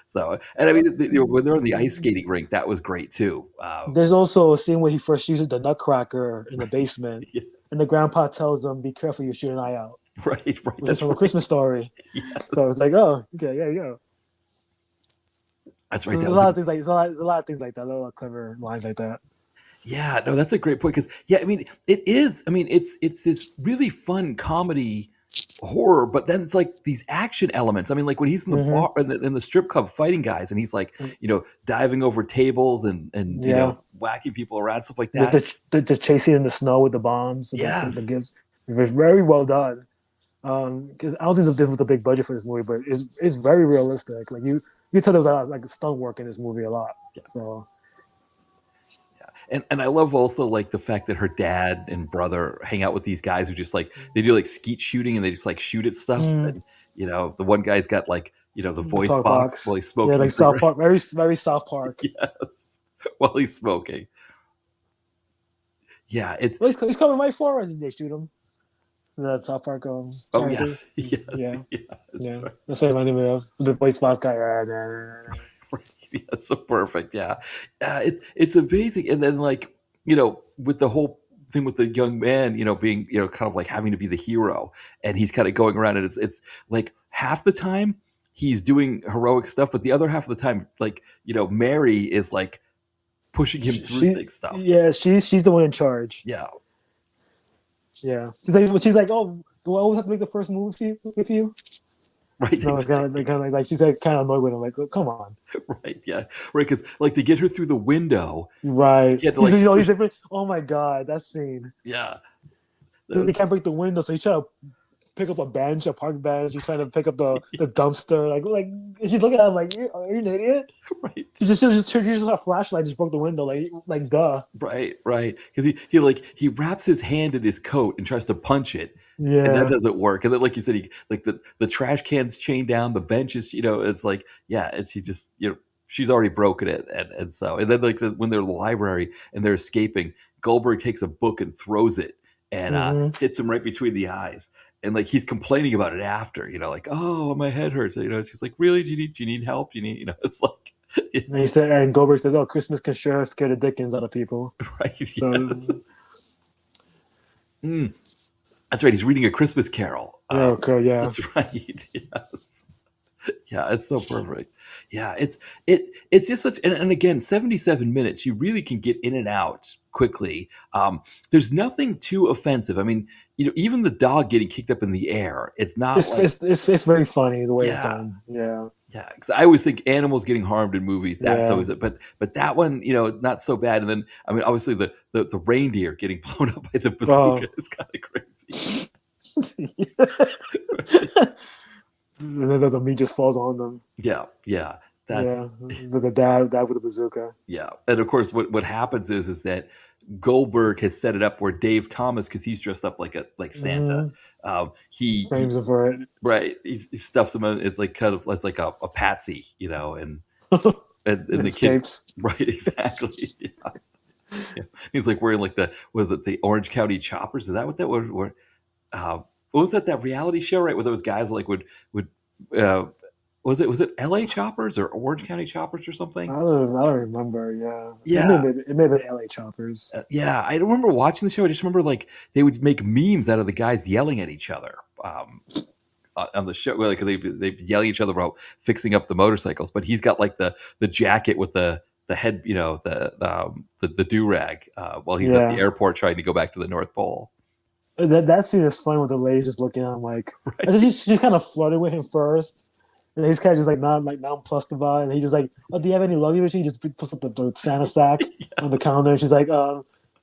So, and I mean, when they're on the ice skating rink, that was great too. There's also a scene where he first uses the nutcracker in the basement, Yeah, and the grandpa tells him, "Be careful, you shoot an eye out," right, right. which is That's from A right. Christmas Story. So Yes, it's like, oh, okay, yeah, yeah. that's So right. there's That a was lot a of things like there's a lot of things like that, little clever lines like that. yeah. No, that's a great point because yeah, I mean, it is. I mean, it's this really fun comedy horror, but then it's like these action elements. I mean, like when he's in the Hmm. bar in the strip club fighting guys, and he's like, diving over tables and Yeah, whacking people around, stuff like just that. the chasing in the snow with the bombs, with the Yes, gifts. It was very well done. 'Cause I don't think this was a big budget for this movie, but it's very realistic. Like you tell there was like stunt work in this movie a lot. yeah, So yeah. And I love also like the fact that her dad and brother hang out with these guys who just like they do like skeet shooting and they just like shoot at stuff. And the one guy's got like the the voice talk box while box, he's yeah, smoking a like South cigarette. Park, very South Park. Yes, while he's smoking. Yeah, it's Well, he's coming right forward, and they shoot him. The South Park oh yes, characters. yes, Yeah, yeah, yeah. that's right. That's what it reminded me of. The voice box guy. Right. Yeah, so perfect. Yeah, it's amazing. And then like with the whole thing with the young man, being kind of like having to be the hero, and he's kind of going around, and it's like half the time he's doing heroic stuff, but the other half of the time, like Mary is like pushing him through She, things stuff. yeah, she's the one in charge. Yeah, Yeah, she's like, oh, do I always have to make the first move with you? right. No, it's kind Exactly. of like she's like kind of annoyed with him. Like, oh, come on, Right. Yeah. Right. Because like to get her through the window, right? he had to He's like he's push. like, oh my god, that scene. Yeah. They can't break the window, so he's trying to pick up a bench, a park bench. He's trying to pick up the dumpster. Like she's looking at him like, are you an idiot? Right. She just a flashlight, just broke the window. Like duh. Right, right. Because he wraps his hand in his coat and tries to punch it, and that Yeah. doesn't work. And then, like you said, he like the trash can's chained down, the bench is it's like yeah, she just she's already broken it, and so and then like when they're in the library and they're escaping, Goldberg takes a book and throws it and Hmm. hits him right between the eyes. And like he's complaining about it after, like, oh, my head hurts. She's like, really? Do you need help? Do you need, it's like, And Goldberg says, "Oh, Christmas can sure scare the dickens out of people." right? Yes. So Mm. That's right. He's reading A Christmas Carol. yeah, okay, yeah. That's right. Yes. Yeah, it's so perfect. Yeah, it's just such and again, 77 minutes. You really can get in and out quickly. There's nothing too offensive. I mean, even the dog getting kicked up in the air. It's not It's like it's it's, it's very funny the way it's yeah, done. Yeah, yeah. Because I always think animals getting harmed in movies. That's yeah. always it. But that one, not so bad. And then I mean, obviously the reindeer getting blown up by the bazooka Oh. is kind of crazy. And then the meat just falls on them. Yeah, yeah. Yeah, That's the dad with the bazooka. yeah, and of course, what happens is that Goldberg has set it up where Dave Thomas, because he's dressed up like Santa, Mm, he frames him for it. right he stuffs him in. It's like kind of it's like a patsy, and the kids Escapes. right exactly. Yeah. Yeah. He's like wearing like the Orange County Choppers? Is that what that was? What was that reality show right where those guys like would uh, was it L.A. Choppers or Orange County Choppers or something? I don't remember. Yeah, Yeah. it may have been L.A. Choppers. Yeah, I don't remember watching the show. I just remember like they would make memes out of the guys yelling at each other on the show. Like they yell at each other about fixing up the motorcycles. But he's got like the jacket with the head, the do rag while he's at the Yeah, airport trying to go back to the North Pole. that scene is fun with the lady just looking at him like, and then Right? she's kind of flirting with him first, and he's kind of just like nonplussed about it, and he just like, oh, do you have any love you? He just puts up the Santa sack on the counter, and she's like,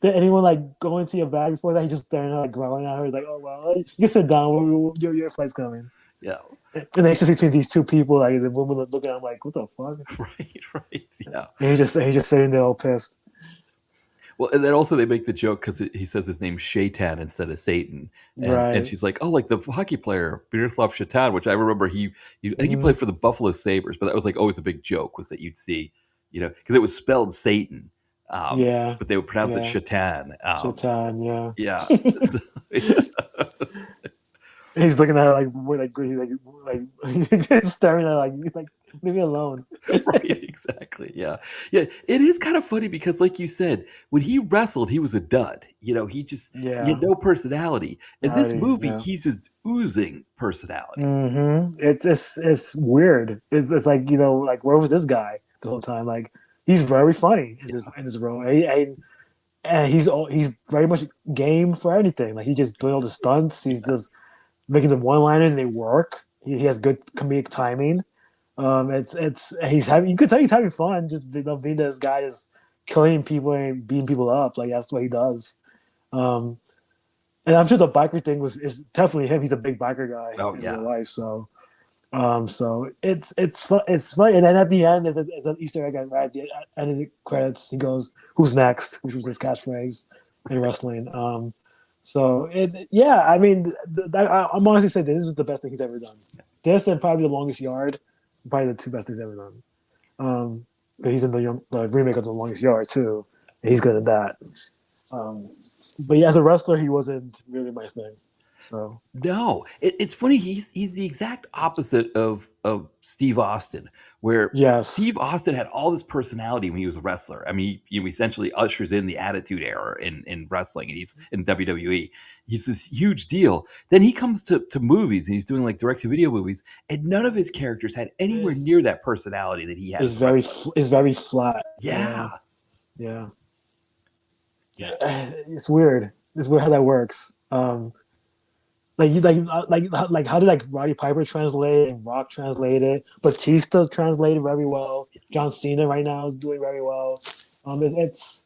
did anyone like go into your bag before that? He just staring at her, like growling at her, he's like, oh well, you can sit down, your flight's coming. Yeah. And then it's just between these two people, like the woman looking at him like, what the fuck? Right. Right. Yeah. And he's just sitting there all pissed. Well, and then also they make the joke because he says his name's Shaitan instead of Satan, and Right. she's like, "Oh, like the hockey player Miroslav Shaitan," which I remember I think he Mhm. played for the Buffalo Sabres, but that was like always a big joke was that you'd see, because it was spelled Satan, Yeah, but they would pronounce it yeah. Shatan. Shaitan, yeah. Yeah. He's looking at her like, like staring at her like, leave me alone. Right, exactly. Yeah. Yeah. It is kind of funny because, like you said, when he wrestled, he was a dud. He Yeah, had no personality. In this reality, movie, yeah. he's just oozing personality. It's weird. It's like like where was this guy the whole time? Like he's very funny in this role, and he's very much game for anything. Like he just doing all the stunts. He's just making the one liners and they work. He has good comedic timing. It's he's having you could tell he's having fun just being this guy just killing people and beating people up. Like that's what he does. Um, and I'm sure the biker thing is definitely him. He's a big biker guy Oh, in real yeah. life, so it's fun. It's fun. And then at the end, it's an Easter egg right at the end of the credits. He goes, "Who's next?" Which was his catchphrase in wrestling. Yeah. I mean, I'm honestly saying this is the best thing he's ever done. This and probably the longest yard, probably the two best things ever done. But he's in the remake of the longest yard too. And he's good at that. Um, but yeah, as a wrestler, he wasn't really my thing. So No, it's funny. He's the exact opposite of Steve Austin, where yes, Steve Austin had all this personality when he was a wrestler. I mean, he essentially ushers in the Attitude Era in wrestling, and he's in WWE. He's this huge deal. Then he comes to movies, and he's doing like direct to video movies, and none of his characters had anywhere is near that personality that he had is as a wrestler. very flat. Yeah, Yeah, yeah. yeah, It's weird. It's weird how that works. Like you like how did like Roddy Piper translate and Rock translate it? Batista translated very well. John Cena right now is doing very well. It's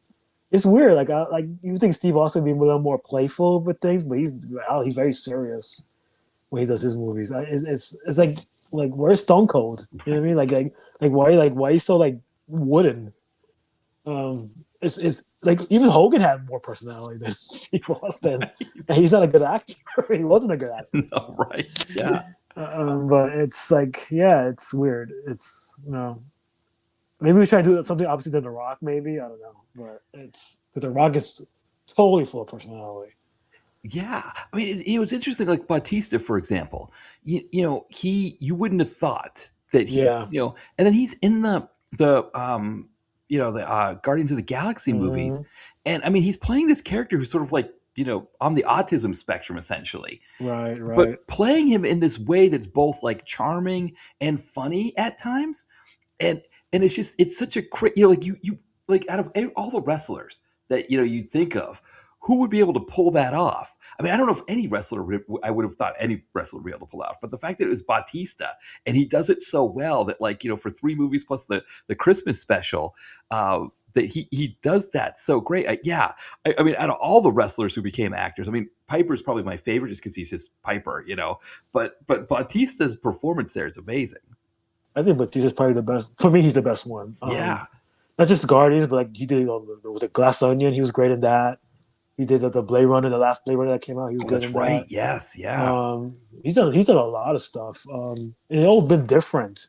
weird. Like you think Steve Austin would be a little more playful with things, but he's very serious when he does his movies. It's like where's Stone Cold? You know what I mean? Like why he's so like wooden? It's like even Hogan had more personality than Steve Austin, and he's not a good actor. He wasn't a good actor. no, right, yeah. But it's like, yeah, it's weird. It's maybe we try to do something opposite than The Rock. Maybe I don't know, but it's because The Rock is totally full of personality. Yeah, I mean, it was interesting. Like Bautista, for example, you wouldn't have thought that Yeah. and then he's in the Guardians of the Galaxy movies, Mhm. and I mean, he's playing this character who's sort of like on the autism spectrum essentially, Right. Right. but playing him in this way that's both like charming and funny at times, and it's such a like you like out of all the wrestlers that you think of, who would be able to pull that off? I mean, I don't know if any I would have thought any wrestler would be able to pull it off, but the fact that it was Batista and he does it so well that like for 3 movies plus the Christmas special, that he does that so great. I mean, out of all the wrestlers who became actors, I mean, Piper's probably my favorite just because he's just Piper, but Batista's performance there is amazing. I think Batista's probably the best. For me, he's the best one. Yeah. Not just Guardians, but like he did. Was it Glass Onion? He was great in that. He did the Blade Runner, the last Blade Runner that came out. He was Oh, good that's in right. that. Yes. Yeah. He's done a lot of stuff, and it's all been different.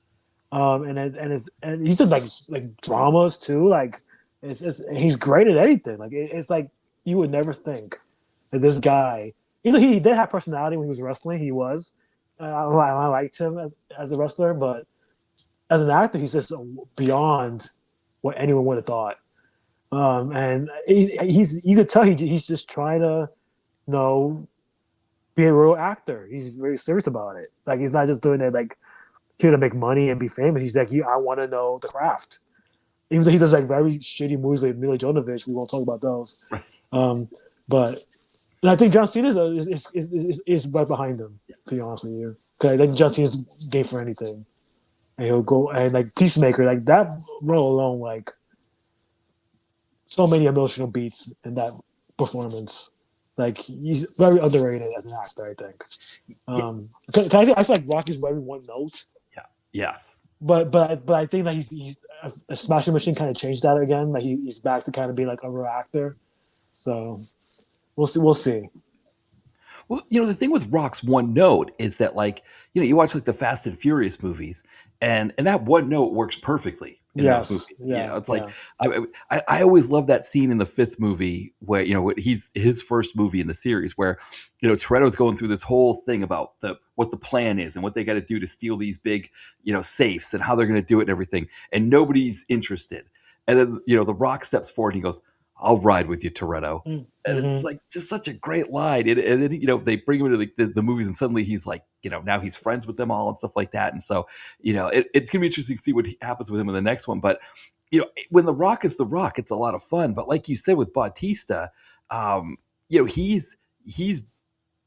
And he's done like dramas too. Like he's great at anything. Like it's like you would never think that this guy. He did have personality when he was wrestling. He was. I liked him as a wrestler, but as an actor, he's just beyond what anyone would have thought. And he's you could tell he's just trying to be a real actor. He's very serious about it. Like he's not just doing it like here to make money and be famous. He's like, I want to know the craft. Even though he does like very shitty movies like Mila Jovovich, we won't talk about those. Um, but and I think John Cena is right behind him. To be honest with you, because I think John Cena's game for anything, and he'll go and like Peacemaker, like that role alone, like so many emotional beats in that performance. Like he's very underrated as an actor, I think. Yeah. I feel like Rocky's very one note, Yeah. Yes. but I think that he's a Smashing Machine kind of changed that again. Like he's back to kind of being like a real actor. So we'll see. We'll see. Well, the thing with Rock's one note is that, like, you watch like the Fast and Furious movies, and that one note works perfectly. in those Yes. movies. Yeah. It's like Yeah. I always love that scene in the fifth movie where he's his first movie in the series where Toretto's going through this whole thing about what the plan is and what they got to do to steal these big safes and how they're going to do it and everything, and nobody's interested. And then The Rock steps forward and he goes, "I'll ride with you, Toretto." And it's Mm-hmm. like just such a great line. And then they bring him into the movies, and suddenly he's like now he's friends with them all and stuff like that. And so it's gonna be interesting to see what happens with him in the next one. But when The Rock is The Rock, it's a lot of fun. But like you said with Bautista, um, he's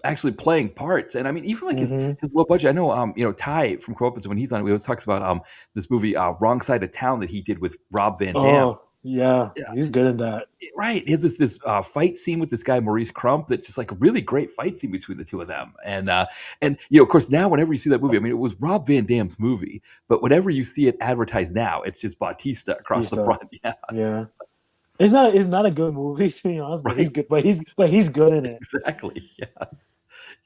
actually playing parts. And I mean, even like Mm-hmm. his low budget. I know, Ty from Co-Opus, when he's on, he always talks about this movie, Wrong Side of Town, that he did with Rob Van Dam. Oh, yeah. Yeah, He's good in that. right. He has this fight scene with this guy Maurice Crump that's just like a really great fight scene between the two of them. And of course, now whenever you see that movie, I mean, it was Rob Van Dam's movie, but whenever you see it advertised now, it's just Bautista across the Batista. front. Yeah, Yeah. It's not a good movie to be honest, but he's right. good. But he's good in it. Exactly. Yes.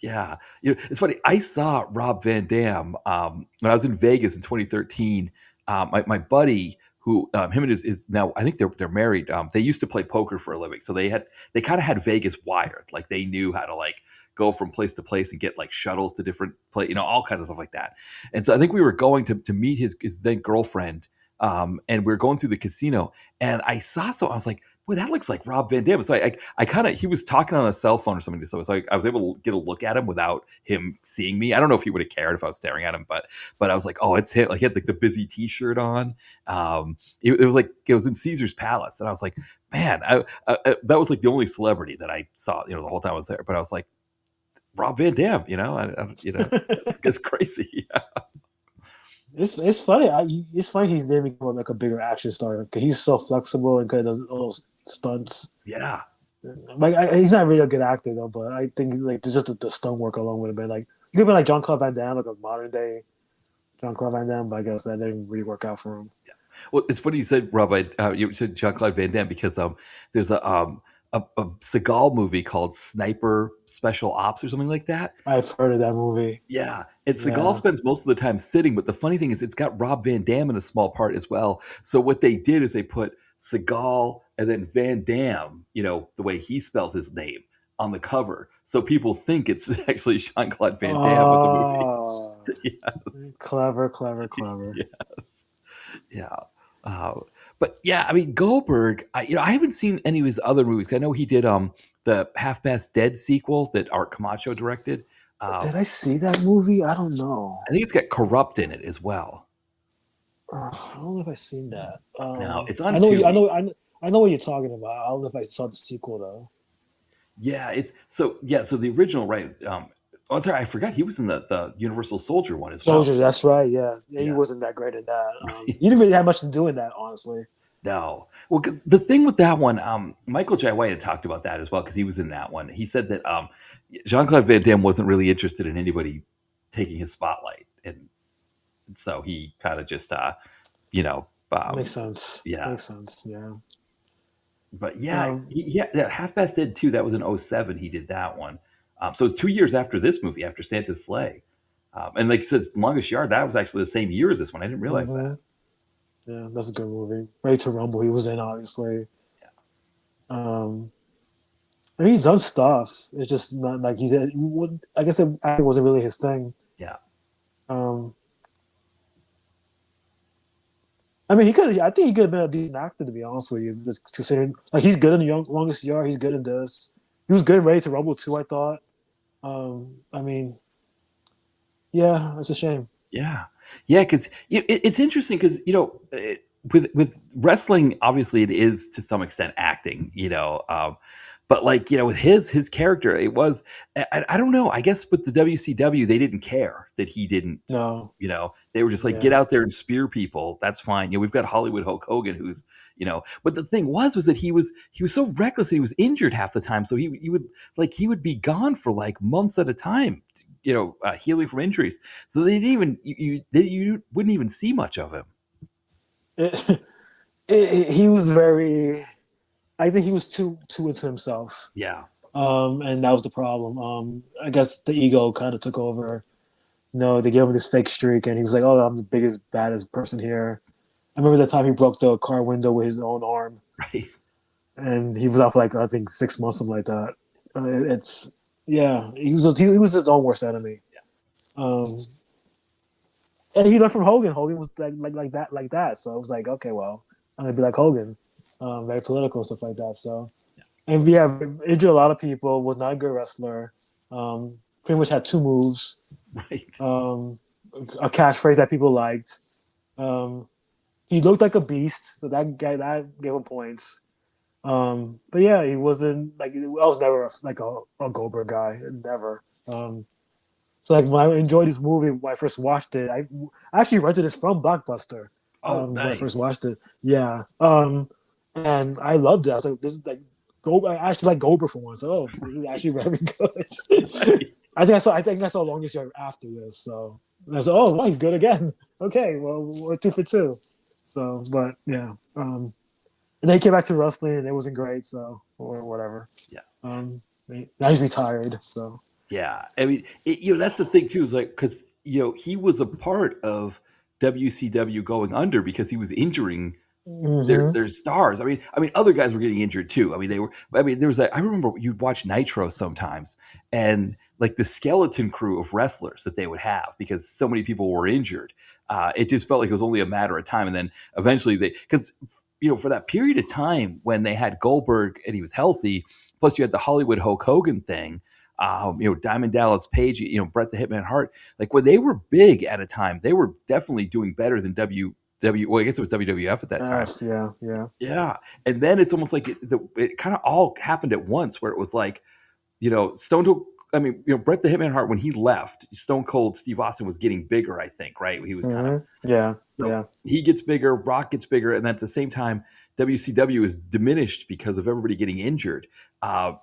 Yeah. It's funny. I saw Rob Van Dam when I was in Vegas in 2013. My buddy, who him and his now, I think they're married. They used to play poker for a living, so they kind of had Vegas wired. Like they knew how to like go from place to place and get like shuttles to different place, all kinds of stuff like that. And so I think we were going to meet his then girlfriend, and we were going through the casino, and I saw, so I was like, boy, that looks like Rob Van Dam. So I kind of, he was talking on a cell phone or something. So I was able to get a look at him without him seeing me. I don't know if he would have cared if I was staring at him, but I was like, oh, it's him. Like he had like the busy T-shirt on. It was like it was in Caesar's Palace, and I was like, man, that was like the only celebrity that I saw, the whole time I was there. But I was like, Rob Van Dam, it's crazy. It's funny. It's funny he's there become like a bigger action star because he's so flexible and kind of does all those stunts. Yeah. Like he's not really a good actor though, but I think like just the stunt work alone would have been like he could have been like Jean Claude Van Damme, like a modern day Jean Claude Van Damme. But I guess that didn't really work out for him. Well, it's funny you said Rob. You said Jean Claude Van Damme because there's a Seagal movie called Sniper Special Ops or something like that. I've heard of that movie. Yeah, and Seagal Yeah. spends most of the time sitting, but the funny thing is, it's got Rob Van Dam in a small part as well. So what they did is they put Seagal and then Van Dam, the way he spells his name, on the cover, so people think it's actually Jean Claude Van Damme in the movie. Oh, Yes, clever, clever, clever. yes. Yeah. Uh, but yeah, I mean Goldberg. I haven't seen any of his other movies. I know he did the Half Past Dead sequel that Art Camacho directed. Did I see that movie? I don't know. I think it's got Corrupt in it as well. I don't know if I've seen that. No, it's I on know. Tubi. I know what you're talking about. I don't know if I saw the sequel though. Yeah, it's so yeah. So the original, right? Oh, sorry, I forgot he was in the Universal Soldier one as well. Soldiers, that's right. Yeah. Yeah, he Yeah. wasn't that great at that. He didn't really have much to do in that, honestly. No. Well, because the thing with that one, Michael J. White had talked about that as well because he was in that one. He said that Jean Claude Van Damme wasn't really interested in anybody taking his spotlight, and so he kind of just, Makes sense. yeah. Makes sense. Yeah. But yeah, Um, yeah, Half Past Dead 2, that was in '07. He did that one. So it's 2 years after this movie, after Santa's Sleigh. And like you said, Longest Yard, that was actually the same year as this one. I didn't realize that. mhm. Yeah, that's a good movie. Ready to Rumble, he was in obviously. Um, I mean, he's done stuff. It's just not like I guess it actually wasn't really his thing. Yeah. Um, I mean, he could. I think he could have been a decent actor, to be honest with you. Just considering, like, he's good in the Longest Yard. He's good in this. He was good in Ready to Rumble too. I thought. I mean, yeah, it's a shame. Yeah. Yeah. Because it's interesting because, with wrestling, obviously it is to some extent acting, but like, with his character, it was, I don't know, I guess with the WCW, they didn't care that he didn't. No, They were just like, get yeah, out there and spear people. That's fine. We've got Hollywood Hulk Hogan, who's, but the thing was that he was so reckless that he was injured half the time. So he would be gone for like months at a time, healing from injuries. So they didn't even, you wouldn't even see much of him. it, he was very. I think he was too into himself. Yeah. And that was the problem. I guess the ego kind of took over. No, they gave him this fake streak, and he was like, "Oh, I'm the biggest, baddest person here." I remember the time he broke the car window with his own arm, right? and he was out for like I think 6 months, something like that. It's yeah, he was his own worst enemy. Um, and he learned from Hogan. Hogan was like that. So it was like, okay, well, I'm gonna be like Hogan, very political and stuff like that. So and yeah, injured a lot of people. Was not a good wrestler. Pretty much had two moves. Right. Um, a catchphrase that people liked. Um, he looked like a beast, so that gave him points. But yeah, he wasn't like I was never like a Goldberg guy, never. So like when I enjoyed this movie when I first watched it, I actually rented this from Blockbuster. Oh, When I first nice. watched it, yeah. And I loved it. I was like, this is like Goldberg. I actually like Goldberg for once. Oh, this is actually very good. Right. I think I saw Longest Yard after this. So and I was like, oh, well, he's good again. Okay, well, we're two for two. So, but yeah. And then he came back to wrestling, and it wasn't great. So or whatever. Yeah. Now he's retired. So. Yeah, I mean, that's the thing too. Is like because he was a part of WCW going under because he was injuring Hmm. their stars. I mean, other guys were getting injured too. I mean, they were. I mean, there was. I remember you'd watch Nitro sometimes, and like the skeleton crew of wrestlers that they would have because so many people were injured. It just felt like it was only a matter of time, and then eventually because for that period of time when they had Goldberg and he was healthy, plus you had the Hollywood Hulk Hogan thing. Diamond Dallas Page, Bret the Hitman Hart, like when they were big at a time, they were definitely doing better than well, I guess it was WWF at that time. Yes, yeah, yeah. Yeah. And then it's almost like it kind of all happened at once where it was like, Stone Cold, I mean, Bret the Hitman Hart, when he left, Stone Cold Steve Austin was getting bigger, I think, right? He was kind of, Yeah, so yeah. he gets bigger, Rock gets bigger. And then at the same time, WCW is diminished because of everybody getting injured.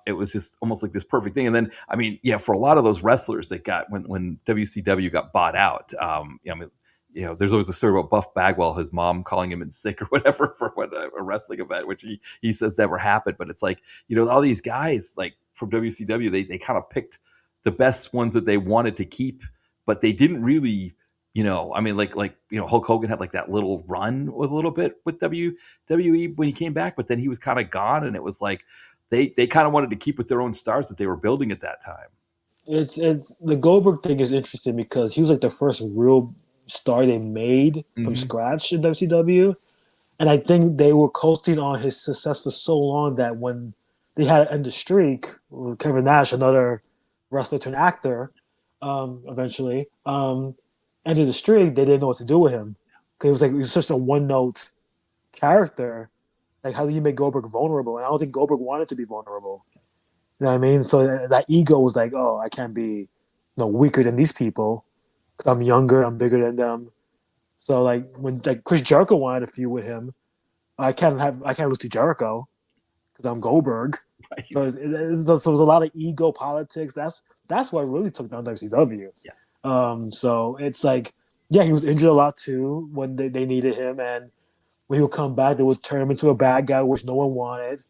It was just almost like this perfect thing. And then, I mean, yeah, for a lot of those wrestlers that got, when WCW got bought out, I mean, there's always a story about Buff Bagwell, his mom calling him in sick or whatever for a wrestling event, which he says never happened. But it's like, all these guys like from WCW, they kind of picked the best ones that they wanted to keep, but they didn't really, I mean, Hulk Hogan had like that little run with a little bit with WWE when he came back, but then he was kind of gone, and it was like they kind of wanted to keep with their own stars that they were building at that time. It's the Goldberg thing is interesting because he was like the first real star they made from Hmm. scratch in WCW, and I think they were coasting on his success for so long that when they had to end the streak, with Kevin Nash, another wrestler turned actor, eventually ended the streak, they didn't know what to do with him because it was such a one note character. Like, how do you make Goldberg vulnerable? And I don't think Goldberg wanted to be vulnerable. You know what I mean? So that ego was like, oh, I can't be, weaker than these people because I'm younger, I'm bigger than them. So like when like Chris Jericho wanted a feud with him, I can't lose to Jericho because I'm Goldberg. So Right. so there's a lot of ego politics. That's what really took down WCW. Yeah. So it's like, yeah, he was injured a lot too when they needed him, and when he would come back, they would turn him into a bad guy, which no one wanted,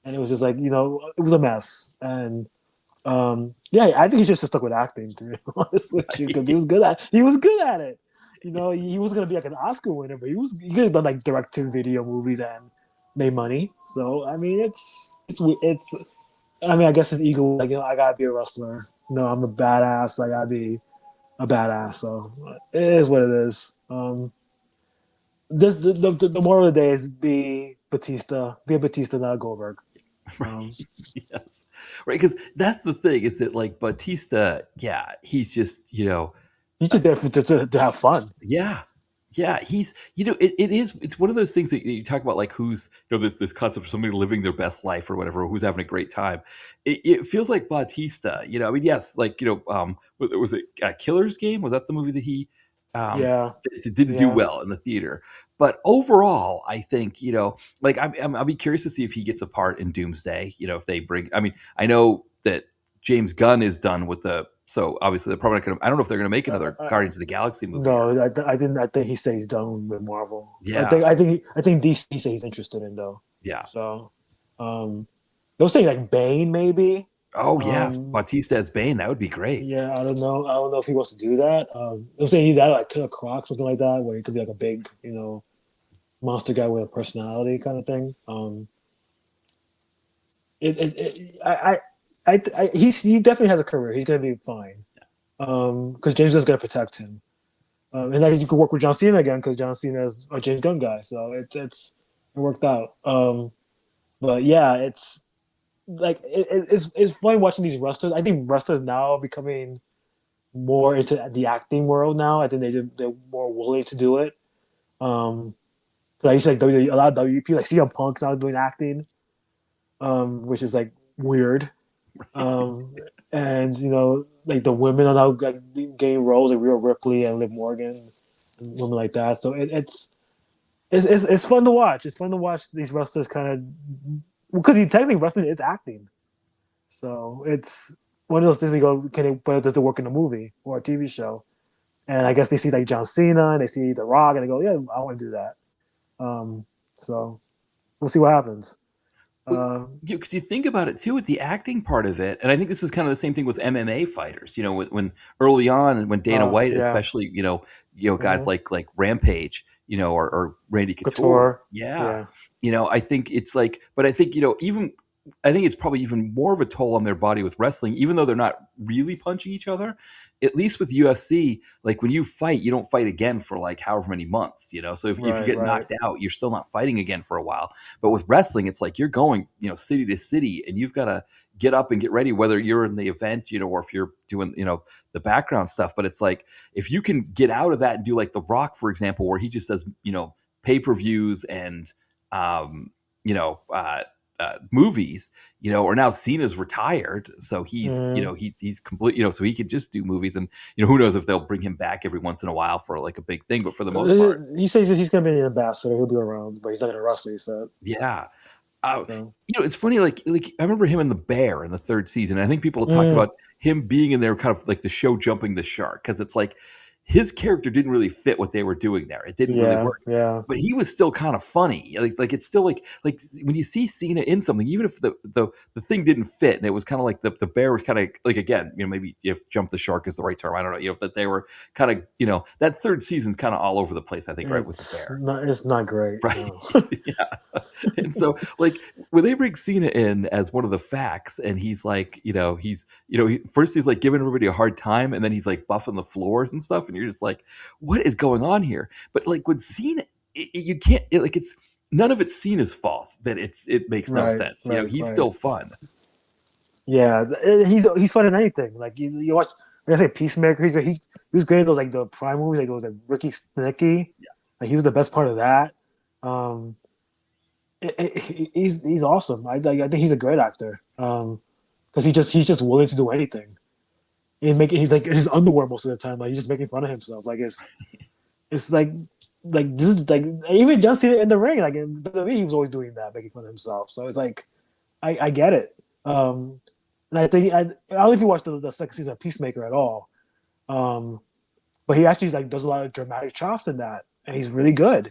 and it was just like it was a mess. And yeah, I think he should have stuck with acting, to be honest with you, because he was good at it. He wasn't gonna be like an Oscar winner, but he could have done like direct to video movies and made money. So I mean, it's. I mean, I guess his ego, like, I gotta be a wrestler. I'm a badass. I gotta be a badass. So it is what it is. The moral of the day is be Batista. Be a Batista, not a Goldberg. Right. Um, Yes. Right. Because that's the thing is that like Batista, yeah, he's just, you just there to have fun. yeah. Yeah, he's it's one of those things that you talk about, like who's this concept of somebody living their best life or whatever, or who's having a great time. It feels like Bautista, I mean, yes, like was it Killer's Game? Was that the movie that he Yeah, didn't do yeah. well in the theater? But overall, I think like I'll be curious to see if he gets a part in Doomsday. If they bring, I mean, I know that James Gunn is done with so obviously they're probably not going to. I don't know if they're going to make Uh, another uh, Guardians of the Galaxy movie or no, I didn't. I think he said he's done with Marvel. I yeah. think. I think DC say he's interested in though. Yeah. So, they'll say like Bane maybe. Oh yes, Um, Bautista as Bane. That would be great. yeah, I don't know. I don't know if he wants to do that. They'll say either that, like Killer Croc, something like that, where he could be like a big, monster guy with a personality kind of thing. He definitely has a career. He's gonna be fine. Because James Gunn's gonna protect him. And then you could work with John Cena again because John Cena is a James Gunn guy, so it worked out. But yeah, it's fun watching these wrestlers. I think wrestlers now are becoming more into the acting world now. I think they're more willing to do it. But I used to like WWE, a lot of WP like CM Punk's now doing acting, which is like weird. Um, and like the women are now like getting roles like Rhea Ripley and Liv Morgan and women like that. So it's fun to watch. It's fun to watch these wrestlers kind of because technically wrestling is acting. So it's one of those things we go, but does it work in a movie or a TV show? And I guess they see like John Cena and they see The Rock and they go, yeah, I want to do that. Um, so we'll see what happens. Because you think about it too with the acting part of it, and I think this is kind of the same thing with MMA fighters. When early on, and when Dana White, Yeah. especially, guys Mm-hmm. like Rampage, or Randy Couture, Couture. yeah, Yeah. I think it's like, but I think even. I think it's probably even more of a toll on their body with wrestling, even though they're not really punching each other. At least with UFC, like when you fight, you don't fight again for like however many months, So if you Right. get Right. knocked out, you're still not fighting again for a while. But with wrestling, it's like you're going, city to city, and you've got to get up and get ready, whether you're in the event, or if you're doing, the background stuff. But it's like if you can get out of that and do like The Rock, for example, where he just does, pay-per-views and, um, you know, uh, movies, or now Cena's retired, so he's, Mm-hmm. he's complete, so he could just do movies, and who knows if they'll bring him back every once in a while for like a big thing, but for the most part, He says he's gonna be an ambassador. He'll be around, but he's not gonna wrestle. He said yeah. Uh, so. it's funny. Like I remember him in The Bear in the third season. I think people talked Mm, about him being in there, kind of like the show jumping the shark, because it's like his character didn't really fit what they were doing there. It didn't really yeah. work. Yeah. But he was still kind of funny. Like it's still like when you see Cena in something, even if the thing didn't fit, and it was kind of like the bear was kind of like, again, maybe if jump the shark is the right term, I don't know. That they were kind of, that third season's kind of all over the place. I think, right, with the bear. It's not great. Right. No. Yeah. And so like when they bring Cena in as one of the facts, and he's like, first he's like giving everybody a hard time, and then he's like buffing the floors and stuff. And you're just like, what is going on here? But like with Cena, you can't, like, it's none of it's Cena's fault that it makes no Right. sense. Right. He's Right. still fun. Yeah. He's fun in anything. Like you watch. Like I say Peacemaker. He was great in those like the Prime movies. Like those like Ricky Snicky. Like he was the best part of that. Um, he's awesome. I think he's a great actor. Because he's just willing to do anything. He's like his underwear most of the time. Like he's just making fun of himself. Like it's like this is like even just in the ring. Like in WWE, he was always doing that, making fun of himself. So it's like I get it. And I think I don't know if you watched the second season of Peacemaker at all. Um, but he actually like does a lot of dramatic chops in that, and he's really good.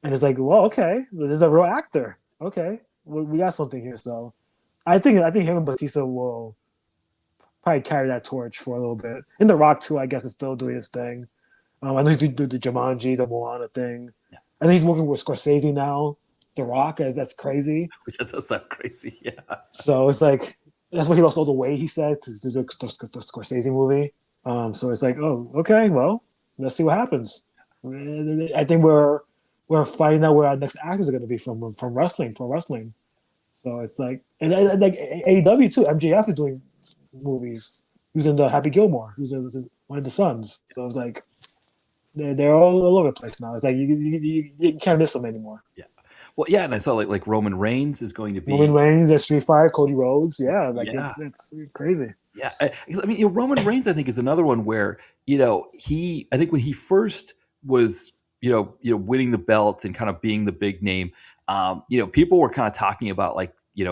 And it's like, well, okay, this is a real actor. Okay, we got something here. So I think him and Batista will probably carry that torch for a little bit. In The Rock too, I guess, is still doing his thing. I know he's doing the Jumanji, the Moana thing. Yeah. I think he's working with Scorsese now. The Rock, as that's crazy. Which does sound crazy. Yeah. So it's like that's why he lost all the weight. He said to do the Scorsese movie. So it's like, oh, okay, well, let's see what happens. I think we're finding out where our next actors are going to be from wrestling, from wrestling. So it's and like AEW too. MJF is doing movies. He was in the Happy Gilmore. He was one of the sons. So it's like they're all over the place now. It's like you can't miss them anymore. Yeah. Well, yeah, and I saw like Roman Reigns is going to Roman be. Reigns at Street Fighter, Cody Rhodes. Yeah, like Yeah. it's crazy. Yeah, I mean, Roman Reigns, I think, is another one where I think when he first was, winning the belt and kind of being the big name, people were kind of talking about like, I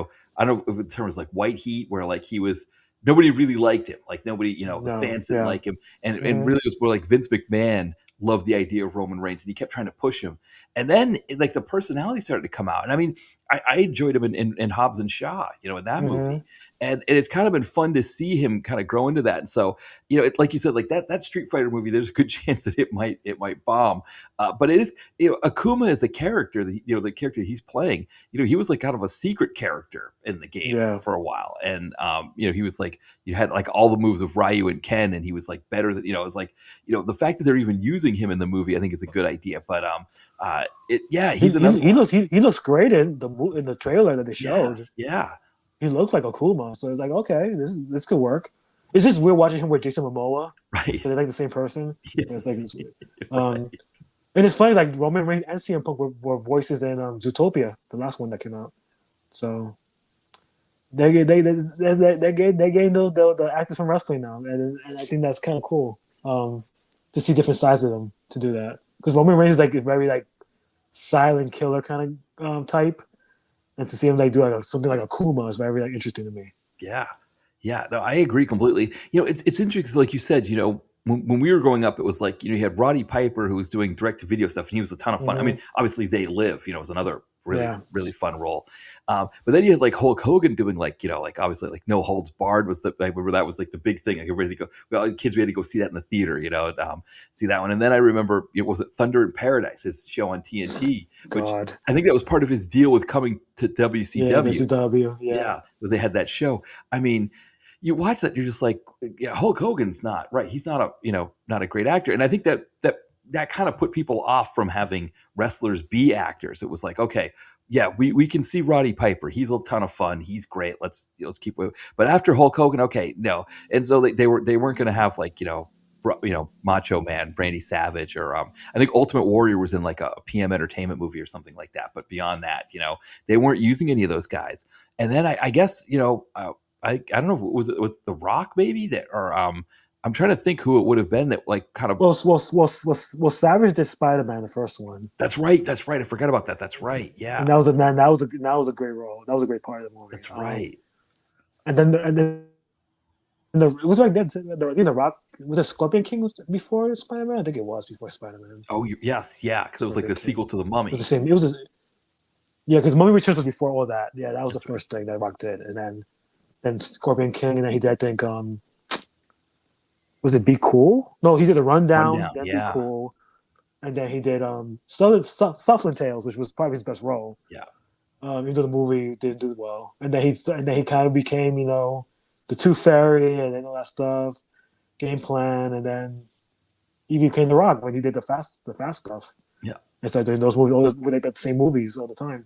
don't know if the term was like white heat, where like he was nobody really liked him, like nobody, the No, fans didn't yeah. like him, and Mm-hmm. really it was more like Vince McMahon loved the idea of Roman Reigns, and he kept trying to push him, and then like the personality started to come out, and I mean, I enjoyed him in Hobbs and Shaw, in that Mm-hmm. movie. and it's kind of been fun to see him kind of grow into that. And so, like you said, like that Street Fighter movie, there's a good chance that it might bomb. But it is, Akuma is a character that the character he's playing. He was like kind of a secret character in the game Yeah. for a while, and he was like, you had like all the moves of Ryu and Ken, and he was like better than, it's like, the fact that they're even using him in the movie, I think is a good idea. But he's another He one. looks great in the trailer that they showed. Yes, yeah, He looks like Akuma, so it's like, okay, this could work. It's just weird watching him with Jason Momoa. right. So they're like the same person. It's like Yes, it's weird. right. And it's funny, like Roman Reigns and CM Punk were voices in Zootopia, the last one that came out. So they gained the actors from wrestling now, and I think that's kind of cool. To see different sides of them to do that, because Roman Reigns is like a very like silent killer kind of type, and to see him like do like something like Akuma is very like interesting to me. Yeah. Yeah. No, I agree completely. It's interesting because, like you said, when we were growing up, it was like, you had Roddy Piper who was doing direct to video stuff, and he was a ton of fun. I Mm-hmm. mean, obviously They Live, was another really, Yeah, really fun role. But then you had like Hulk Hogan doing like, like obviously like No Holds Barred was I remember that was like the big thing. Like everybody to go, well, kids, we had to go see that in the theater, see that one. And then I remember, was it Thunder in Paradise, his show on TNT, which God, I think that was part of his deal with coming to yeah, WCW. WCW, yeah, Yeah, because they had that show. I mean, you watch that, you're just like, yeah, Hulk Hogan's not right. He's not not a great actor, and I think that kind of put people off from having wrestlers be actors. It was like, okay, yeah, we can see Roddy Piper. He's a ton of fun. He's great. Let's keep with. But after Hulk Hogan, okay, no, and so they weren't going to have like Macho Man, Brandy Savage, or I think Ultimate Warrior was in like a PM Entertainment movie or something like that. But beyond that, they weren't using any of those guys. And then I guess I don't know, was it with The Rock maybe that, or I'm trying to think who it would have been that like kind of. Savage did Spider-Man, the first one, That's right. That's right. I forgot about that. That's right. and Yeah, that was a great role. That was a great part of the movie. that's right. And then it was like that. I think The Rock was a Scorpion King before Spider-Man. I think it was before Spider-Man. Oh, yes, yeah, because it was like Scorpion the King. sequel to The It was the Mummy. same. It was yeah, because Mummy Returns was before all that. Yeah, that was the That's right. first thing that Rock did, and then Scorpion King, and then he did, I think, was it Be Cool? No, he did a Rundown, Rundown. then Be Yeah, Cool, and then he did Southland Tales, which was probably his best role. yeah, Even though the movie didn't do well, and then he kind of became, the Tooth Fairy, and then all that stuff, Game Plan, and then he became The Rock when he did the fast stuff. yeah. And started doing those movies, they got the same movies all the time.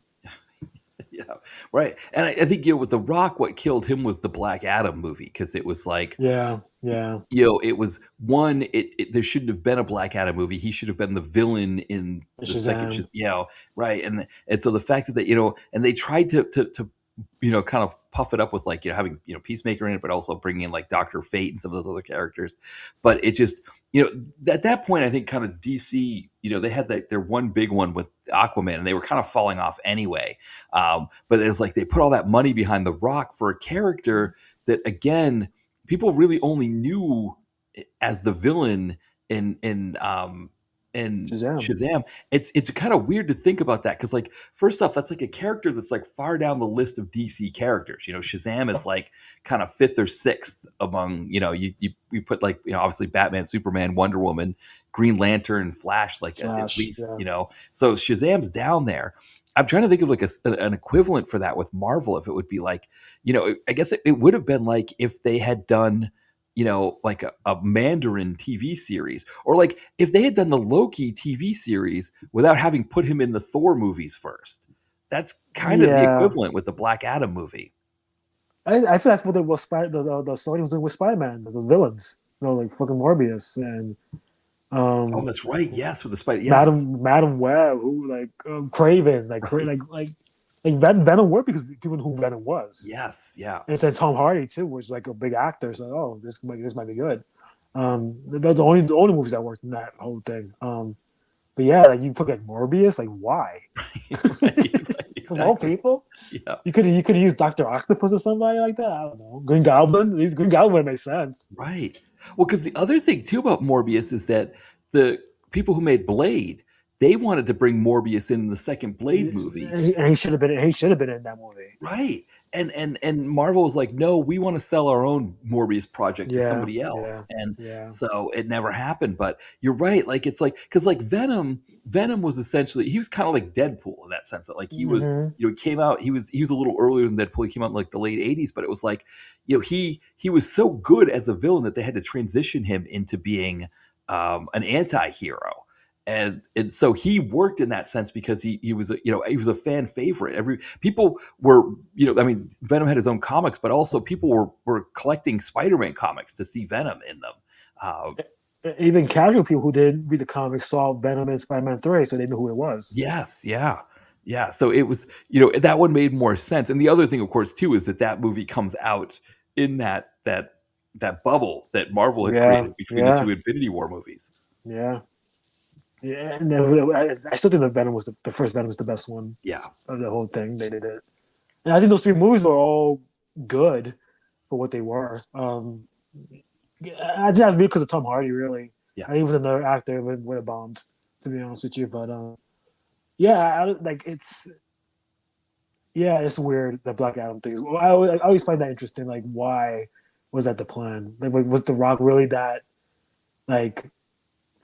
Yeah, right. And I think with The Rock, what killed him was the Black Adam movie, because it was like, Yeah, yeah. it was one. There shouldn't have been a Black Adam movie. He should have been the villain in the second. Shazam. Right. And so the fact that and they tried to kind of puff it up with like, having, Peacemaker in it, but also bringing in like Dr. Fate and some of those other characters. But it just, at that point, I think kind of DC, they had their one big one with Aquaman, and they were kind of falling off anyway. But it was like they put all that money behind The Rock for a character that, again, people really only knew as the villain in Shazam. Shazam. It's kind of weird to think about that, because like, first off, that's like a character that's like far down the list of DC characters. Shazam is like kind of fifth or sixth among, you put like, obviously Batman, Superman, Wonder Woman, Green Lantern, Flash, like at Flash. least, Yeah. so Shazam's down there. I'm trying to think of like an equivalent for that with Marvel. If it would be like, I guess it would have been like if they had done, like a Mandarin TV series, or like if they had done the Loki TV series without having put him in the Thor movies first. That's kind of the Yeah. equivalent with the Black Adam movie. I feel that's what the Sony was doing with Spider-Man, the villains. Like fucking Morbius and Oh, um that's right. Yes, with the Spider. Yes, Madam Web, who like Craven, right. like Venom worked because people knew who Venom was. Yes, yeah, And then Tom Hardy too was like a big actor, so oh, this might be good. Those the only movies that worked in that whole thing. But yeah, like you put like Morbius, like why? right, From all exactly. people, Yeah, you could use Doctor Octopus or somebody like that. I don't know. Green Goblin. At least Green Goblin makes sense. right. Well, because the other thing too about Morbius is that the people who made Blade, they wanted to bring Morbius in the second Blade movie. And he should have been. He should have been in that movie. Right. and Marvel was like, no, we want to sell our own Morbius project to Yeah, somebody else, yeah, and yeah. so it never happened. But you're right, like it's like because like Venom was essentially he was kind of like Deadpool in that sense that like he was Hmm. he came out he was a little earlier than Deadpool. He came out in like the late '80s, but it was like he was so good as a villain that they had to transition him into being an anti-hero, and so he worked in that sense because he was he was a fan favorite. Every people were I mean Venom had his own comics, but also people were collecting Spider-Man comics to see Venom in them. Uh, Even casual people who didn't read the comics saw Venom in Spider-Man 3, so they knew who it was. yes, yeah, yeah. So it was that one made more sense. And the other thing, of course, too, is that movie comes out in that bubble that Marvel had Yeah, created between the two yeah, Infinity War movies. yeah, yeah. And I still think the Venom was the first Venom was the best one Yeah, of the whole thing. They did it, and I think those three movies were all good for what they were. I just have to be because of Tom Hardy, really. yeah. I think he was another actor would have bombed, to be honest with you. But yeah, like it's weird the Black Adam thing. Well, I always find that interesting. Like, why was that the plan? Like, was The Rock really that like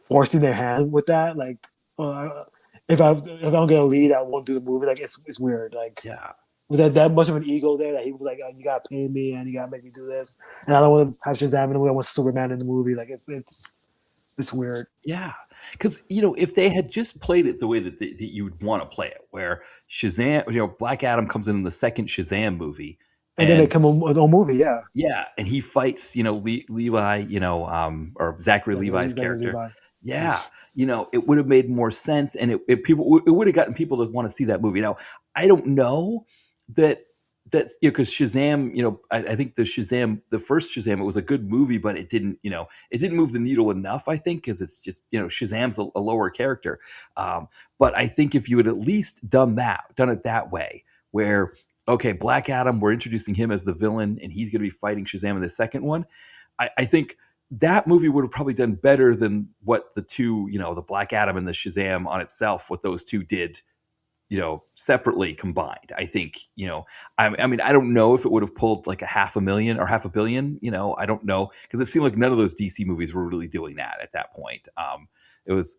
forcing their hand with that? Like, if I don't get a lead, I won't do the movie. Like, it's weird. Like, Yeah. was that much of an ego there that he was like, oh, you gotta pay me and you gotta make me do this, and I don't want to have Shazam in the movie. I want Superman in the movie. Like, it's weird. Yeah, because if they had just played it the way that you would want to play it, where Shazam, Black Adam comes in the second Shazam movie, And then they and come a movie, yeah, yeah, and he fights, Levi, or Zachary Levi's Zachary character. Levi. Yeah, it would have made more sense, and it would have gotten people to want to see that movie. Now, I don't know that because Shazam, I think the first Shazam, it was a good movie, but it didn't move the needle enough. I think because it's just Shazam's a lower character, but I think if you had at least done it that way, where okay, Black Adam, we're introducing him as the villain, and he's going to be fighting Shazam in the second one. I think that movie would have probably done better than what the two, the Black Adam and the Shazam on itself, what those two did, separately combined. I think, I mean, I don't know if it would have pulled like a 500,000 or 500,000,000, I don't know. Cause it seemed like none of those DC movies were really doing that at that point. It was,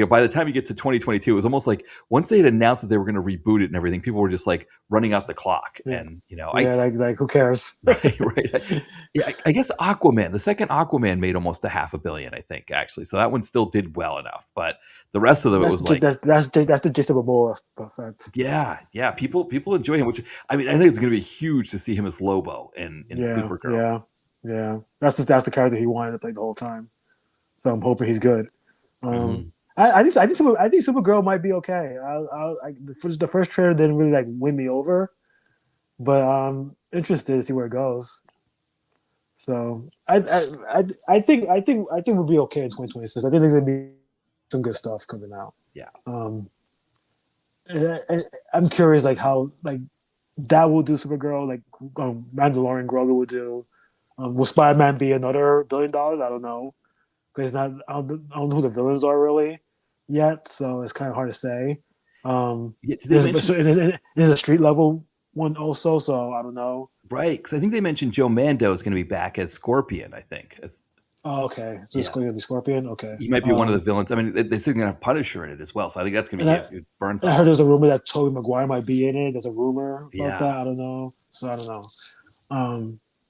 by the time you get to 2022, it was almost like once they had announced that they were going to reboot it and everything, people were just like running out the clock. Yeah, And, yeah, like who cares? right. Yeah, I guess Aquaman, the second Aquaman made almost a 500,000,000, I think, actually. So that one still did well enough, but the rest of them, it was like, That's the gist of a Moa effect. yeah, people enjoy him. Which I mean, I think it's going to be huge to see him as Lobo in Yeah, Supergirl. yeah, yeah. That's the character he wanted to play the whole time. So I'm hoping he's good. Hmm. I think Supergirl might be okay. The first trailer didn't really like win me over, but I'm interested to see where it goes. So I think we'll be okay in 2026. I think there's gonna be some good stuff coming out. Yeah, Um, and I'm curious like how like that will do Supergirl, like Mandalorian Grogu will do. Will Spider Man be another $1 billion? I don't know because not I don't know who the villains are really yet, so it's kind of hard to say. yeah. Did they mention It is a street level one also, so I don't know. right? Because I think they mentioned Joe Mando is going to be back as Scorpion. I think as Oh, okay, so it's yeah, going to be Scorpion. Okay, he might be one of the villains. I mean, they're still going to have Punisher in it as well, so I think that's going to and be I, a burn and I thumb. heard there's a rumor that Tobey Maguire might be in it. There's a rumor about Yeah, that. I don't know, so I don't know.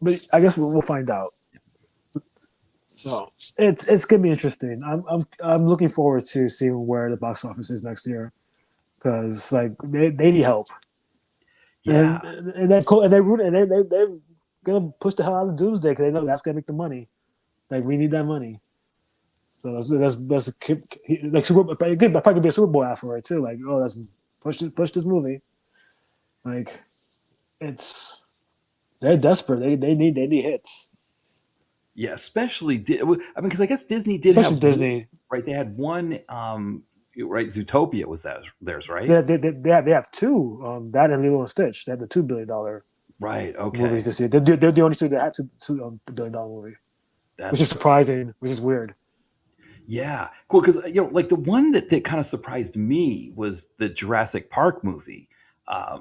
But I guess we'll find out. So it's gonna be interesting. I'm looking forward to seeing where the box office is next year because like they need help yeah. and they and they root and they're gonna push the hell out of Doomsday because they know that's gonna make the money. Like we need that money. So that's like Super. It could probably be a Super Bowl ad for it too. Like oh, let's push this movie. Like it's they're desperate. They need hits. Yeah, especially I mean, because I guess Disney did Especially have one, Disney. right. They had one, right? Zootopia was theirs, right? They have two. That and Lilo and Stitch. They have the $2 billion Right. movies Okay. this year. They're the only two that had two $2 billion movie, which That's is surprising, which is weird. yeah, cool. Because like the one that kind of surprised me was the Jurassic Park movie.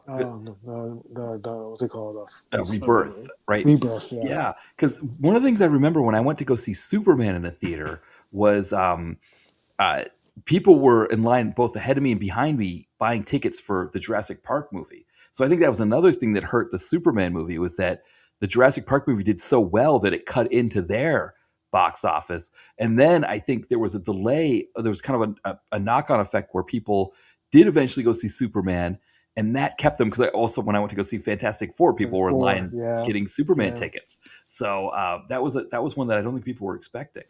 What's it called? Rebirth, right? Rebirth. Yeah. Yeah, because one of the things I remember when I went to go see Superman in the theater was uh, people were in line both ahead of me and behind me buying tickets for the Jurassic Park movie. So I think that was another thing that hurt the Superman movie was that the Jurassic Park movie did so well that it cut into their box office. And then I think there was a delay. There was kind of a knock-on effect where people did eventually go see Superman, and that kept them because I also when I went to go see Fantastic Four, people were in Four. line Yeah. getting Superman Yeah. tickets. So that was one that I don't think people were expecting.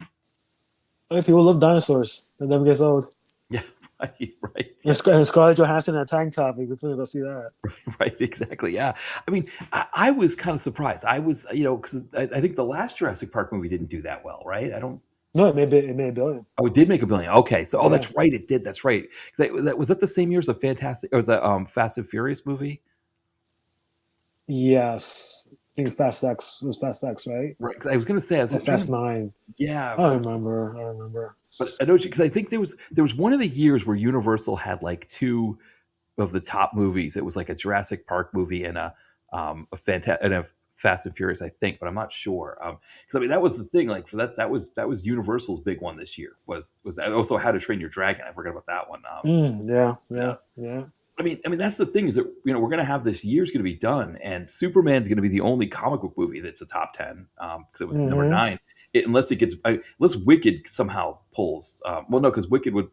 If people love dinosaurs, it never gets old. Yeah, right, right. And Yeah, Scarlett Johansson in a tank top, you could go see that. right, exactly. Yeah. I mean, I was kind of surprised. I was, because I think the last Jurassic Park movie didn't do that well, right? I don't. No, it made a billion. Oh, it did make a billion. Okay, so Yeah. that's right, it did. That's right. 'Cause was that the same year as a Fantastic? Or was that Fast and Furious movie? Yes. I think it's Fast X. It was Fast X, right? Right. 'Cause I was going to say, I was Or trying Fast to, Nine. yeah, I remember. but I know because I think there was one of the years where Universal had like two of the top movies. It was like a Jurassic Park movie and a Fast and Furious, I think, but I'm not sure. Because I mean that was the thing. Like for that was Universal's big one this year. Was that also How to Train Your Dragon? I forgot about that one. Yeah, Yeah. yeah, yeah. I mean that's the thing is that we're going to have this year's going to be done, and Superman's going to be the only comic book movie that's a top 10 because it was number Mm-hmm. 9. Unless it gets unless Wicked somehow pulls. Well, no, because Wicked would.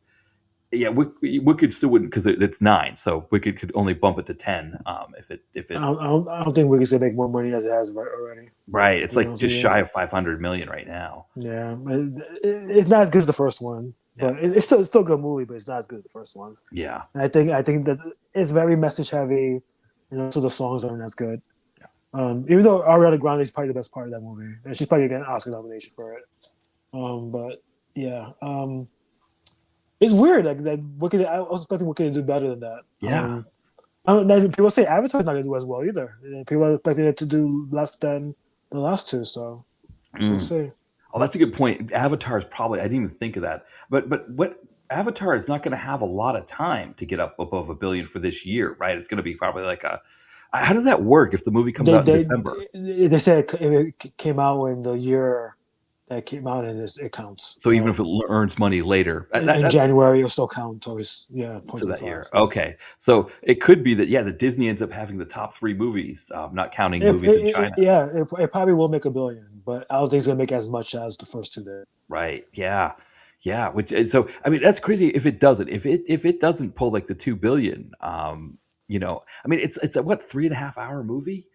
Yeah, Wicked still wouldn't because it's 9, so Wicked could only bump it to 10 if it I don't think Wicked's gonna make more money as it has already. right. It's To be like honest just with you. shy of 500 million right now. Yeah, it's not as good as the first one, Yeah, but it's still a good movie, but it's not as good as the first one. yeah, And I think that it's very message heavy, so the songs aren't as good. yeah. Even though Ariana Grande is probably the best part of that movie, and she's probably getting an Oscar nomination for it. But yeah, it's weird. Like that Wicked, I was expecting Wicked to do better than that. Yeah. People say Avatar's not gonna do as well either. People are expecting it to do less than the last two. So we'll Mm. see. Oh, that's a good point. Avatar is probably I didn't even think of that. But what Avatar is not going to have a lot of time to get up above a billion for this year, right? It's going to be probably like a. How does that work if the movie comes They out in they December? they said it came out in the year that came out, and it counts. So even if it earns money later, In January, it'll still count towards to that 0.25. year. Okay, so it could be that that Disney ends up having the top 3 movies, not counting movies in China. It probably will make a billion, but I don't think it's gonna make as much as the first two did. Right? Yeah, yeah. Which so I mean that's crazy if it doesn't. If it doesn't pull like the 2 billion, I mean it's a what 3.5 hour movie.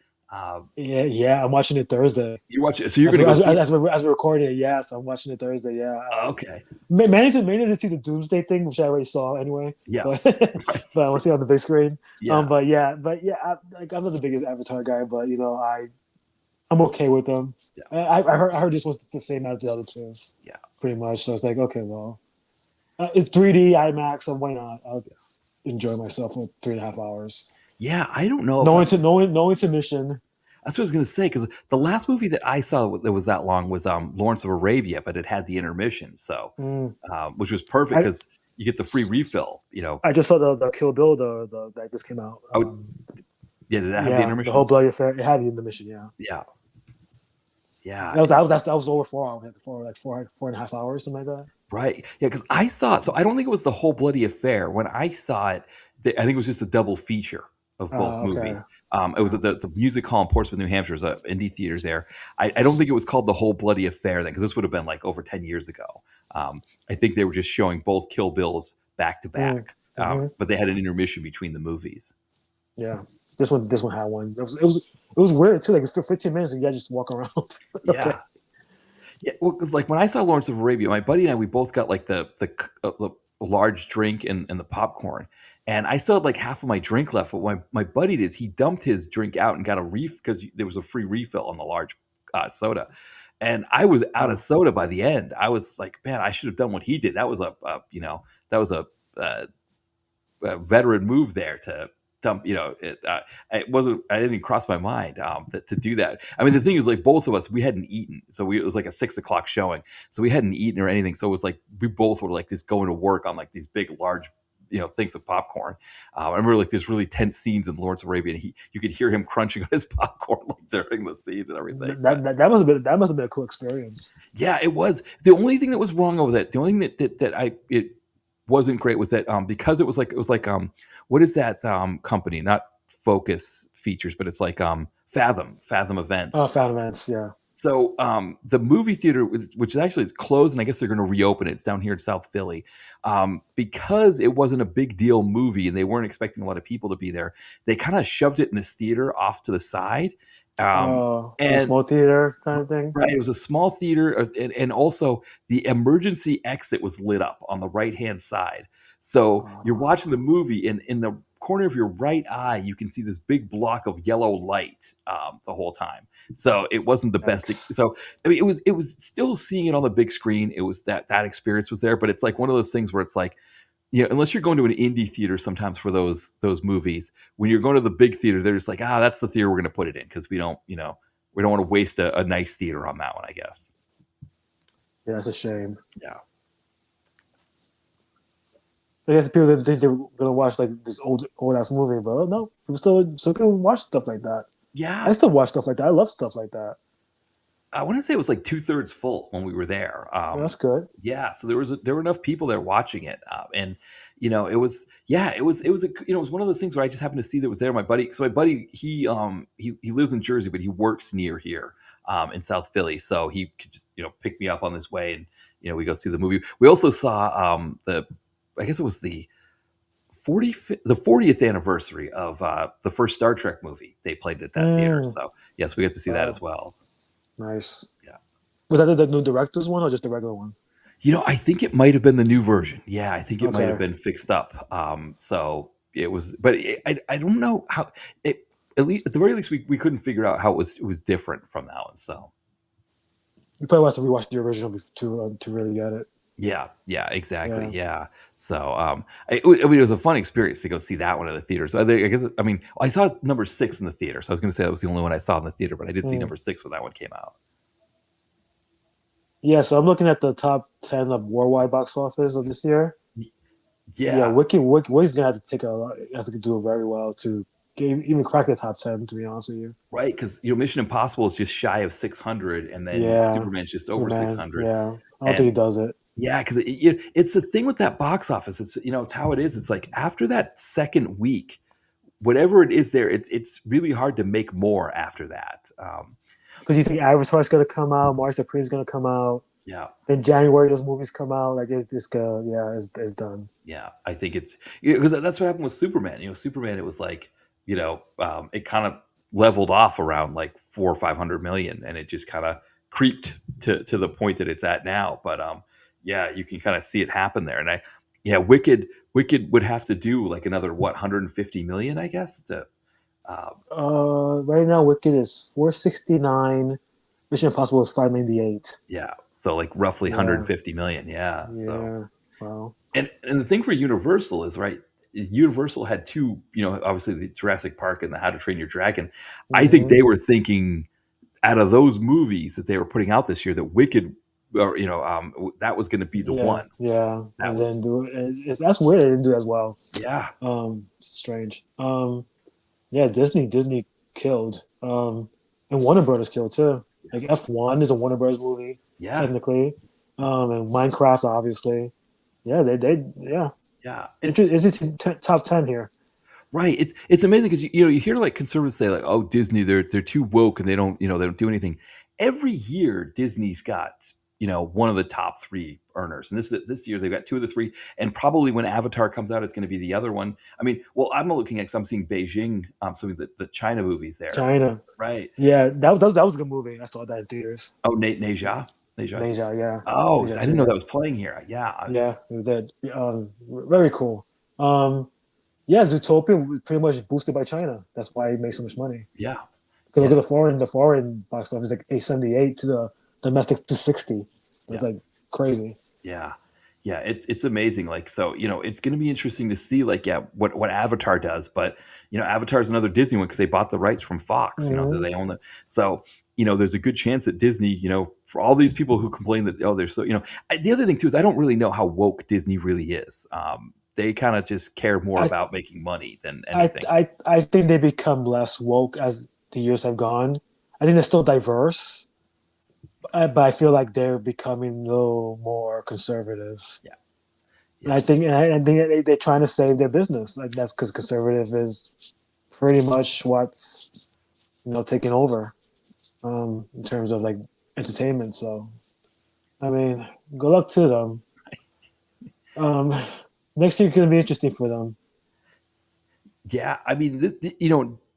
Yeah. I'm watching it Thursday. You watch it, so you're As, going to go as, see it. as we're recording it, yes, I'm watching it Thursday. Yeah. Okay, Mainly to see the Doomsday thing, which I already saw anyway. yeah, But right, but I want to see it on the big screen. yeah, But yeah, I'm not the biggest Avatar guy, but I'm okay with them. yeah, I heard this was the same as the other two, yeah. pretty much. So it's like, okay, well, it's 3D IMAX, so why not? I'll enjoy myself for 3.5 hours. Yeah, I don't know if No, no intermission. that's what I was going to say because the last movie that I saw that was that long was Lawrence of Arabia, but it had the intermission, so Mm. which was perfect I because you get the free refill. I just saw the Kill Bill that just came out. Oh, yeah, did that have the Yeah, the whole intermission? bloody affair. It had the intermission. Yeah, Yeah, yeah, that was over 4 hours, like 4.5 hours, something like that. right. Yeah, because I saw it, so I don't think it was the whole bloody affair. When I saw it, I think it was just a double feature of both Okay. movies. It was at the Music Hall in Portsmouth, New Hampshire. There's indie theaters there. I don't think it was called the whole bloody affair then, because this would have been like over 10 years ago. I think they were just showing both Kill Bills back to back, Mm-hmm. but they had an intermission between the movies. Yeah, this one had one. It was weird too. Like for 15 minutes, and you just walk around. Okay. Yeah. Yeah, well, because like when I saw Lawrence of Arabia, my buddy and I, we both got like the large drink and the popcorn, and I still had like half of my drink left. But my buddy did is he dumped his drink out and got a because there was a free refill on the large soda, and I was out of Oh, soda by the end. I was like, man, I should have done what he did. That was that was a veteran move there to dump. It wasn't. I didn't even cross my mind to do that. I mean, the thing is, like both of us, we hadn't eaten, so it was like a 6 o'clock showing, so we hadn't eaten or anything. So it was like we both were like just going to work on like these big, large, things of popcorn. I remember like there's really tense scenes in Lawrence of Arabia, and you could hear him crunching on his popcorn like during the scenes and everything. But That must have been a cool experience. yeah, it was. The only thing that was wrong with it, the only thing that it wasn't great was that because it was like what is that company? Not Focus Features, but it's like Fathom Events. Oh, fan events, yeah. So the movie theater, which actually is closed, and I guess they're going to reopen it. It's down here in South Philly. Because it wasn't a big deal movie and they weren't expecting a lot of people to be there, they kind of shoved it in this theater off to the side. A And small theater kind of thing. right, it was a small theater, and also the emergency exit was lit up on the right hand side. So you're watching the movie, and in the corner of your right eye, you can see this big block of yellow light the whole time. So it wasn't the best. So I mean, it was still seeing it on the big screen. It was that experience was there, but it's like one of those things where it's like, unless you're going to an indie theater sometimes for those movies, when you're going to the big theater, they're just like, that's the theater we're going to put it in because we don't want to waste a nice theater on that one, I guess. Yeah, that's a shame. Yeah. I guess people didn't think they were gonna watch like this old ass movie, but no, people still watch stuff like that. Yeah. I still watch stuff like that. I love stuff like that. I want to say it was like 2/3 full when we were there. That's good. Yeah, so there were enough people there watching it, and it was one of those things where I just happened to see that it was there. My buddy, he lives in Jersey, but he works near here in South Philly, so he could just pick me up on his way, and we go see the movie. We also saw I guess it was the 40th anniversary of the first Star Trek movie. They played it at that theater, so yes, we got to see that as well. Nice. Yeah. Was that the new director's one or just the regular one? I think it might have been the new version. Yeah, I think it might have been fixed up. So it was, but I don't know how it. At least at the very least, we couldn't figure out how it was different from that one. So you probably have to rewatch the original to really get it. Yeah, exactly. Yeah. So it was a fun experience to go see that one at the theater. So I saw number 6 in the theater. So I was going to say that was the only one I saw in the theater, but I did see number 6 when that one came out. Yeah, so I'm looking at the top 10 of worldwide box office of this year. Yeah, Wicky's gonna have to do it very well to even crack the top 10. To be honest with you, right? Because Mission Impossible is just shy of 600, and then Superman's just over 600. Yeah, I don't think he does it. Yeah, because it's the thing with that box office. It's how it is. It's like after that second week, whatever it is there, it's really hard to make more after that. Because you think Avatar's going to come out, March Supreme's going to come out. Yeah. Then January, those movies come out. Like it's it's done. Yeah, I think it's because that's what happened with Superman. Superman, it was like it kind of leveled off around like 400 or 500 million, and it just kind of creeped to the point that it's at now. But yeah, you can kind of see it happen there. And Wicked would have to do like another 150 million, I guess. Right now, Wicked is 469. Mission Impossible is 598. Yeah, so like roughly 150 million. Yeah. So wow. And the thing for Universal is right. Universal had two, obviously the Jurassic Park and the How to Train Your Dragon. Mm-hmm. I think they were thinking out of those movies that they were putting out this year that Wicked, or that was going to be the one. Yeah, and then do it. That's weird. They didn't do as well. Yeah. Strange. Yeah, Disney killed. And Warner Brothers killed too. Like F1 is a Warner Brothers movie. Yeah. Technically. And Minecraft, obviously. Yeah, they Yeah. It's top 10 here. Right. It's amazing because you hear like conservatives say like, oh, Disney, they're too woke and they don't do anything. Every year Disney's got one of the top 3 earners, and this year they've got 2 of the 3, and probably when Avatar comes out, it's going to be the other one. I mean, well, I'm looking at, 'cause I'm seeing Beijing, some of the China movies there. China, right? Yeah, that was a good movie. I saw that in theaters. Oh, Neja, yeah. Oh, I didn't know that was playing here. Yeah, it did. Very cool. Yeah, Zootopia pretty much boosted by China. That's why it made so much money. Yeah, because look at the foreign box office, like 878 to the domestic 260. It's like crazy. Yeah. It's amazing. Like, so, it's going to be interesting to see what Avatar does, but, Avatar is another Disney one because they bought the rights from Fox, so they own them. So, there's a good chance that Disney, for all these people who complain that, they're so, the other thing too, is I don't really know how woke Disney really is. they kind of just care more I about making money than I anything. I think they become less woke as the years have gone. I think they're still diverse, but I feel like they're becoming a little more conservative. Yeah, And yeah, I think they're trying to save their business. Like that's because conservative is pretty much what's taking over in terms of like entertainment. So I mean, good luck to them. Um, next year going to be interesting for them. yeah. I mean,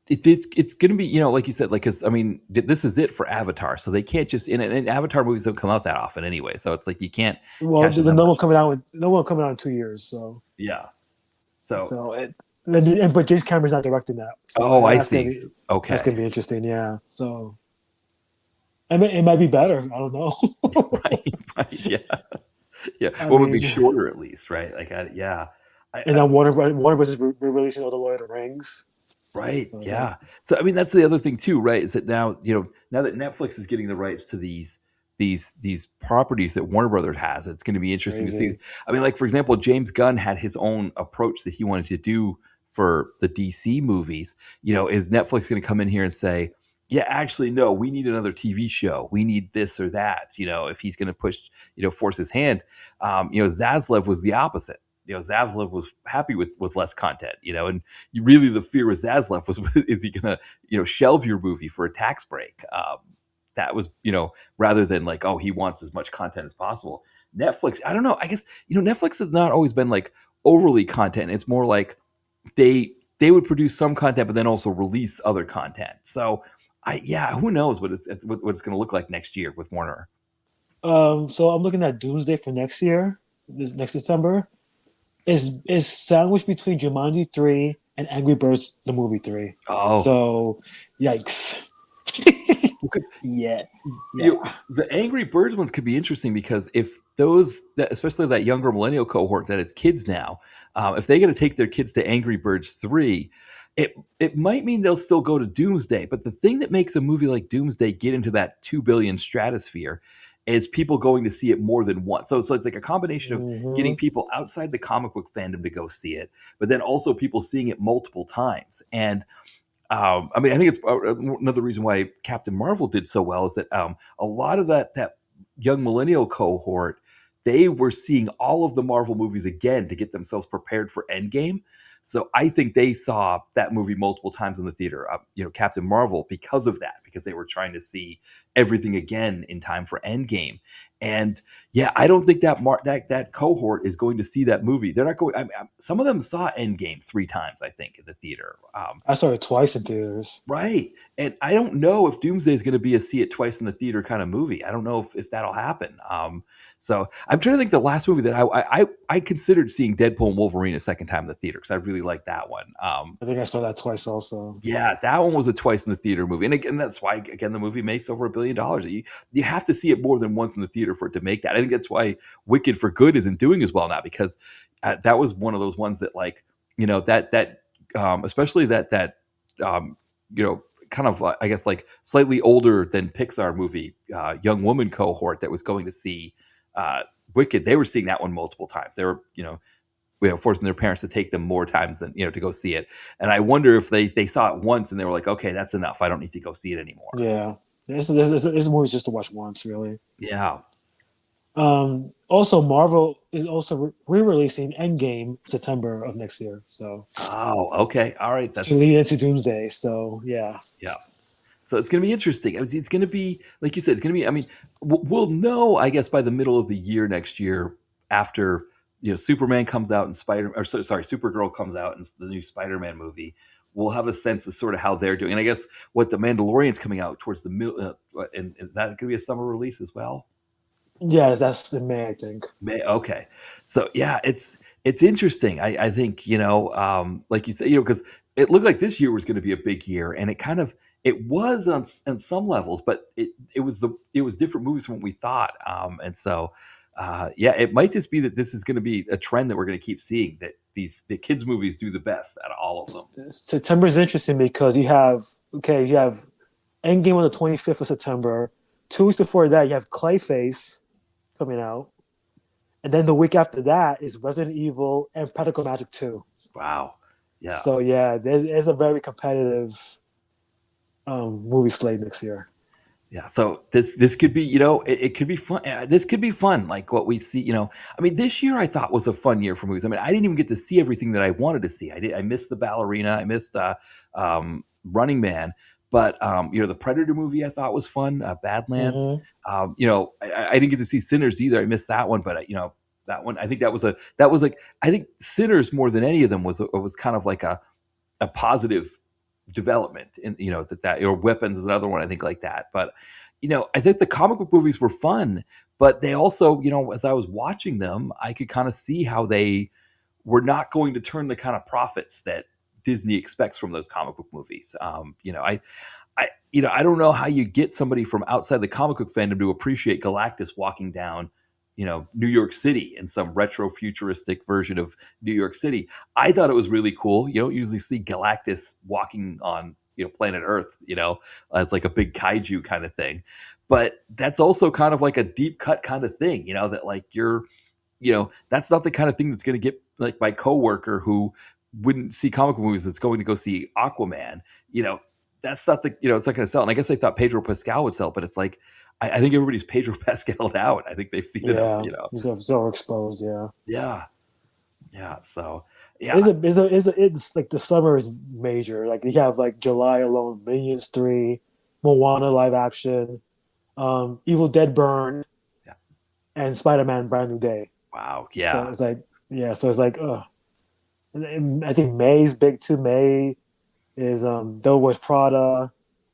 it's going to be, like you said, like, cause I mean, this is it for Avatar. So they can't just, and Avatar movies don't come out that often anyway. So it's like, you can't Well, cash in there's that much. no one coming out in 2 years. So Yeah. So, so it. But James Cameron's not directing that, so oh, I that's see. that's gonna Okay. be interesting. Yeah. So I mean, it might be better. I don't know. Right. Right. Yeah. Yeah. I Well, it would be mean, shorter at least, right? Like, yeah. and then Warner Bros. Is releasing all the Lord of the Rings. Right. So it's like Yeah. So I mean, that's the other thing too, right? Is that now, now that Netflix is getting the rights to these properties that Warner Brothers has, it's going to be interesting to see. crazy. I mean, like for example, James Gunn had his own approach that he wanted to do for the DC movies. Is Netflix going to come in here and say, yeah, actually, no, we need another TV show. We need this or that. If he's going to push, force his hand. Zaslav was the opposite. Zaslav was happy with less content. And really the fear with Zaslav was, is he going to, shelve your movie for a tax break? That was, rather than like, oh, he wants as much content as possible. Netflix, I don't know. I guess, Netflix has not always been like overly content. It's more like they would produce some content, but then also release other content. So who knows what it's going to look like next year with Warner. So I'm looking at Doomsday for next year, next December. Is sandwiched between Jumanji 3 and Angry Birds the movie 3. Oh, So, yikes. because Yeah, yeah. the Angry Birds ones could be interesting because if especially that younger millennial cohort that is kids now, if they got to take their kids to Angry Birds 3, it might mean they'll still go to Doomsday. But the thing that makes a movie like Doomsday get into that 2 billion stratosphere is people going to see it more than once. So it's like a combination of getting Hmm. people outside the comic book fandom to go see it, but then also people seeing it multiple times. And I mean, I think it's another reason why Captain Marvel did so well is that a lot of that young millennial cohort, they were seeing all of the Marvel movies again to get themselves prepared for Endgame. So I think they saw that movie multiple times in the theater. Captain Marvel because of that, because they were trying to see everything again in time for Endgame. And yeah, I don't think that cohort is going to see that movie. They're not going. Some of them saw Endgame 3 times, I think, in the theater. I saw it twice in theaters. Right. And I don't know if Doomsday is going to be a see it twice in the theater kind of movie. I don't know if that'll happen. So I'm trying to think the last movie that I considered seeing Deadpool and Wolverine a second time in the theater because I really liked that one. I think I saw that twice also. Yeah, that one was a twice in the theater movie. And again, that's why, again, the movie makes over $1 billion. You have to see it more than once in the theater for it to make that. I think that's why Wicked for Good isn't doing as well now because that was one of those ones that like, especially that um, kind of I guess like slightly older than Pixar movie, young woman cohort that was going to see uh, Wicked. They were seeing that one multiple times. They were forcing their parents to take them more times than to go see it. And I wonder if they saw it once and they were like, okay, that's enough. I don't need to go see it anymore. Yeah. This movie's just to watch once, really. Yeah. Also, Marvel is also re-releasing Endgame September of next year. So Oh, okay. All right. to That's lead into Doomsday. So yeah. yeah. So it's going to be interesting. It's going to be, like you said, it's going to be, I mean, we'll know, I guess, by the middle of the year next year after, Superman comes out and Supergirl comes out and the new Spider-Man movie. We'll have a sense of sort of how they're doing. And I guess what the Mandalorian's coming out towards the middle, and is that going to be a summer release as well? Yeah, that's in May, I think. Okay. So yeah, it's interesting. I think, like you said, because it looked like this year was going to be a big year and it was on some levels, but it was different movies from what we thought. And so, yeah, it might just be that this is going to be a trend that we're going to keep seeing that the kids movies do the best out of all of them. September is interesting because you have Endgame on the 25th of September. 2 weeks before that, you have Clayface coming out, and then the week after that is Resident Evil and Practical Magic 2. Wow. Yeah. So yeah, there's a very competitive movie slate next year. Yeah, so this could be, it could be fun. This could be fun, like what we see. I mean, this year I thought was a fun year for movies. I mean, I didn't even get to see everything that I wanted to see. I missed the Ballerina. I missed Running Man, but the Predator movie I thought was fun. Badlands. Mm-hmm. I didn't get to see Sinners either. I missed that one, but that one. I think that was like, I think Sinners more than any of them was kind of like a positive development in, that or Weapons is another one I think like that. But I think the comic book movies were fun, but they also, as I was watching them, I could kind of see how they were not going to turn the kind of profits that Disney expects from those comic book movies. I don't know how you get somebody from outside the comic book fandom to appreciate Galactus walking down, New York City in some retro futuristic version of New York City. I thought it was really cool. You don't usually see Galactus walking on, planet Earth, as like a big kaiju kind of thing. But that's also kind of like a deep cut kind of thing, that like that's not the kind of thing that's going to get like my coworker who wouldn't see comic book movies that's going to go see Aquaman. That's not the, it's not going to sell. And I guess I thought Pedro Pascal would sell, but it's like, I think everybody's Pedro Pascal'd out. I think they've seen enough, Yeah, he's so exposed. Yeah, Yeah. Yeah. So, yeah. it's like the summer is major. Like you have like July alone, Minions 3, Moana live action, Evil Dead Burn, Yeah. and Spider-Man Brand New Day. Wow. So Yeah. it's like, yeah, so it's like, And I think May's big too. May is Devil Wears Prada,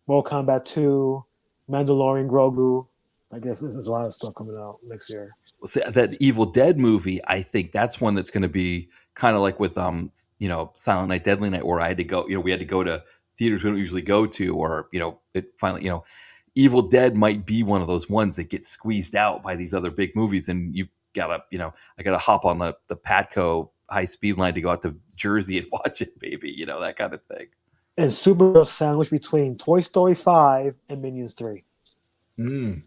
Mortal Kombat 2, Mandalorian Grogu. I guess there's a lot of stuff coming out next year. Well, see, that Evil Dead movie, I think that's one that's going to be kind of like with, Silent Night, Deadly Night, where I had to go, we had to go to theaters we don't usually go to, or, it finally, Evil Dead might be one of those ones that gets squeezed out by these other big movies. And you gotta, I gotta hop on the Patco high speed line to go out to Jersey and watch it, baby, that kind of thing. And Supergirl sandwiched between Toy Story 5 and Minions 3. Mm.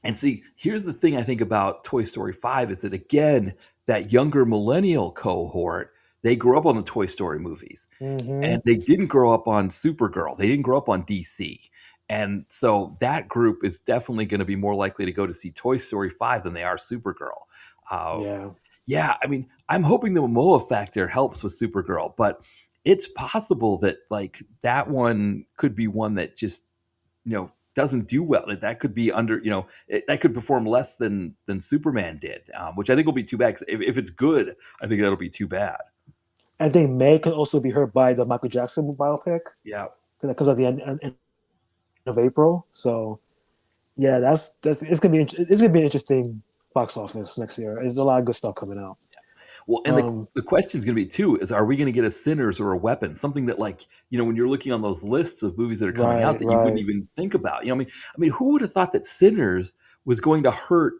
And see, here's the thing I think about Toy Story 5 is that, again, that younger millennial cohort, they grew up on the Toy Story movies Mm-hmm. and they didn't grow up on Supergirl. They didn't grow up on DC. And so that group is definitely going to be more likely to go to see Toy Story 5 than they are Supergirl. Uh, Yeah. yeah, I mean, I'm hoping the Momoa factor helps with Supergirl, but it's possible that like that one could be one that just, doesn't do well. That could be under, that could perform less than Superman did, which I think will be too bad. 'Cause if it's good, I think that'll be too bad. I think May could also be hurt by the Michael Jackson biopic Yeah. because that comes at the end of April. So yeah, that's it's gonna be an interesting box office next year. There's a lot of good stuff coming out. Well, and the question is going to be too is, are we going to get a Sinners or a Weapon? Something that like, when you're looking on those lists of movies that are coming out Right, that you wouldn't right. even think about. I mean, who would have thought that Sinners was going to hurt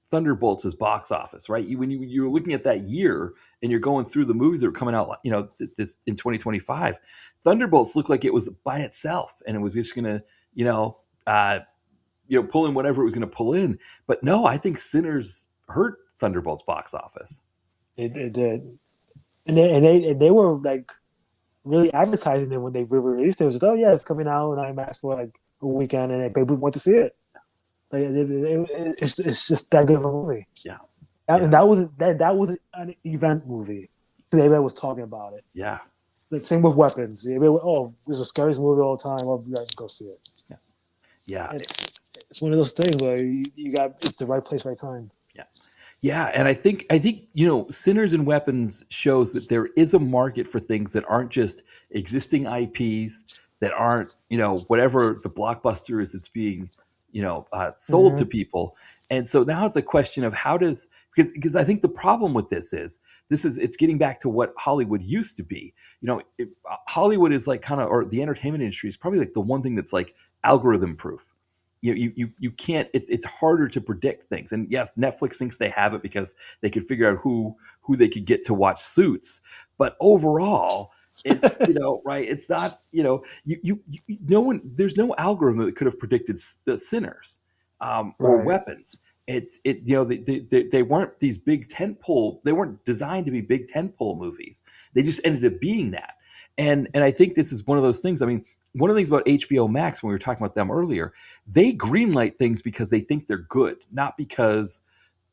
Thunderbolts' box office, right? When you were looking at that year and you're going through the movies that are coming out, this in 2025, Thunderbolts looked like it was by itself and it was just going to, pull in whatever it was going to pull in. But no, I think Sinners hurt Thunderbolts box office. It did, and they were like really advertising it when they released it. It was just, oh yeah, it's coming out and IMAX for like a weekend, and people want to see it. Like it's just that good of a movie. Yeah. And that was an event movie. Everybody was talking about it. Yeah. Like same with Weapons. Oh, it's the scariest movie all the time. Well, you gotta go see it. Yeah. Yeah. It's one of those things where you got it's the right place, right time. Yeah. Yeah, and I think Sinners and Weapons shows that there is a market for things that aren't just existing IPs, that aren't whatever the blockbuster is that's being sold to people. And so now it's a question of how does because I think the problem with this is it's getting back to what Hollywood used to be. Hollywood is like kind of, or the entertainment industry is probably like the one thing that's like algorithm proof. You can't, it's harder to predict things. And yes, Netflix thinks they have it because they could figure out who they could get to watch Suits, but overall it's right, it's not, no one, there's no algorithm that could have predicted Sinners or Right. Weapons. they weren't these big tentpole. They weren't designed to be big tentpole movies. They just ended up being that. And I think this is one of those things. I mean, one of the things about HBO Max when we were talking about them earlier, they greenlight things because they think they're good, not because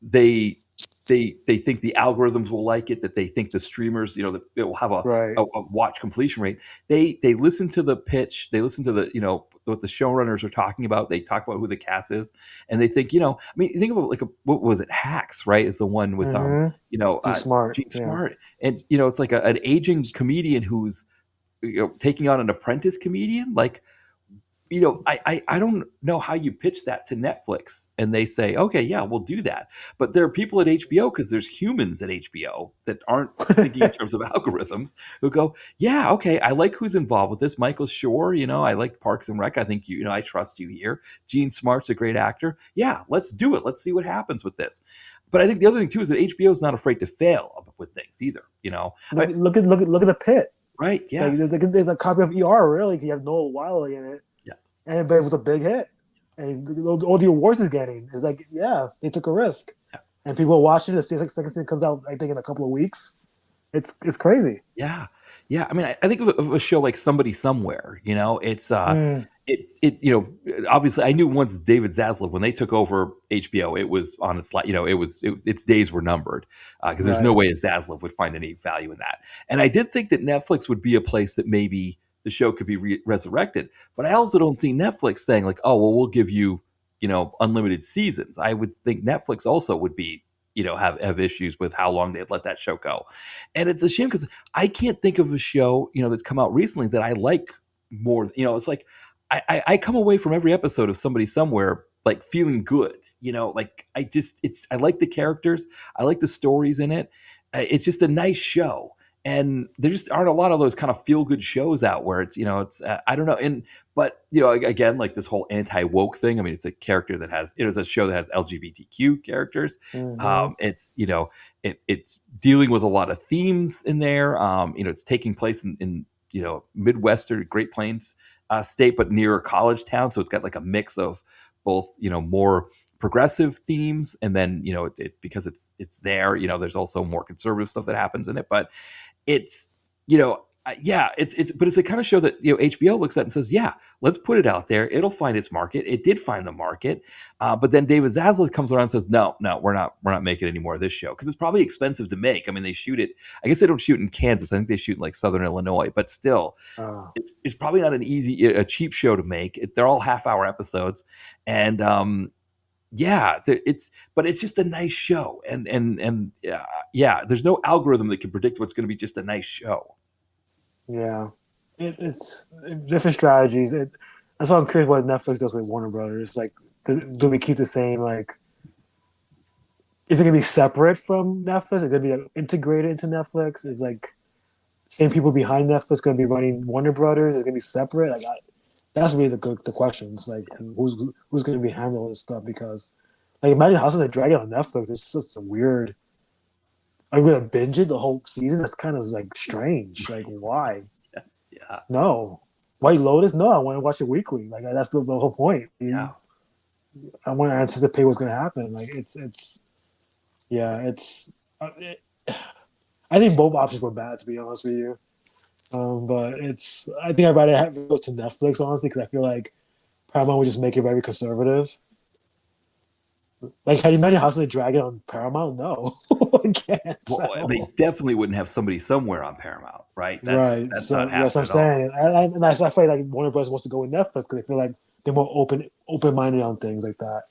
they they think the algorithms will like it, that they think the streamers, that it will have Right. a watch completion rate. They listen to the pitch, they listen to the what the showrunners are talking about. They talk about who the cast is, and they think, I mean, think about like what was it, Hacks, right? Is the one with Mm-hmm. He's smart. Gene Yeah. Smart, and it's like an aging comedian who's taking on an apprentice comedian, like I don't know how you pitch that to Netflix and they say, okay, yeah, we'll do that. But there are people at HBO, because there's humans at HBO that aren't thinking in terms of algorithms, who go, yeah, okay, I like who's involved with this. Michael Shore, I like Parks and Rec. I think I trust you here. Gene Smart's a great actor. Yeah, let's do it. Let's see what happens with this. But I think the other thing too is that HBO is not afraid to fail with things either. Look at the pit. Right? Like Yes. there's a copy of ER really. 'Cause you have Noah Wiley in it, Yeah. but it was a big hit, and all the awards is getting. It's like, yeah, they took a risk, Yeah. and people are watching it. The second season comes out, I think, in a couple of weeks. It's crazy. Yeah. Yeah. I mean, I think of a show like Somebody Somewhere, Mm, obviously I knew once David Zaslav, when they took over HBO, it was on its, its days were numbered, because there's no right. way Zaslav would find any value in that. And I did think that Netflix would be a place that maybe the show could be resurrected. But I also don't see Netflix saying like, oh, well, we'll give you, unlimited seasons. I would think Netflix also would be, have issues with how long they'd let that show go. And it's a shame because I can't think of a show, that's come out recently that I like more. It's like I come away from every episode of Somebody Somewhere like feeling good. Like I like the characters, I like the stories in it. It's just a nice show. And there just aren't a lot of those kind of feel good shows out where it's I don't know. But again, like this whole anti woke thing. I mean, it's a character that it is a show that has LGBTQ characters. Mm-hmm. It's it's dealing with a lot of themes in there. It's taking place in Midwest or Great Plains state, but near a college town. So it's got like a mix of both, more progressive themes, and then because it's there. There's also more conservative stuff that happens in it, but it's yeah, it's but it's the kind of show that HBO looks at and says, yeah, let's put it out there, it'll find its market. It did find the market, but then David Zaslav comes around and says, no, we're not making any more of this show, because it's probably expensive to make. I mean, they shoot it, I guess they don't shoot in Kansas, I think they shoot in like Southern Illinois, but still Uh, it's probably not a cheap show to make. They're all half-hour episodes, and yeah, but it's just a nice show, and yeah, there's no algorithm that can predict what's going to be just a nice show. yeah, it's different strategies. That's why I'm curious what Netflix does with Warner Brothers. Like, do we keep the same like? Is it gonna be separate from Netflix? Is it gonna be like, integrated into Netflix? Is like same people behind Netflix gonna be running Warner Brothers? Is it gonna be separate? Like, that's really the questions. Like, who's gonna be handling this stuff? Because like, imagine House of the Dragon on Netflix. It's just a weird. Are we gonna binge it the whole season? That's kind of like strange. Like, why? Yeah, No. White Lotus? No, I want to watch it weekly. Like, that's the whole point. yeah, I want to anticipate what's gonna happen. Like, it's yeah, it's. I think both options were bad, to be honest with you. But I think I'd rather have to go to Netflix, honestly, because I feel like Paramount would just make it very conservative. Like, how do you imagine House of the Dragon on Paramount? No, I can't. well, they definitely wouldn't have Somebody Somewhere on Paramount, right? Right. That's So not that's what happening I'm at all. saying, and that's why I feel like Warner Bros. Wants to go with Netflix because they feel like they're more open minded on things like that,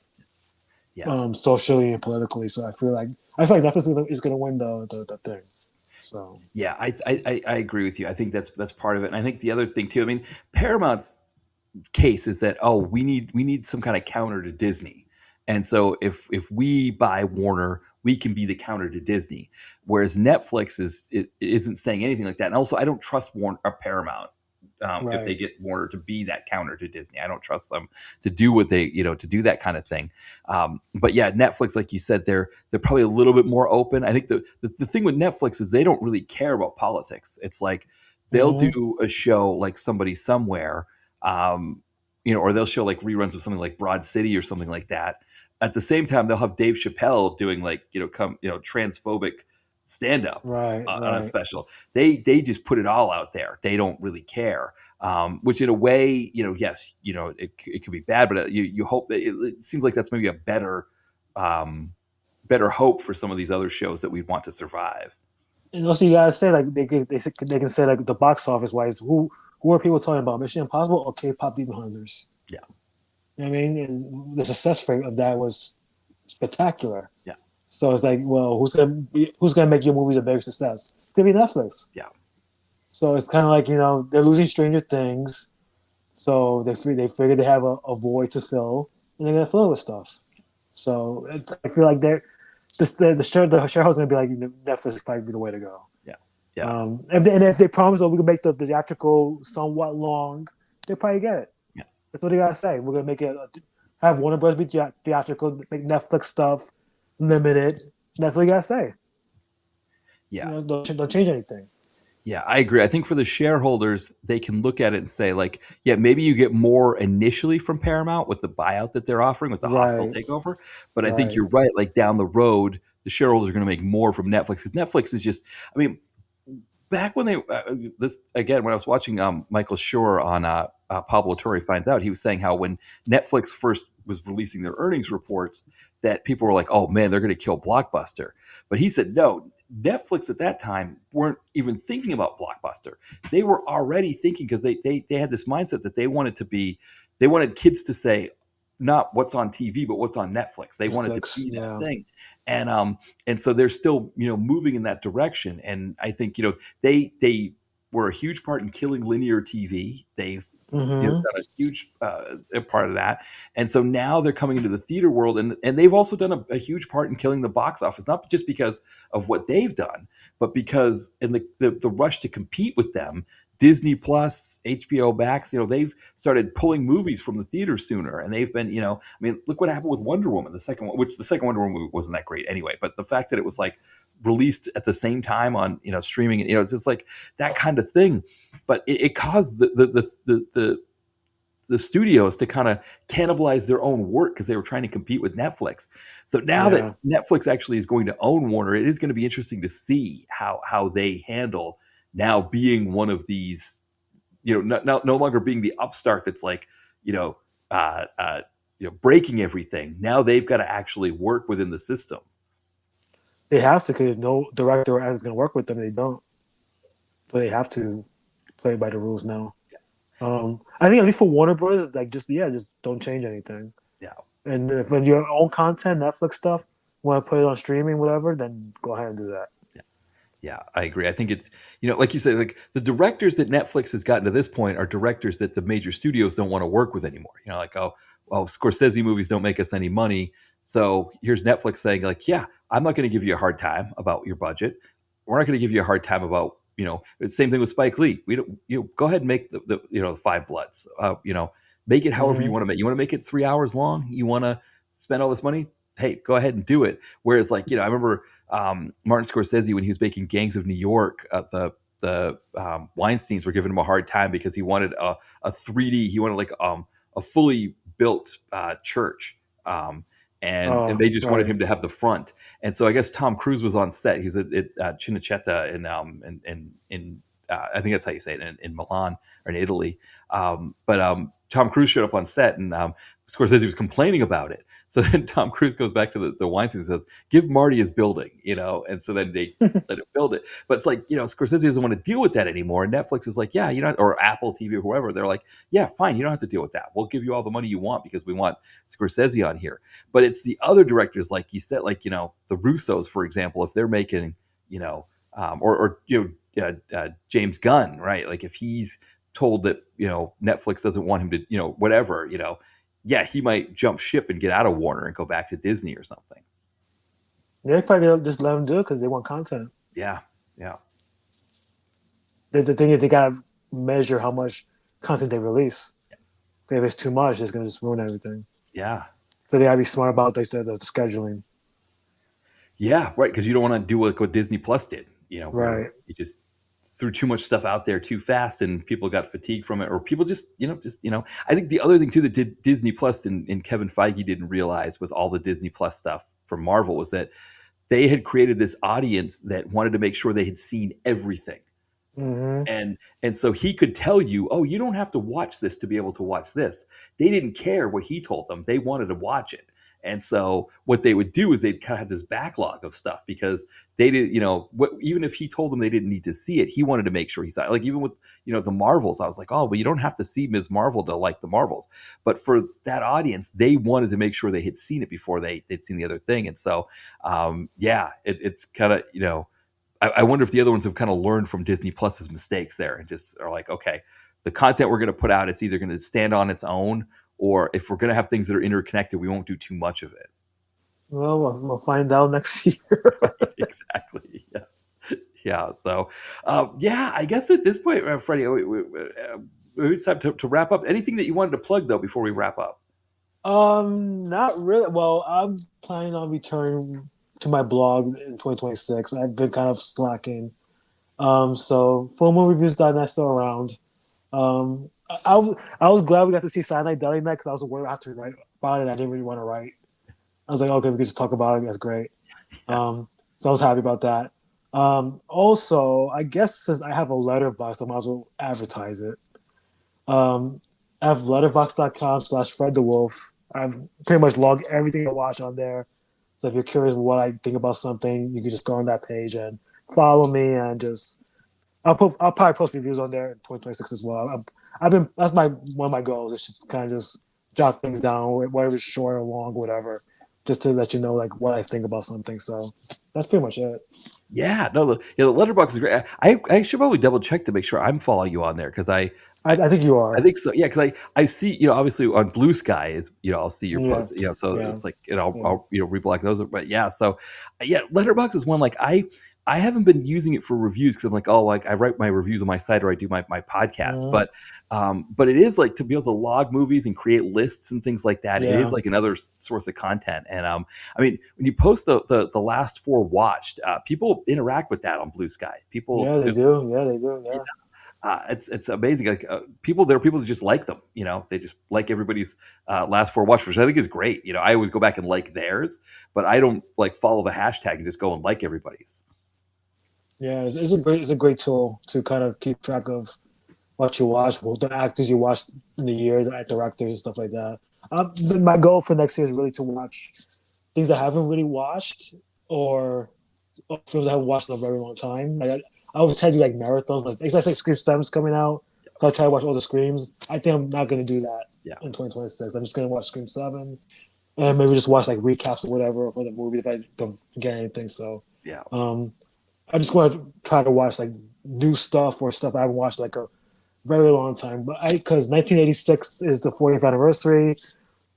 Yeah. socially and politically. So I feel like Netflix is going to win the thing. So Yeah, I agree with you. I think that's part of it, and I think the other thing too. I mean, Paramount's case is that, oh, we need some kind of counter to Disney, and so if we buy Warner, we can be the counter to Disney. Whereas Netflix isn't saying anything like that. And also, I don't trust Warner or Paramount. If they right. get Warner to be that counter to Disney, I don't trust them to do what they, to do that kind of thing. But yeah, Netflix, like you said, they're probably a little bit more open. I think the thing with Netflix is they don't really care about politics. It's like they'll Hmm. do a show like Somebody Somewhere, um, or they'll show like reruns of something like Broad City or something like that. At the same time, they'll have Dave Chappelle doing like, transphobic stand up Right, on a right. special. They just put it all out there. They don't really care. Which in a way, yes, it could be bad, but you hope that it seems like that's maybe a um, better hope for some of these other shows that we want to survive. And also, you gotta say like they can say like the box office wise, who are people talking about? Mission Impossible or K-pop Demon Hunters? Yeah. You know what I mean? And the success rate of that was spectacular. Yeah. So it's like, well, who's gonna make your movies a bigger success? It's gonna be Netflix. Yeah. So it's kind of like they're losing Stranger Things, so they figure they have a void to fill, and they're gonna fill it with stuff. So I feel like the shareholders gonna be like Netflix is probably the way to go. Yeah. Yeah. If they promise that we can make the theatrical somewhat long, they probably get it. Yeah. That's what they gotta say. We're gonna make it have Warner Bros. Be theatrical, make Netflix stuff limited. That's what you gotta say. Yeah. Don't change anything. Yeah, I agree. I think for the shareholders, they can look at it and say, like, yeah, maybe you get more initially from Paramount with the buyout that they're offering with the hostile Right, takeover. But I think right. you're right. Like down the road, the shareholders are going to make more from Netflix because Netflix is just, I mean, back when this again, when I was watching Michael Schur on Pablo Torre Finds Out, he was saying how when Netflix first was releasing their earnings reports, that people were like, "Oh man, they're going to kill Blockbuster," but he said no. Netflix at that time weren't even thinking about Blockbuster. They were already thinking because they had this mindset that they wanted kids to say not what's on TV but what's on Netflix. They wanted to Netflix, be that yeah. thing, and so they're still moving in that direction. And I think they were a huge part in killing linear TV. They've Mm-hmm. done a huge part of that, and so now they're coming into the theater world, and they've also done a huge part in killing the box office, not just because of what they've done, but because in the rush to compete with them. Disney Plus, HBO Max, they've started pulling movies from the theater sooner, and they've been, I mean, look what happened with Wonder Woman, the second one, which the second Wonder Woman movie wasn't that great anyway, but the fact that it was like released at the same time on, streaming, and it's just like that kind of thing, but it caused the studios to kind of cannibalize their own work because they were trying to compete with Netflix. So now that Yeah. Netflix actually is going to own Warner, it is going to be interesting to see how they handle now being one of these, no longer being the upstart that's like, uh, uh, breaking everything. Now they've got to actually work within the system. They have to because no director or actor is going to work with them. They don't. So they have to play by the rules now. I think at least for Warner Bros. Like just don't change anything. Yeah. And if when your own content, Netflix stuff, want to put it on streaming, whatever, then go ahead and do that. Yeah, I agree. I think it's, like you say, like the directors that Netflix has gotten to this point are directors that the major studios don't want to work with anymore. Like, oh, well, Scorsese movies don't make us any money. So here's Netflix saying, like, yeah, I'm not going to give you a hard time about your budget. We're not going to give you a hard time about, the same thing with Spike Lee. We don't, go ahead and make the Five Bloods. Make it however you Mm-hmm. want to make. You want to make it 3 hours long. You want to spend all this money. Hey, go ahead and do it. Whereas, like, I remember Martin Scorsese when he was making Gangs of New York, the Weinsteins were giving him a hard time because he wanted a 3D. He wanted like a fully built church, and Oh, they just wanted right. him to have the front. And so I guess Tom Cruise was on set. He was at Cinecittà in I think that's how you say it in Milan or in Italy. But Tom Cruise showed up on set, and Scorsese was complaining about it. So then Tom Cruise goes back to the Weinstein and says, "Give Marty his building," and so then they let him build it. But it's like, Scorsese doesn't want to deal with that anymore. And Netflix is like, yeah, or Apple TV or whoever, they're like, yeah, fine, you don't have to deal with that. We'll give you all the money you want because we want Scorsese on here. But it's the other directors, like you said, like, the Russos, for example, if they're making, James Gunn, right? Like if he's told that, Netflix doesn't want him to, whatever, yeah, he might jump ship and get out of Warner and go back to Disney or something. They probably just let them do it because they want content. Yeah. Yeah. The thing is, they gotta measure how much content they release. If it's too much, it's gonna just ruin everything. Yeah. So they gotta be smart about the scheduling. Yeah. Right. Because you don't want to do what Disney Plus did, where Right. you just threw too much stuff out there too fast, and people got fatigued from it, or people just I think the other thing too that Disney Plus and Kevin Feige didn't realize with all the Disney Plus stuff from Marvel was that they had created this audience that wanted to make sure they had seen everything. Mm-hmm. And so he could tell you, oh, you don't have to watch this to be able to watch this. They didn't care what he told them. They wanted to watch it. And so what they would do is they'd kind of have this backlog of stuff because they did, even if he told them they didn't need to see it, he wanted to make sure he saw it. Like even with, the Marvels, I was like, oh, well, you don't have to see Ms. Marvel to like the Marvels. But for that audience, they wanted to make sure they had seen it before they'd seen the other thing. And so, it's kind of, I wonder if the other ones have kind of learned from Disney Plus's mistakes there and just are like, okay, the content we're going to put out, it's either going to stand on its own, or if we're going to have things that are interconnected, we won't do too much of it. Well, we'll find out next year. Right, exactly. Yes. Yeah. So, I guess at this point, Freddie, it's time to wrap up. Anything that you wanted to plug though before we wrap up? Not really. Well, I'm planning on returning to my blog in 2026. I've been kind of slacking. So fullmoonreviews.net still around. I was glad we got to see Silent Night Deadly Night because I was worried I had to write about it. I didn't really want to write. I was like, okay, we can just talk about it. That's great. So I was happy about that. Also, I guess since I have a letterbox, I might as well advertise it. I have letterbox.com/FredTheWolf. I've pretty much logged everything I watch on there. So if you're curious what I think about something, you can just go on that page and follow me and just I'll probably post reviews on there in 2026 as well. That's one of my goals. It's just kind of just jot things down, whether it's short or long, whatever, just to let you know like what I think about something. So that's pretty much it. Yeah, no, the letterbox is great. I should probably double check to make sure I'm following you on there because I think you are. I think so. Yeah, because I see, obviously on Blue Sky is, I'll see your posts. So Yeah. it's like, I'll reblock those. But yeah, so yeah, Letterbox is one like I haven't been using it for reviews because I'm like, oh, like I write my reviews on my site or I do my podcast. But it is like to be able to log movies and create lists and things like that. It is like another source of content. And I mean, when you post the last 4 watched, people interact with that on Blue Sky. People, they do. Yeah, they do. Yeah. It's amazing. Like there are people that just like them. They just like everybody's last 4 watch, which I think is great. I always go back and like theirs, but I don't like follow the hashtag and just go and like everybody's. Yeah, it's a great tool to kind of keep track of what you watch, what the actors you watched in the year, the directors and stuff like that. My goal for next year is really to watch things I haven't really watched or films I haven't watched in a very long time. Like I always try to do like marathons. Like Scream 7's coming out. I'll try to watch all the Screams. I think I'm not going to do that in 2026. I'm just going to watch Scream 7 and maybe just watch like recaps or whatever for the movie if I don't get anything. So yeah. I just want to try to watch like new stuff or stuff I haven't watched like a very long time. But because 1986 is the 40th anniversary,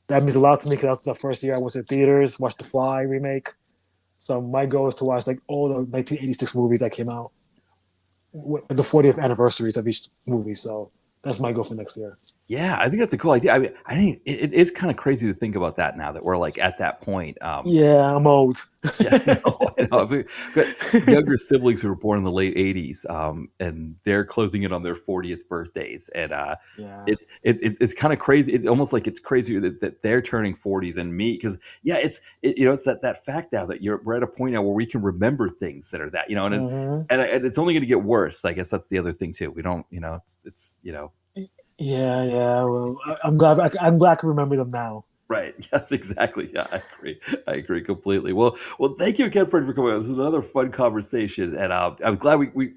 that means a lot to me because that's the first year I went to theaters, watched The Fly remake. So my goal is to watch like all the 1986 movies that came out, the 40th anniversaries of each movie. So that's my goal for next year. Yeah, I think that's a cool idea. I mean, I think it is kind of crazy to think about that now that we're like at that point. Yeah, I'm old. I know. But younger siblings who were born in the late '80s, and they're closing in on their 40th birthdays, and it's kind of crazy. It's almost like it's crazier that they're turning 40 than me because it's that fact now that we're at a point now where we can remember things that are that and it's only going to get worse. I guess that's the other thing too. We don't it's. Yeah. Well, I'm glad I can remember them now. Right. Yes, exactly. Yeah, I agree completely. Well, thank you again, Fred, for coming on. This was another fun conversation, and I'm glad we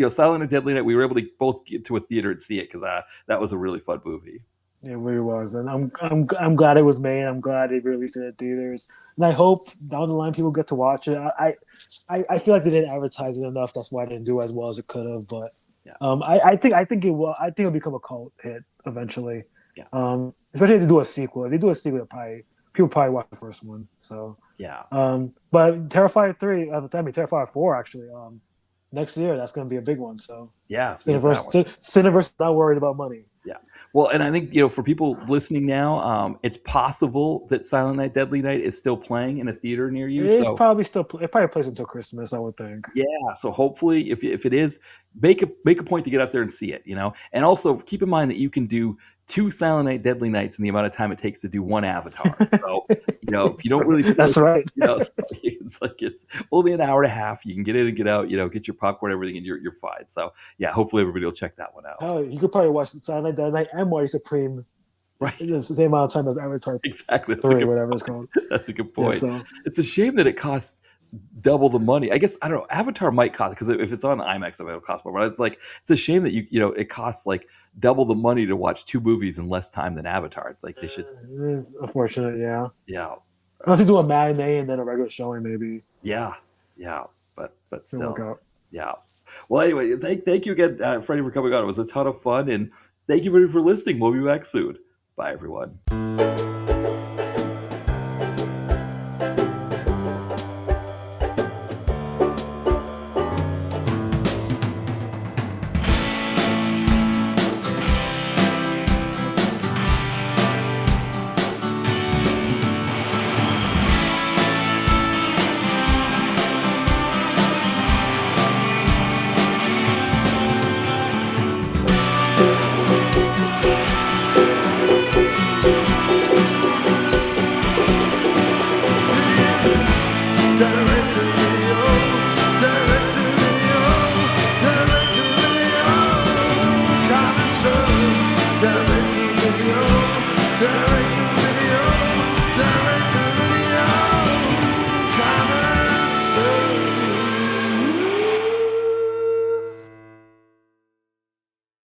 Silent and Deadly Night. We were able to both get to a theater and see it because that was a really fun movie. It really was, and I'm glad it was made. I'm glad they released it at theaters, and I hope down the line people get to watch it. I feel like they didn't advertise it enough. That's why I didn't do as well as it could have, but. Yeah. I think it will. I think it'll become a cult hit eventually. Yeah. Especially if they do a sequel. If they do a sequel, people probably watch the first one. So yeah. But Terrifier 3, Terrifier 4 actually. Next year that's going to be a big one. So yeah, Cineverse is not worried about money. Yeah. Well, and I think, for people listening now, it's possible that Silent Night, Deadly Night is still playing in a theater near you. It's So probably still it probably plays until Christmas, I would think. yeah, so hopefully, if it is, make a point to get out there and see it. And also keep in mind that you can do two Silent Night, Deadly Nights in the amount of time it takes to do one Avatar. So if you don't really feel That's like, right. so it's like it's only an hour and a half. You can get in and get out. Get your popcorn, everything, and you're fine. So yeah, hopefully everybody will check that one out. Oh, you could probably watch Silent Night, Deadly Night, and Marty Supreme Right. in the same amount of time as Avatar Exactly. 3, whatever it's called. That's a good point. Yeah, so It's a shame that it costs double the money. I guess I don't know. Avatar might cost, because if it's on IMAX, it'll cost more. But it's a shame that it costs like double the money to watch two movies in less time than Avatar. It's like they should. it is unfortunate, yeah. Yeah. Unless you do a matinee and then a regular showing, maybe Yeah. Yeah. But it'll still. work out. Yeah. Well, anyway, thank you again, Freddie, for coming on. It was a ton of fun, and thank you everybody for listening. We'll be back soon. Bye, everyone. Direct to video,